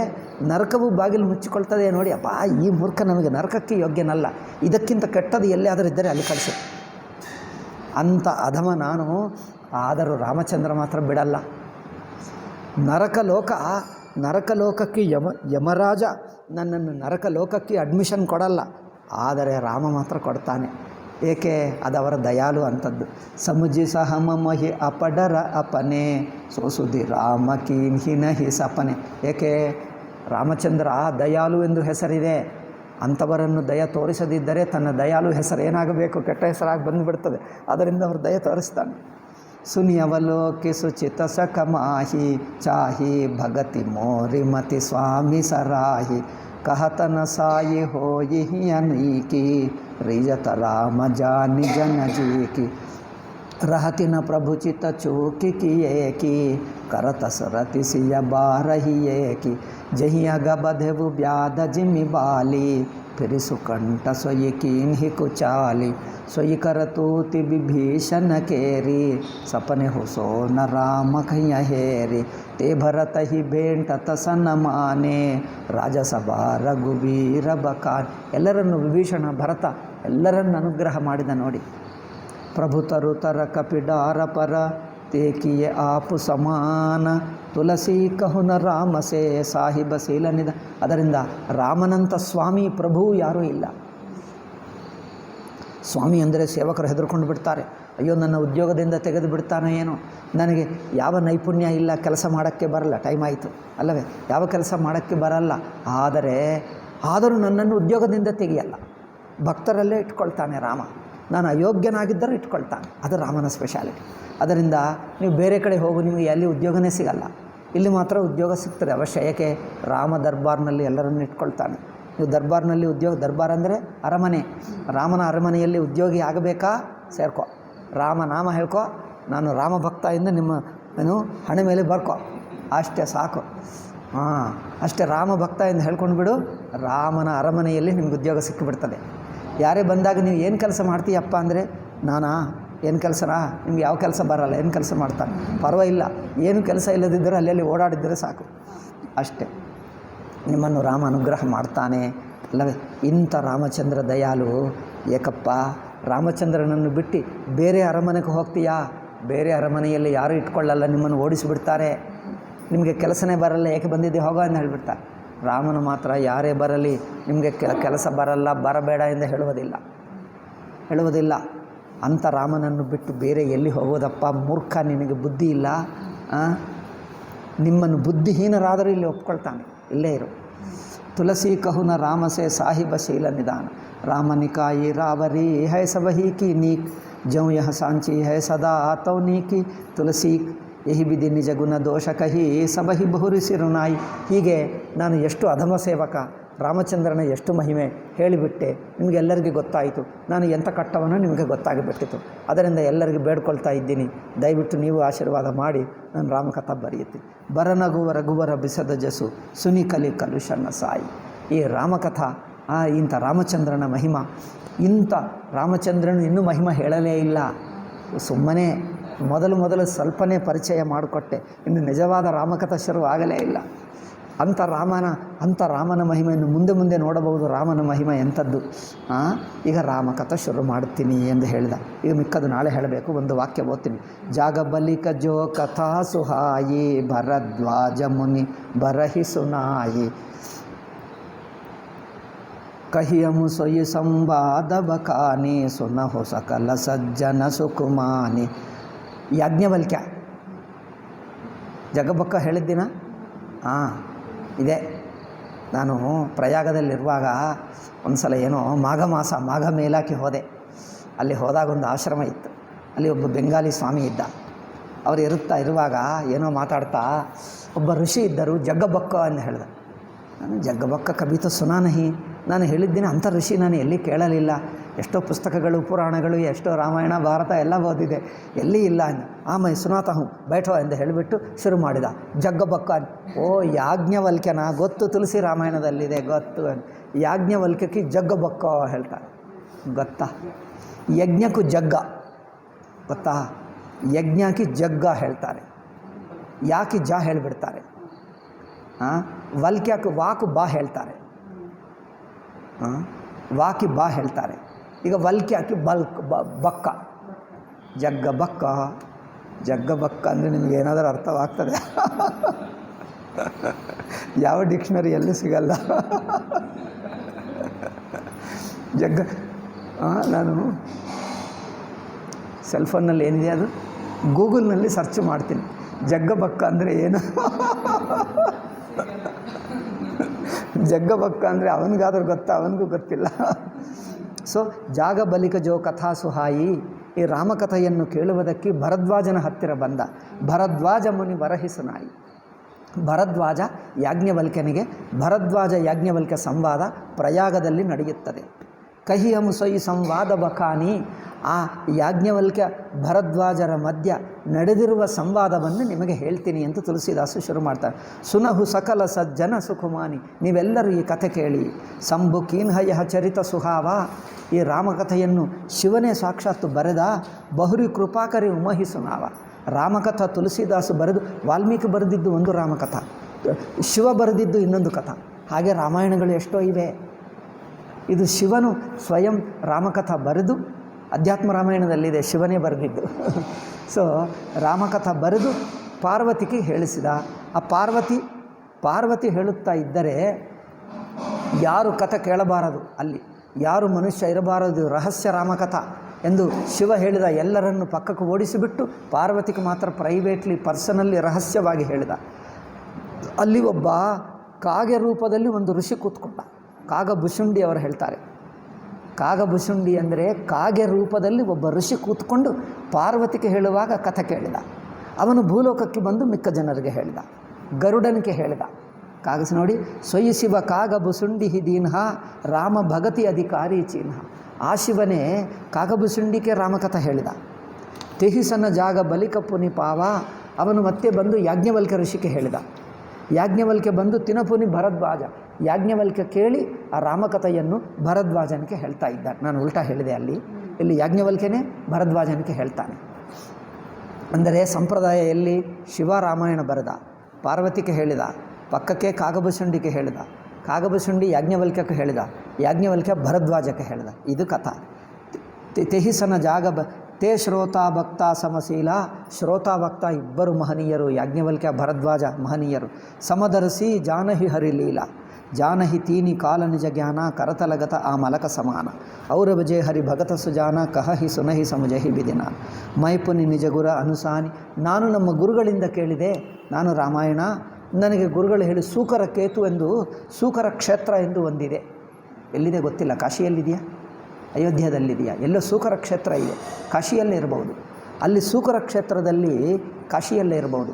ನರಕವು ಬಾಗಿಲು ಮುಚ್ಚಿಕೊಳ್ತದೆ ನೋಡಿ. ಅಪ್ಪ, ಈ ಮೂರ್ಖ ನಮಗೆ ನರಕಕ್ಕೆ ಯೋಗ್ಯನಲ್ಲ, ಇದಕ್ಕಿಂತ ಕೆಟ್ಟದು ಎಲ್ಲಾದರೂ ಇದ್ದರೆ ಅಲ್ಲಿ ಕಳಿಸು ಅಂತ ಅಧಮ ನಾನು. ಆದರೂ ರಾಮಚಂದ್ರ ಮಾತ್ರ ಬಿಡಲ್ಲ. ನರಕಲೋಕಕ್ಕೆ ಯಮರಾಜ ನನ್ನನ್ನು ನರಕಲೋಕಕ್ಕೆ ಅಡ್ಮಿಷನ್ ಕೊಡಲ್ಲ, ಆದರೆ ರಾಮ ಮಾತ್ರ ಕೊಡ್ತಾನೆ. ಏಕೆ? ಅದವರ ದಯಾಲು ಅಂಥದ್ದು. ಸಮುಜಿ ಸಹಮ ಮಹಿ ಅಪಡರ ಅಪನೆ ಸೋಸುದಿ ರಾಮ ಕೀನ್ಹಿನಹಿ ಸಪನೆ. ಏಕೆ? ರಾಮಚಂದ್ರ ದಯಾಲು ಎಂದು ಹೆಸರಿದೆ. ಅಂಥವರನ್ನು ದಯ ತೋರಿಸದಿದ್ದರೆ ತನ್ನ ದಯಾಲು ಹೆಸರು ಏನಾಗಬೇಕು? ಕೆಟ್ಟ ಹೆಸರಾಗಿ ಬಂದುಬಿಡ್ತದೆ. ಅದರಿಂದ ಅವರು ದಯ ತೋರಿಸ್ತಾನೆ. ಸುನಿಯವಲೋಕಿ ಸುಚಿತ ಸಕಮಾಹಿ ಚಾಹಿ ಭಗತಿ ಮೋರಿ ಮತಿ ಸ್ವಾಮಿ ಸರಾಹಿ कहतन साई होई अनीकी रिजत राम जानि जन जी की रहती न प्रभु चित चूकी किए की करत सरति सिया बारहिए की जही अग बधेवु ब्याद जिमि बाली फिर सुकंठ सोई कीन ही कुचाली सोई करतूति विभीषण केरी सपने हो सो न राम कहिया हेरी ते भरत ही भेंटत सन माने ರಾಜಸಭಾ ರಘುವೀರ ಬಕಾನ್. ಎಲ್ಲರನ್ನು ವಿಭೀಷಣ ಭರತ ಎಲ್ಲರನ್ನು ಅನುಗ್ರಹ ಮಾಡಿದ ನೋಡಿ. ಪ್ರಭು ತರುತರ ಕಪಿಡಾರ ಪರ ತೇಕಿಯೇ ಆಪು ಸಮಾನ ತುಳಸಿ ಕಹುನ ರಾಮಸೆ ಸಾಹಿಬ ಶೀಲನಿದ. ಅದರಿಂದ ರಾಮನಂತ ಸ್ವಾಮಿ ಪ್ರಭು ಯಾರೂ ಇಲ್ಲ. ಸ್ವಾಮಿ ಅಂದರೆ ಸೇವಕರು ಹೆದರ್ಕೊಂಡು ಬಿಡ್ತಾರೆ. ಅಯ್ಯೋ, ನನ್ನ ಉದ್ಯೋಗದಿಂದ ತೆಗೆದು ಬಿಡ್ತಾನೋ ಏನೋ, ನನಗೆ ಯಾವ ನೈಪುಣ್ಯ ಇಲ್ಲ, ಕೆಲಸ ಮಾಡೋಕ್ಕೆ ಬರಲ್ಲ, ಟೈಮ್ ಆಯಿತು ಅಲ್ಲವೇ, ಯಾವ ಕೆಲಸ ಮಾಡೋಕ್ಕೆ ಬರಲ್ಲ. ಆದರೂ ನನ್ನನ್ನು ಉದ್ಯೋಗದಿಂದ ತೆಗೆಯಲ್ಲ, ಭಕ್ತರಲ್ಲೇ ಇಟ್ಕೊಳ್ತಾನೆ ರಾಮ. ನಾನು ಅಯೋಗ್ಯನಾಗಿದ್ದರೂ ಇಟ್ಕೊಳ್ತಾನೆ. ಅದು ರಾಮನ ಸ್ಪೆಷಾಲಿಟಿ. ಅದರಿಂದ ನೀವು ಬೇರೆ ಕಡೆ ಹೋಗು, ನಿಮಗೆ ಅಲ್ಲಿ ಉದ್ಯೋಗನೇ ಸಿಗಲ್ಲ, ಇಲ್ಲಿ ಮಾತ್ರ ಉದ್ಯೋಗ ಸಿಗ್ತದೆ ಅವಶ್ಯ. ಏಕೆ? ರಾಮ ದರ್ಬಾರ್ನಲ್ಲಿ ಎಲ್ಲರನ್ನು ಇಟ್ಕೊಳ್ತಾನೆ. ನೀವು ದರ್ಬಾರ್ನಲ್ಲಿ ದರ್ಬಾರ್ ಅಂದರೆ ಅರಮನೆ, ರಾಮನ ಅರಮನೆಯಲ್ಲಿ ಉದ್ಯೋಗಿ ಆಗಬೇಕಾ? ಸೇರ್ಕೊ, ರಾಮನಾಮ ಹೇಳ್ಕೊ, ನಾನು ರಾಮ ಭಕ್ತ ಎಂದು ನಿಮ್ಮ ಹಣೆ ಮೇಲೆ ಬರ್ಕೊ, ಅಷ್ಟೇ ಸಾಕು. ಅಷ್ಟೇ, ರಾಮ ಭಕ್ತ ಎಂದು ಹೇಳ್ಕೊಂಡು ಬಿಡು, ರಾಮನ ಅರಮನೆಯಲ್ಲಿ ನಿಮ್ಗೆ ಉದ್ಯೋಗ ಸಿಕ್ಕಿಬಿಡ್ತದೆ. ಯಾರೇ ಬಂದಾಗ ನೀವು ಏನು ಕೆಲಸ ಮಾಡ್ತೀಯಪ್ಪ ಅಂದರೆ, ನಾನಾ ಏನು ಕೆಲಸನಾ? ನಿಮ್ಗೆ ಯಾವ ಕೆಲಸ ಬರಲ್ಲ, ಏನು ಕೆಲಸ ಮಾಡ್ತಾನೆ? ಪರವಾಗಿಲ್ಲ, ಏನು ಕೆಲಸ ಇಲ್ಲದಿದ್ದರೆ ಅಲ್ಲಿ ಓಡಾಡಿದ್ದರೆ ಸಾಕು, ಅಷ್ಟೇ. ನಿಮ್ಮನ್ನು ರಾಮ ಅನುಗ್ರಹ ಮಾಡ್ತಾನೆ ಅಲ್ಲವೇ. ಇಂಥ ರಾಮಚಂದ್ರ ದಯಾಲು. ಏಕಪ್ಪ, ರಾಮಚಂದ್ರನನ್ನು ಬಿಟ್ಟು ಬೇರೆ ಅರಮನೆಗೆ ಹೋಗ್ತೀಯಾ? ಬೇರೆ ಅರಮನೆಯಲ್ಲಿ ಯಾರೂ ಇಟ್ಕೊಳ್ಳಲ್ಲ, ನಿಮ್ಮನ್ನು ಓಡಿಸಿಬಿಡ್ತಾರೆ. ನಿಮಗೆ ಕೆಲಸನೇ ಬರಲ್ಲ, ಏಕೆ ಬಂದಿದ್ದೆ ಹೋಗೋ ಅಂತ ಹೇಳಿಬಿಡ್ತಾರೆ. ರಾಮನು ಮಾತ್ರ ಯಾರೇ ಬರಲಿ ನಿಮಗೆ ಕೆಲಸ ಬರಲ್ಲ, ಬರಬೇಡ ಎಂದು ಹೇಳುವುದಿಲ್ಲ. ಅಂಥ ರಾಮನನ್ನು ಬಿಟ್ಟು ಬೇರೆ ಎಲ್ಲಿ ಹೋಗೋದಪ್ಪ? ಮೂರ್ಖ, ನಿನಗೆ ಬುದ್ಧಿ ಇಲ್ಲ. ನಿಮ್ಮನ್ನು ಬುದ್ಧಿಹೀನರಾದರೂ ಇಲ್ಲಿ ಒಪ್ಕೊಳ್ತಾನೆ, ಇಲ್ಲೇ ಇರು. ತುಳಸಿ ಕಹುನ ರಾಮಸೆ ಸಾಹಿಬ ಶೀಲ ನಿಧಾನ. रामनिकाई रावरी है सब ही की नीक जौं यह सांची है सदा तौ नीकी तुलसी यही विधि निज गुಣ ದೋಷ ಕಹಿ ಸಬಹಿ ಬಹುರಿಸಿರುನಾಯಿ. ಹೀಗೆ ನಾನು ಎಷ್ಟು ಅಧಮ ಸೇವಕ, ರಾಮಚಂದ್ರನ ಎಷ್ಟು ಮಹಿಮೆ ಹೇಳಿಬಿಟ್ಟೆ. ನಿಮಗೆಲ್ಲರಿಗೂ ಗೊತ್ತಾಯಿತು, ನಾನು ಎಂಥ ಕಟ್ಟವನು ನಿಮಗೆ ಗೊತ್ತಾಗಿಬಿಟ್ಟಿತು. ಅದರಿಂದ ಎಲ್ಲರಿಗೂ ಬೇಡ್ಕೊಳ್ತಾ ಇದ್ದೀನಿ, ದಯವಿಟ್ಟು ನೀವು ಆಶೀರ್ವಾದ ಮಾಡಿ ನಾನು ರಾಮಕಥಾ ಬರೆಯುತ್ತೀನಿ. ಬರನಗುವ ರಘುವರ ಬಿಸದ ಜಸು ಸುನಿ ಕಲಿ ಕಲುಷನ್ನ ಸಾಯಿ. ಈ ರಾಮಕಥಾ ಇಂಥ ರಾಮಚಂದ್ರನ ಮಹಿಮ, ಇಂಥ ರಾಮಚಂದ್ರನು ಇನ್ನೂ ಮಹಿಮ ಹೇಳಲೇ ಇಲ್ಲ. ಸುಮ್ಮನೆ ಮೊದಲು ಸ್ವಲ್ಪನೇ ಪರಿಚಯ ಮಾಡಿಕೊಟ್ಟೆ, ಇನ್ನು ನಿಜವಾದ ರಾಮಕಥಾ ಶುರು ಆಗಲೇ ಇಲ್ಲ. ಅಂಥ ರಾಮನ ಮಹಿಮೆಯನ್ನು ಮುಂದೆ ನೋಡಬಹುದು. ರಾಮನ ಮಹಿಮೆ ಎಂಥದ್ದು. ಈಗ ರಾಮಕಥಾ ಶುರು ಮಾಡ್ತೀನಿ ಎಂದು ಹೇಳಿದ. ಈಗ ಮಿಕ್ಕದು ನಾಳೆ ಹೇಳಬೇಕು. ಒಂದು ವಾಕ್ಯ ಓದ್ತೀನಿ. ಜಾಗಬಲಿಕ ಜೋ ಕಥಾ ಸುಹಾಯಿ ಭರದ್ವಾಜ ಮುನಿ ಬರಹಿ ಸುನಾಯಿ ಕಹಿಯಮು ಸೊಯಿ ಸಂವಾದ ಬಕಾನಿ ಸುನಹು ಸಕಲ ಸಜ್ಜನ ಸುಕುಮಾನಿ. ಯಾಜ್ಞವಲ್ಕ್ಯ ಜಗಬಕ್ಕ ಹೇಳಿದ್ದಿನ ಇದೆ. ನಾನು ಪ್ರಯಾಗದಲ್ಲಿರುವಾಗ ಒಂದು ಸಲ ಏನೋ ಮಾಘ ಮೇಲಾಕಿ ಹೋದೆ. ಅಲ್ಲಿ ಹೋದಾಗ ಒಂದು ಆಶ್ರಮ ಇತ್ತು. ಅಲ್ಲಿ ಒಬ್ಬ ಬೆಂಗಾಲಿ ಸ್ವಾಮಿ ಇದ್ದ. ಅವರು ಇರುವಾಗ ಏನೋ ಮಾತಾಡ್ತಾ ಒಬ್ಬ ಋಷಿ ಇದ್ದರು, ಜಗ್ಗಬಕ್ಕ ಅಂತ ಹೇಳ್ದ. ನಾನು ಜಗ್ಗಬಕ್ಕ ಕವಿತ ಸುನಾನಹಿ, ನಾನು ಹೇಳಿದ್ದೀನಿ ಅಂಥ ಋಷಿ ನಾನು ಎಲ್ಲಿ ಕೇಳಲಿಲ್ಲ. ಎಷ್ಟೋ ಪುಸ್ತಕಗಳು, ಪುರಾಣಗಳು, ಎಷ್ಟೋ ರಾಮಾಯಣ ಭಾರತ ಎಲ್ಲ ಓದಿದೆ, ಎಲ್ಲಿ ಇಲ್ಲ ಅಂದ. ಆಮೇಲೆ ಸುನಾತ ಬೈಠೋ ಎಂದು ಹೇಳಿಬಿಟ್ಟು ಶುರು ಮಾಡಿದ. ಜಗ್ಗಬಕ್ಕ ಓ ಯಾಜ್ಞವಲ್ಕ್ಯನ ಗೊತ್ತು, ತುಳಸಿ ರಾಮಾಯಣದಲ್ಲಿದೆ ಗೊತ್ತು. ಯಾಜ್ಞವಲ್ಕ್ಯಕ್ಕೆ ಜಗ್ಗಬಕ್ಕ ಹೇಳ್ತಾರೆ. ಗೊತ್ತಾ? ಯಜ್ಞಕ್ಕೂ ಜಗ್ಗ ಗೊತ್ತಾ? ಯಜ್ಞಕ್ಕೆ ಜಗ್ಗ ಹೇಳ್ತಾರೆ. ಯಾಕೆ ಜ ಹೇಳಿಬಿಡ್ತಾರೆ. ವಲ್ಕ್ಯಕ್ಕೆ ವಾಕು ಬಾ ಹೇಳ್ತಾರೆ. ವಾಕಿ ಬಾ ಹೇಳ್ತಾರೆ. ಈಗ ವಲ್ಕ್ಯಾಕಿ ಬಕ್ಕ ಜಗ್ಗಬಕ್ಕ ಅಂದರೆ ನಿಮಗೆ ಏನಾದರೂ ಅರ್ಥವಾಗ್ತದೆ? ಯಾವ ಡಿಕ್ಷನರಿಯಲ್ಲೂ ಸಿಗಲ್ಲ. ನಾನು ಸೆಲ್ಫೋನ್ನಲ್ಲಿ ಏನಿದೆ ಅದು ಗೂಗಲ್ನಲ್ಲಿ ಸರ್ಚ್ ಮಾಡ್ತೀನಿ. ಜಗ್ಗಬಕ್ಕ ಅಂದರೆ ಏನು? ಜಗ್ಗಬಕ್ಕ ಅಂದರೆ ಅವನಿಗಾದ್ರೂ ಗೊತ್ತಾ? ಅವನಿಗೂ ಗೊತ್ತಿಲ್ಲ. ಸೊ ಜಾಗಬಲಿಕ ಜೋ ಕಥಾ ಸುಹಾಯಿ. ಈ ರಾಮಕಥೆಯನ್ನು ಕೇಳುವುದಕ್ಕೆ ಭರದ್ವಾಜನ ಹತ್ತಿರ ಬಂದ. ಭರದ್ವಾಜ ಮುನಿ ಬರಹಿಸುನಾಯಿ. ಭರದ್ವಾಜ ಯಾಜ್ಞವಲ್ಕ್ಯನಿಗೆ, ಭರದ್ವಾಜ ಯಾಜ್ಞವಲ್ಕ್ಯ ಸಂವಾದ ಪ್ರಯಾಗದಲ್ಲಿ ನಡೆಯುತ್ತದೆ. ಕಹಿಯಮು ಸೊಯಿ ಸಂವಾದ ಬಕಾನಿ. ಆ ಯಾಜ್ಞವಲ್ಕ್ಯ ಭರದ್ವಾಜರ ಮಧ್ಯ ನಡೆದಿರುವ ಸಂವಾದವನ್ನು ನಿಮಗೆ ಹೇಳ್ತೀನಿ ಅಂತ ತುಳಸಿದಾಸು ಶುರು ಮಾಡ್ತಾರೆ. ಸುನಹು ಸಕಲ ಸಜ್ಜನ ಸುಕುಮಾನಿ. ನೀವೆಲ್ಲರೂ ಈ ಕಥೆ ಕೇಳಿ. ಸಂಭು ಕೀನ್ಹಯ ಚರಿತ ಸುಹಾವ. ಈ ರಾಮಕಥೆಯನ್ನು ಶಿವನೇ ಸಾಕ್ಷಾತ್ತು ಬರೆದ. ಬಹುರಿ ಕೃಪಾಕರಿ ಉಮಹಿಸುನಾವ. ರಾಮಕಥಾ ತುಳಸಿದಾಸು ಬರೆದು, ವಾಲ್ಮೀಕಿ ಬರೆದಿದ್ದು ಒಂದು ರಾಮಕಥಾ, ಶಿವ ಬರೆದಿದ್ದು ಇನ್ನೊಂದು ಕಥಾ. ಹಾಗೆ ರಾಮಾಯಣಗಳು ಎಷ್ಟೋ ಇವೆ. ಇದು ಶಿವನು ಸ್ವಯಂ ರಾಮಕಥಾ ಬರೆದು, ಅಧ್ಯಾತ್ಮ ರಾಮಾಯಣದಲ್ಲಿದೆ, ಶಿವನೇ ಬರೆದಿದ್ದು. ಸೊ ರಾಮಕಥಾ ಬರೆದು ಪಾರ್ವತಿಗೆ ಹೇಳಿಸಿದ. ಆ ಪಾರ್ವತಿ ಹೇಳುತ್ತಾ ಇದ್ದರೆ ಯಾರು ಕಥೆ ಕೇಳಬಾರದು, ಅಲ್ಲಿ ಯಾರು ಮನುಷ್ಯ ಇರಬಾರದು, ರಹಸ್ಯ ರಾಮಕಥಾ ಎಂದು ಶಿವ ಹೇಳಿದ. ಎಲ್ಲರನ್ನು ಪಕ್ಕಕ್ಕೆ ಓಡಿಸಿಬಿಟ್ಟು ಪಾರ್ವತಿಗೆ ಮಾತ್ರ ಪ್ರೈವೇಟ್ಲಿ ಪರ್ಸನಲ್ಲಿ ರಹಸ್ಯವಾಗಿ ಹೇಳಿದ. ಅಲ್ಲಿ ಒಬ್ಬ ಕಾಗೆ ರೂಪದಲ್ಲಿ ಒಂದು ಋಷಿ ಕೂತ್ಕೊಂಡ. ಕಾಗಭುಷುಂಡಿ ಅವರು ಹೇಳ್ತಾರೆ. ಕಾಗಭುಷುಂಡಿ ಅಂದರೆ ಕಾಗೆ ರೂಪದಲ್ಲಿ ಒಬ್ಬ ಋಷಿ ಕೂತ್ಕೊಂಡು ಪಾರ್ವತಿಗೆ ಹೇಳುವಾಗ ಕಥೆ ಕೇಳಿದ. ಅವನು ಭೂಲೋಕಕ್ಕೆ ಬಂದು ಮಿಕ್ಕ ಜನರಿಗೆ ಹೇಳಿದ. ಗರುಡನಿಗೆ ಹೇಳಿದ. ಕಾಗಸ ನೋಡಿ, ಸೊಯ್ಯಿ ಶಿವ ಕಾಗಭುಸುಂಡಿ ದೀನ್ಹ ರಾಮ ಭಗತಿ ಅಧಿಕಾರಿ ಚಿಹ್ನ. ಆ ಶಿವನೇ ಕಾಗಭುಸುಂಡಿಗೆ ರಾಮಕಥೆ ಹೇಳಿದ. ತೆಹಿಸನ ಜಾಗ ಬಲಿಕ ಪುನಿಪಾವ. ಅವನು ಮತ್ತೆ ಬಂದು ಯಾಜ್ಞವಲ್ಕ್ಯ ಋಷಿಗೆ ಹೇಳಿದ. ಯಾಜ್ಞವಲ್ಕ್ಯ ಬಂದು ತಿನಪುನಿ ಭರದ್ವಾಜ. ಯಾಜ್ಞವಲ್ಕ್ಯ ಕೇಳಿ ಆ ರಾಮಕಥೆಯನ್ನು ಭರದ್ವಾಜನಿಗೆ ಹೇಳ್ತಾ ಇದ್ದಾನೆ. ನಾನು ಉಲ್ಟಾ ಹೇಳಿದೆ ಅಲ್ಲಿ. ಇಲ್ಲಿ ಯಾಜ್ಞವಲ್ಕ್ಯನೇ ಭರದ್ವಾಜನಿಗೆ ಹೇಳ್ತಾನೆ. ಅಂದರೆ ಸಂಪ್ರದಾಯ ಎಲ್ಲಿ ಶಿವ ರಾಮಾಯಣ ಬರೆದ, ಪಾರ್ವತಿಗೆ ಹೇಳಿದ, ಪಕ್ಕಕ್ಕೆ ಕಾಗಭುಸುಂಡಿಗೆ ಹೇಳಿದ, ಕಾಗಭುಸುಂಡಿ ಯಾಜ್ಞವಲ್ಕ್ಯಕ್ಕೆ ಹೇಳಿದ, ಯಾಜ್ಞವಲ್ಕ್ಯ ಭರದ್ವಾಜಕ್ಕೆ ಹೇಳಿದ. ಇದು ಕಥಾ. ತೆಹಿಸನ ಜಾಗ ತೇ ಶ್ರೋತಾ ಭಕ್ತ ಸಮಶೀಲ. ಶ್ರೋತಾ ಭಕ್ತ ಇಬ್ಬರು ಮಹನೀಯರು, ಯಾಜ್ಞವಲ್ಕ್ಯ ಭರದ್ವಾಜ ಮಹನೀಯರು. ಸಮದರ್ಶಿ ಜಾನಹಿ ಹರಿಲೀಲ. ಜಾನಹಿ ತೀನಿ ಕಾಲ ನಿಜ ಜ್ಞಾನ ಕರತಲಗತ ಆ ಮಲಕ ಸಮಾನ. ಔರವಜೆ ಹರಿ ಭಗತ ಸುಜಾನ ಕಹಹಿ ಸುನಹಿ ಸಮುಜಹಿ ಬಿದಿನ. ಮೈಪುನಿ ನಿಜ ಗುರ ಅನುಸಾನಿ. ನಾನು ನಮ್ಮ ಗುರುಗಳಿಂದ ಕೇಳಿದೆ. ನಾನು ರಾಮಾಯಣ ನನಗೆ ಗುರುಗಳು ಹೇಳಿ ಸೂಕರ ಕೇತು ಎಂದು, ಸೂಕರ ಕ್ಷೇತ್ರ ಎಂದು ಒಂದಿದೆ. ಎಲ್ಲಿದೆ ಗೊತ್ತಿಲ್ಲ, ಕಾಶಿಯಲ್ಲಿದೆಯಾ? ಅಯೋಧ್ಯದಲ್ಲಿದೆಯಾ? ಎಲ್ಲೋ ಸೂಕರ ಕ್ಷೇತ್ರ ಇದೆ, ಕಾಶಿಯಲ್ಲೇ ಇರ್ಬೋದು. ಅಲ್ಲಿ ಸೂಕರ ಕ್ಷೇತ್ರದಲ್ಲಿ ಕಾಶಿಯಲ್ಲೇ ಇರ್ಬೋದು.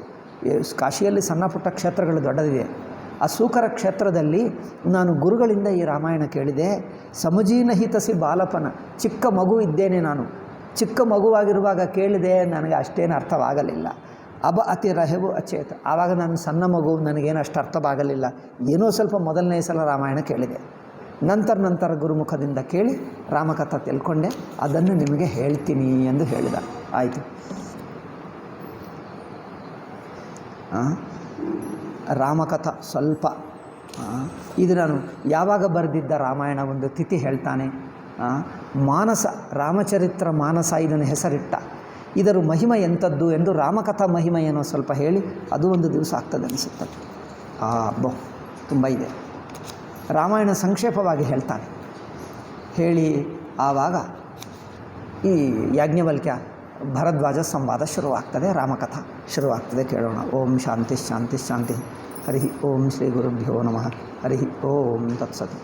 ಕಾಶಿಯಲ್ಲಿ ಸಣ್ಣ ಪುಟ್ಟ ಕ್ಷೇತ್ರಗಳು ದೊಡ್ಡದಿದೆ. ಆ ಸೂಕರ ಕ್ಷೇತ್ರದಲ್ಲಿ ನಾನು ಗುರುಗಳಿಂದ ಈ ರಾಮಾಯಣ ಕೇಳಿದೆ. ಸಮುಜೀನ ಹಿತಸಿ ಬಾಲಪನ, ಚಿಕ್ಕ ಮಗು ಇದ್ದೇನೆ ನಾನು, ಚಿಕ್ಕ ಮಗುವಾಗಿರುವಾಗ ಕೇಳಿದೆ, ನನಗೆ ಅಷ್ಟೇನು ಅರ್ಥವಾಗಲಿಲ್ಲ. ಅಬ ಅತಿ ರಹೆವು ಅಚೇತ, ಆವಾಗ ನಾನು ಸಣ್ಣ ಮಗು, ನನಗೇನು ಅಷ್ಟು ಅರ್ಥವಾಗಲಿಲ್ಲ. ಏನೋ ಸ್ವಲ್ಪ ಮೊದಲನೇ ಸಲ ರಾಮಾಯಣ ಕೇಳಿದೆ. ನಂತರ ಗುರುಮುಖದಿಂದ ಕೇಳಿ ರಾಮಕಥಾ ತಿಳ್ಕೊಂಡೆ, ಅದನ್ನು ನಿಮಗೆ ಹೇಳ್ತೀನಿ ಎಂದು ಹೇಳಿದ. ಆಯಿತು. ರಾಮಕಥಾ ಸ್ವಲ್ಪ ಇದು ನಾನು ಯಾವಾಗ ಬರೆದಿದ್ದ ರಾಮಾಯಣ ಒಂದು ತಿಥಿ ಹೇಳ್ತಾನೆ. ಮಾನಸ, ರಾಮಚರಿತ್ರ ಮಾನಸ ಇದನ್ನು ಹೆಸರಿಟ್ಟ. ಇದರ ಮಹಿಮೆ ಎಂಥದ್ದು ಎಂದು ರಾಮಕಥಾ ಮಹಿಮೆ ಏನೋ ಸ್ವಲ್ಪ ಹೇಳಿ, ಅದು ಒಂದು ದಿವಸ ಆಗ್ತದೆ ಅನಿಸುತ್ತದೆ. ತುಂಬ ಇದೆ. ರಾಮಾಯಣ ಸಂಕ್ಷೇಪವಾಗಿ ಹೇಳ್ತಾನೆ. ಹೇಳಿ ಆವಾಗ ಈ ಯಾಜ್ಞವಲ್ಕ್ಯ ಭರದ್ವಾಜ ಸಂವಾದ ಶುರುವಾಗ್ತದೆ, ರಾಮಕಥಾ ಶುರುವಾಗ್ತದೆ. ಕೇಳೋಣ. ಓಂ ಶಾಂತಿ ಶಾಂತಿ ಶಾಂತಿ. ಹರಿ ಓಂ ಶ್ರೀ ಗುರುಭ್ಯೋ ನಮಃ. ಹರಿ ಓಂ ತತ್ಸತ್.